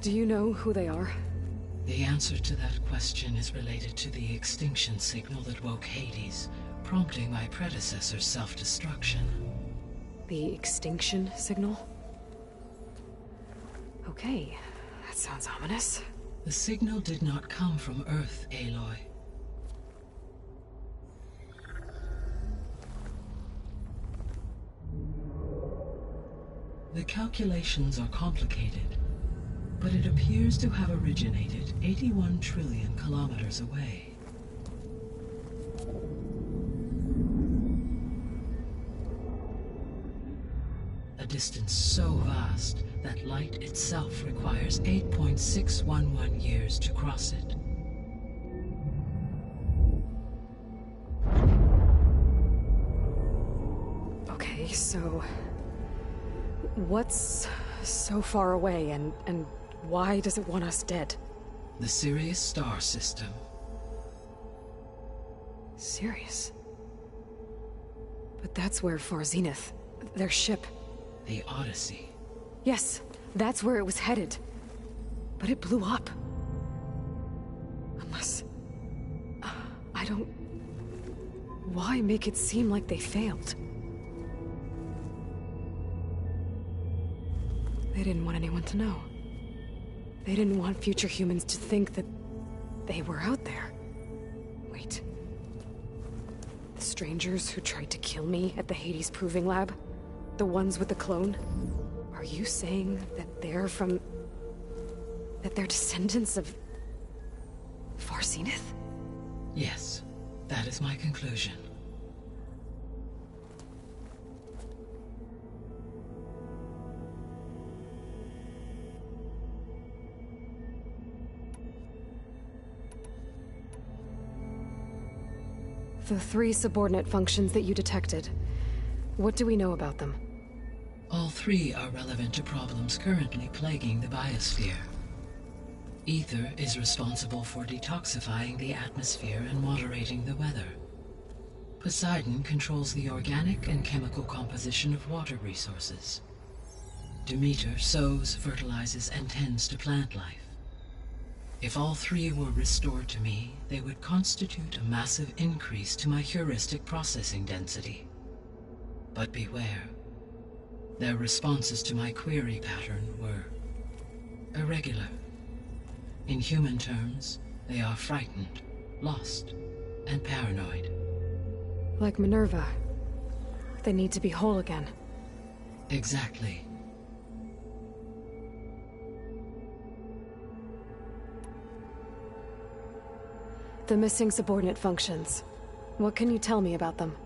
Do you know who they are? The answer to that question is related to the extinction signal that woke Hades, prompting my predecessor's self-destruction. The extinction signal? Okay, that sounds ominous. The signal did not come from Earth, Aloy. The calculations are complicated, but it appears to have originated 81 trillion kilometers away. A distance so vast that light itself requires 8.611 years to cross it. Okay, so what's so far away and why does it want us dead? The Sirius star system. Sirius? But that's where Far Zenith, their ship. The Odyssey. Yes, that's where it was headed. But it blew up. Unless... I don't... Why make it seem like they failed? They didn't want anyone to know. They didn't want future humans to think that they were out there. Wait. The strangers who tried to kill me at the Hades Proving Lab? The ones with the clone? Are you saying that they're from... that they're descendants of Far Zenith? Yes, that is my conclusion. The 3 subordinate functions that you detected. What do we know about them? All 3 are relevant to problems currently plaguing the biosphere. Ether is responsible for detoxifying the atmosphere and moderating the weather. Poseidon controls the organic and chemical composition of water resources. Demeter sows, fertilizes, and tends to plant life. If all 3 were restored to me, they would constitute a massive increase to my heuristic processing density. But beware. Their responses to my query pattern were irregular. In human terms, they are frightened, lost, and paranoid. Like Minerva. They need to be whole again. Exactly. The missing subordinate functions. What can you tell me about them?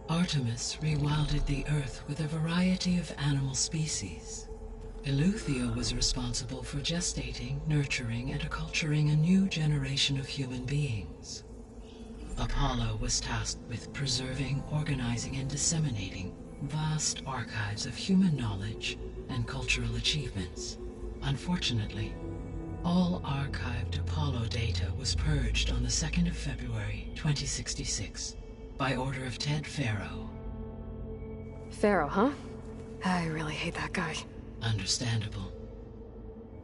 Artemis rewilded the Earth with a variety of animal species. Eleuthia was responsible for gestating, nurturing, and acculturating a new generation of human beings. Apollo was tasked with preserving, organizing, and disseminating vast archives of human knowledge and cultural achievements. Unfortunately, all archived Apollo data was purged on the 2nd of February, 2066, by order of Ted Faro. Faro, huh? I really hate that guy. Understandable.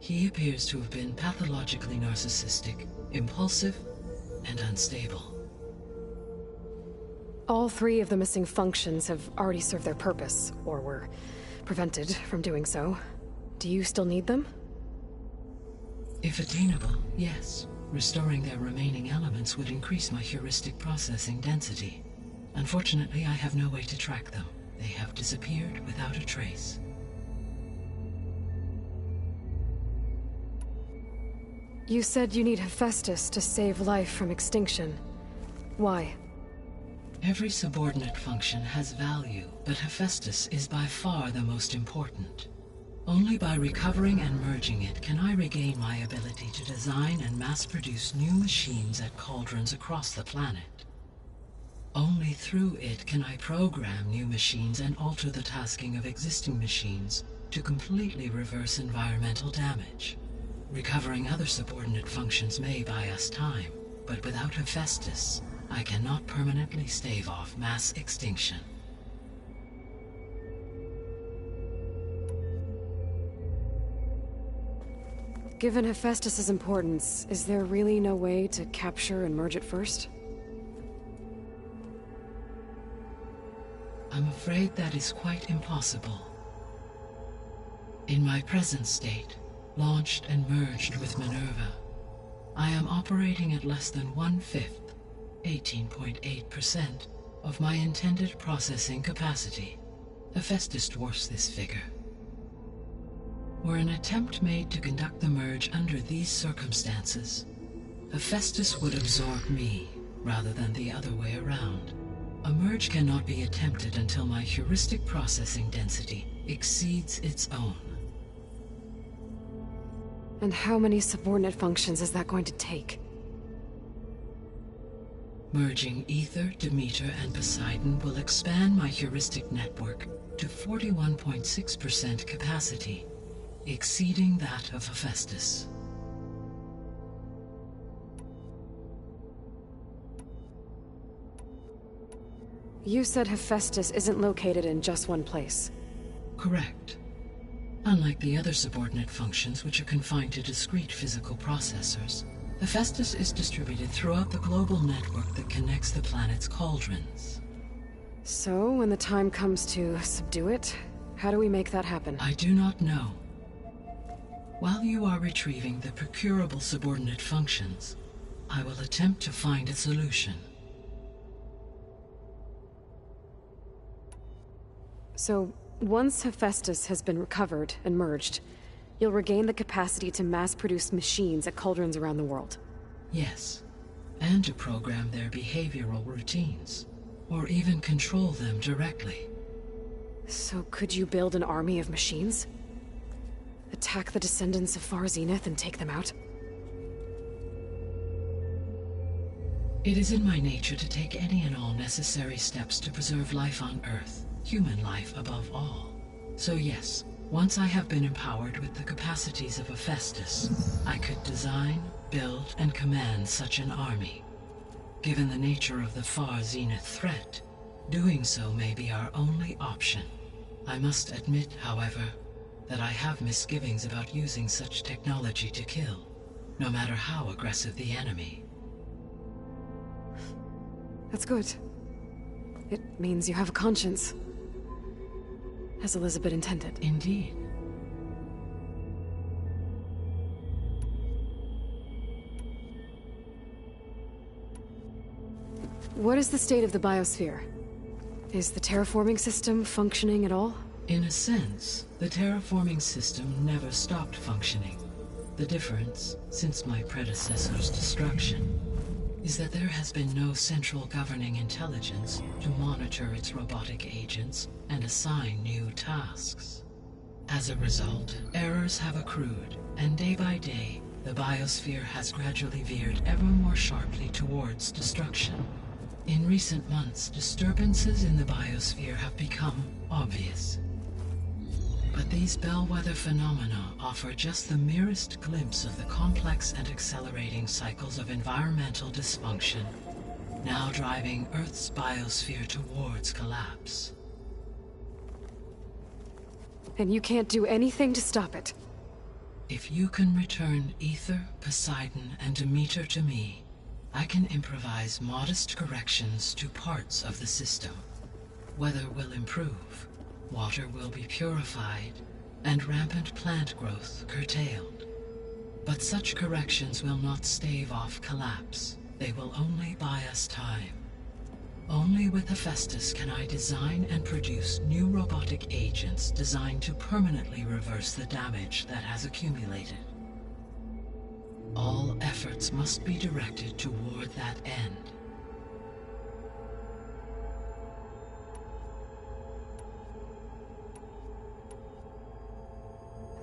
He appears to have been pathologically narcissistic, impulsive, and unstable. All 3 of the missing functions have already served their purpose, or were prevented from doing so. Do you still need them? If attainable, yes. Restoring their remaining elements would increase my heuristic processing density. Unfortunately, I have no way to track them. They have disappeared without a trace. You said you need Hephaestus to save life from extinction. Why? Every subordinate function has value, but Hephaestus is by far the most important. Only by recovering and merging it can I regain my ability to design and mass-produce new machines at cauldrons across the planet. Only through it can I program new machines and alter the tasking of existing machines to completely reverse environmental damage. Recovering other subordinate functions may buy us time, but without Hephaestus, I cannot permanently stave off mass extinction. Given Hephaestus's importance, is there really no way to capture and merge it first? I'm afraid that is quite impossible. In my present state, launched and merged with Minerva, I am operating at less than 1/5, 18.8%, of my intended processing capacity. Hephaestus dwarfs this figure. Were an attempt made to conduct the merge under these circumstances, Hephaestus would absorb me, rather than the other way around. A merge cannot be attempted until my heuristic processing density exceeds its own. And how many subordinate functions is that going to take? Merging Ether, Demeter, and Poseidon will expand my heuristic network to 41.6% capacity, exceeding that of Hephaestus. You said Hephaestus isn't located in just one place. Correct. Unlike the other subordinate functions, which are confined to discrete physical processors, Hephaestus is distributed throughout the global network that connects the planet's cauldrons. So, when the time comes to subdue it, how do we make that happen? I do not know. While you are retrieving the procurable subordinate functions, I will attempt to find a solution. So, once Hephaestus has been recovered and merged, you'll regain the capacity to mass-produce machines at cauldrons around the world. Yes, and to program their behavioral routines, or even control them directly. So could you build an army of machines? Attack the descendants of Far Zenith and take them out? It is in my nature to take any and all necessary steps to preserve life on Earth, human life above all. So yes, once I have been empowered with the capacities of Hephaestus, I could design, build, and command such an army. Given the nature of the Far Zenith threat, doing so may be our only option. I must admit, however, that I have misgivings about using such technology to kill, no matter how aggressive the enemy. That's good. It means you have a conscience. As Elizabeth intended. Indeed. What is the state of the biosphere? Is the terraforming system functioning at all? In a sense, the terraforming system never stopped functioning. The difference, since my predecessor's destruction, is that there has been no central governing intelligence to monitor its robotic agents and assign new tasks. As a result, errors have accrued, and day by day, the biosphere has gradually veered ever more sharply towards destruction. In recent months, disturbances in the biosphere have become obvious. But these bellwether phenomena offer just the merest glimpse of the complex and accelerating cycles of environmental dysfunction, now driving Earth's biosphere towards collapse. And you can't do anything to stop it? If you can return Aether, Poseidon, and Demeter to me, I can improvise modest corrections to parts of the system. Weather will improve. Water will be purified, and rampant plant growth curtailed. But such corrections will not stave off collapse. They will only buy us time. Only with Hephaestus can I design and produce new robotic agents designed to permanently reverse the damage that has accumulated. All efforts must be directed toward that end.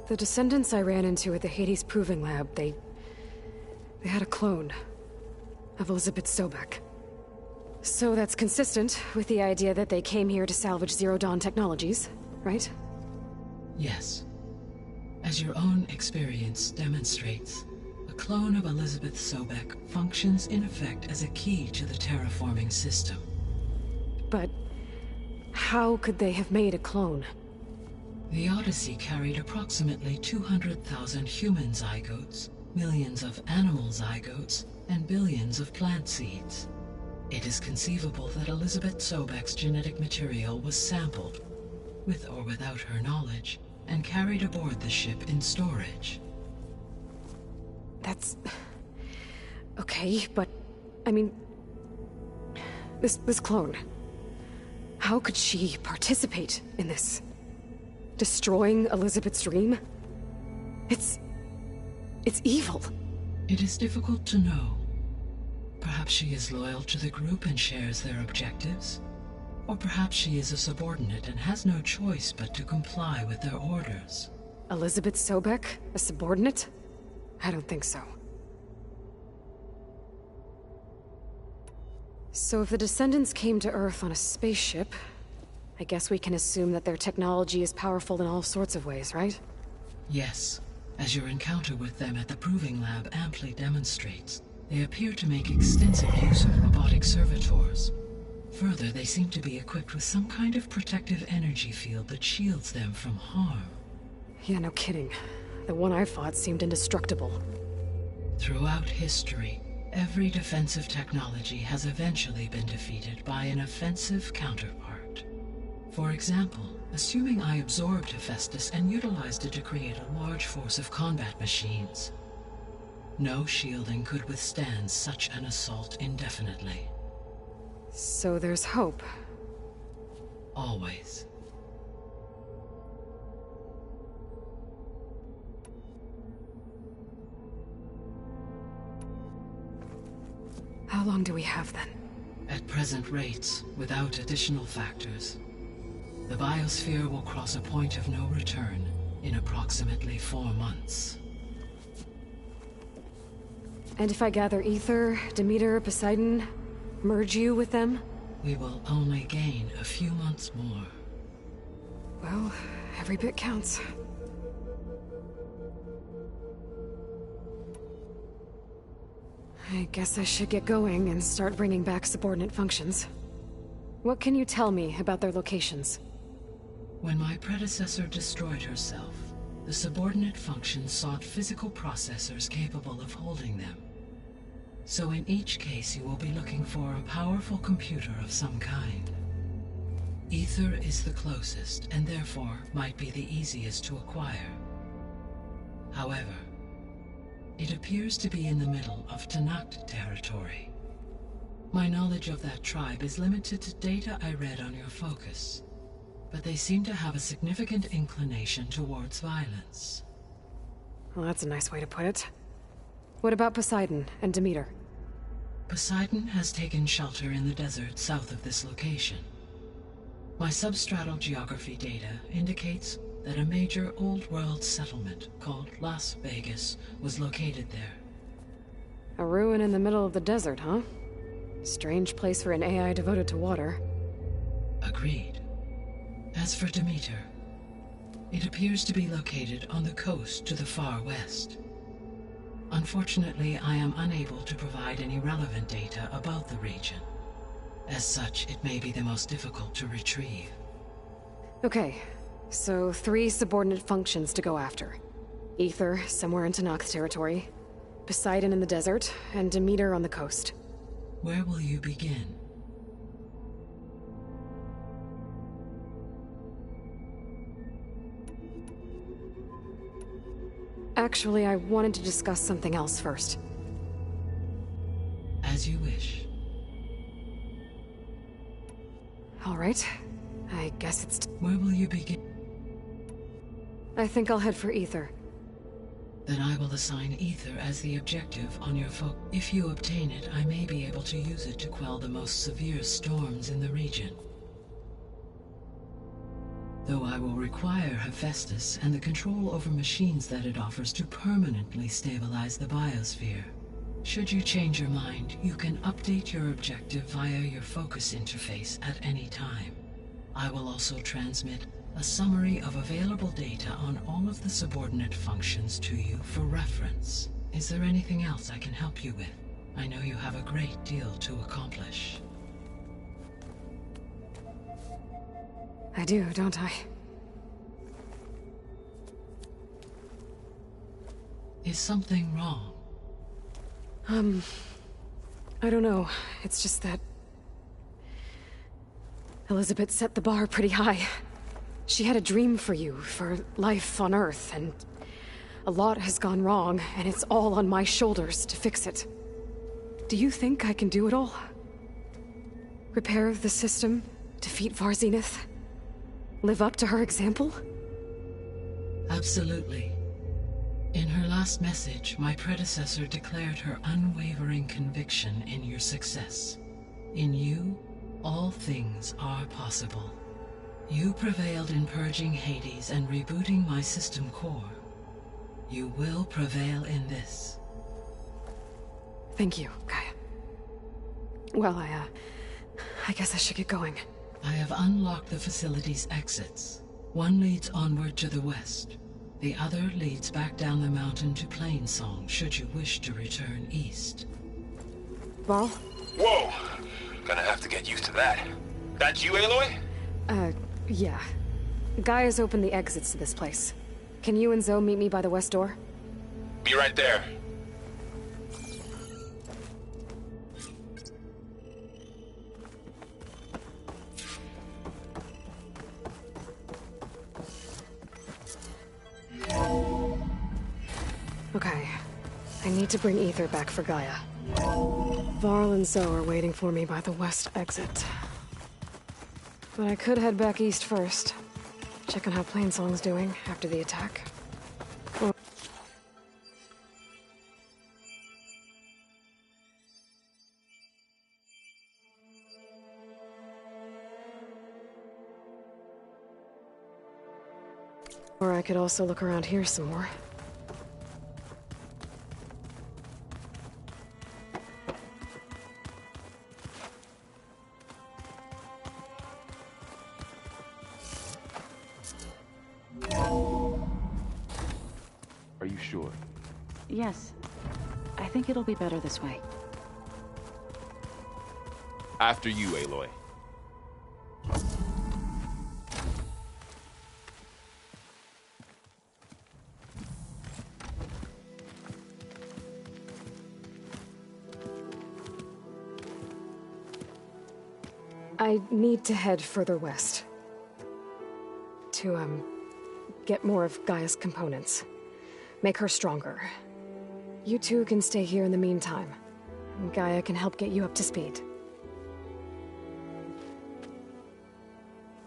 The descendants I ran into at the Hades Proving Lab, they had a clone of Elizabeth Sobek. So that's consistent with the idea that they came here to salvage Zero Dawn technologies, right? Yes. As your own experience demonstrates, a clone of Elizabeth Sobek functions in effect as a key to the terraforming system. But how could they have made a clone? The Odyssey carried approximately 200,000 human zygotes, millions of animal zygotes, and billions of plant seeds. It is conceivable that Elizabeth Sobek's genetic material was sampled, with or without her knowledge, and carried aboard the ship in storage. That's... okay, but... I mean... This clone... How could she participate in this? Destroying Elizabeth's dream? It's evil. It is difficult to know. Perhaps she is loyal to the group and shares their objectives. Or perhaps she is a subordinate and has no choice but to comply with their orders. Elizabeth Sobek? A subordinate? I don't think so. So if the descendants came to Earth on a spaceship, I guess we can assume that their technology is powerful in all sorts of ways, right? Yes. As your encounter with them at the Proving Lab amply demonstrates, they appear to make extensive use of robotic servitors. Further, they seem to be equipped with some kind of protective energy field that shields them from harm. Yeah, no kidding. The one I fought seemed indestructible. Throughout history, every defensive technology has eventually been defeated by an offensive counterpart. For example, assuming I absorbed Hephaestus and utilized it to create a large force of combat machines. No shielding could withstand such an assault indefinitely. So there's hope. Always. How long do we have then? At present rates, without additional factors, the biosphere will cross a point of no return in approximately 4 months. And if I gather Aether, Demeter, Poseidon, merge you with them? We will only gain a few months more. Well, every bit counts. I guess I should get going and start bringing back subordinate functions. What can you tell me about their locations? When my predecessor destroyed herself, the subordinate functions sought physical processors capable of holding them. So in each case you will be looking for a powerful computer of some kind. Aether is the closest, and therefore might be the easiest to acquire. However, it appears to be in the middle of Tenakth territory. My knowledge of that tribe is limited to data I read on your focus, but they seem to have a significant inclination towards violence. Well, that's a nice way to put it. What about Poseidon and Demeter? Poseidon has taken shelter in the desert south of this location. My substratal geography data indicates that a major old-world settlement called Las Vegas was located there. A ruin in the middle of the desert, huh? Strange place for an AI devoted to water. Agreed. As for Demeter, it appears to be located on the coast to the far west. Unfortunately, I am unable to provide any relevant data about the region. As such, it may be the most difficult to retrieve. Okay, so 3 subordinate functions to go after. Aether, somewhere in Tenakth territory, Poseidon in the desert, and Demeter on the coast. Where will you begin? Actually, I wanted to discuss something else first. As you wish. All right. I guess it's... Where will you begin? I think I'll head for Aether. Then I will assign Aether as the objective on your focus. If you obtain it, I may be able to use it to quell the most severe storms in the region. Though I will require Hephaestus and the control over machines that it offers to permanently stabilize the biosphere. Should you change your mind, you can update your objective via your focus interface at any time. I will also transmit a summary of available data on all of the subordinate functions to you for reference. Is there anything else I can help you with? I know you have a great deal to accomplish. I do, don't I? Is something wrong? I don't know. It's just that... Elizabeth set the bar pretty high. She had a dream for you, for life on Earth, and... a lot has gone wrong, and it's all on my shoulders to fix it. Do you think I can do it all? Repair the system? Defeat Varzenith? Live up to her example? Absolutely. In her last message, my predecessor declared her unwavering conviction in your success. In you, all things are possible. You prevailed in purging Hades and rebooting my system core. You will prevail in this. Thank you, Gaia. Well, I guess I should get going. I have unlocked the facility's exits. One leads onward to the west. The other leads back down the mountain to Plainsong, should you wish to return east. Varl? Whoa! Gonna have to get used to that. That's you, Aloy? Yeah. Gaia's opened the exits to this place. Can you and Zoe meet me by the west door? Be right there. Okay. I need to bring Aether back for Gaia. Varl and Zoe are waiting for me by the west exit. But I could head back east first. Check on how Plainsong's doing after the attack. Or I could also look around here some more. Are you sure? Yes. I think it'll be better this way. After you, Aloy. I need to head further west. To, get more of Gaia's components. Make her stronger. You two can stay here in the meantime. And Gaia can help get you up to speed.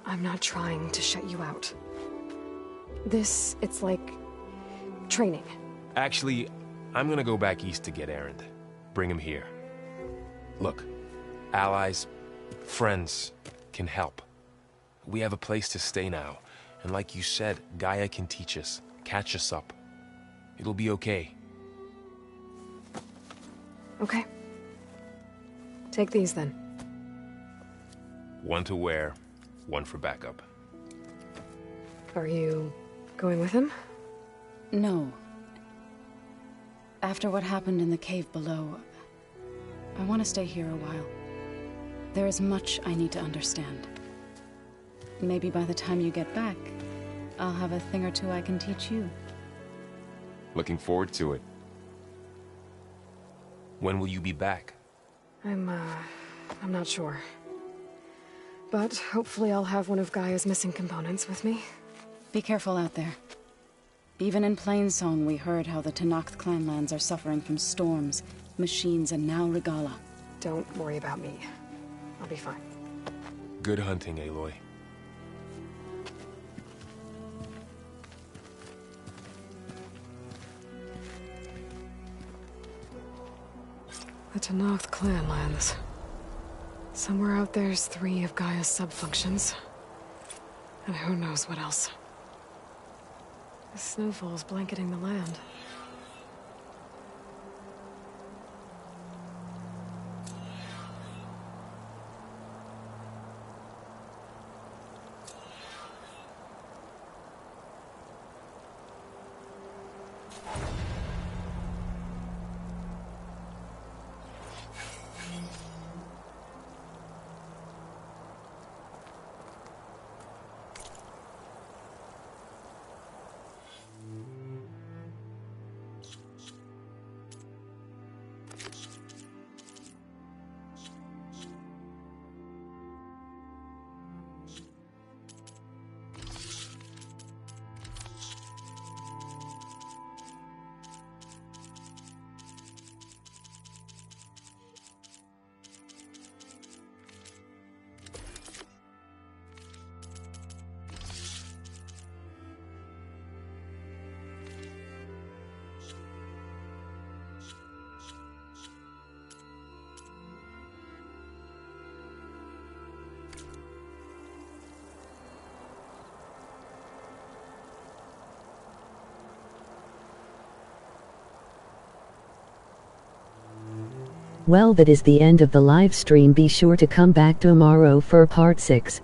I'm not trying to shut you out. It's like... training. Actually, I'm gonna go back east to get Erend. Bring him here. Look, allies, friends can help. We have a place to stay now. And like you said, Gaia can teach us, catch us up. It'll be okay. Okay. Take these then. One to wear, one for backup. Are you going with him? No. After what happened in the cave below, I want to stay here a while. There is much I need to understand. Maybe by the time you get back, I'll have a thing or two I can teach you. Looking forward to it. When will you be back? I'm not sure. But hopefully I'll have one of Gaia's missing components with me. Be careful out there. Even in Plainsong, we heard how the Tenakth clanlands are suffering from storms, machines, and now Regalla. Don't worry about me. I'll be fine. Good hunting, Aloy. The Tenakth clanlands. Somewhere out there's 3 of Gaia's subfunctions. And who knows what else. The snowfall's blanketing the land. Well, that is the end of the live stream. Be sure to come back tomorrow for part 6.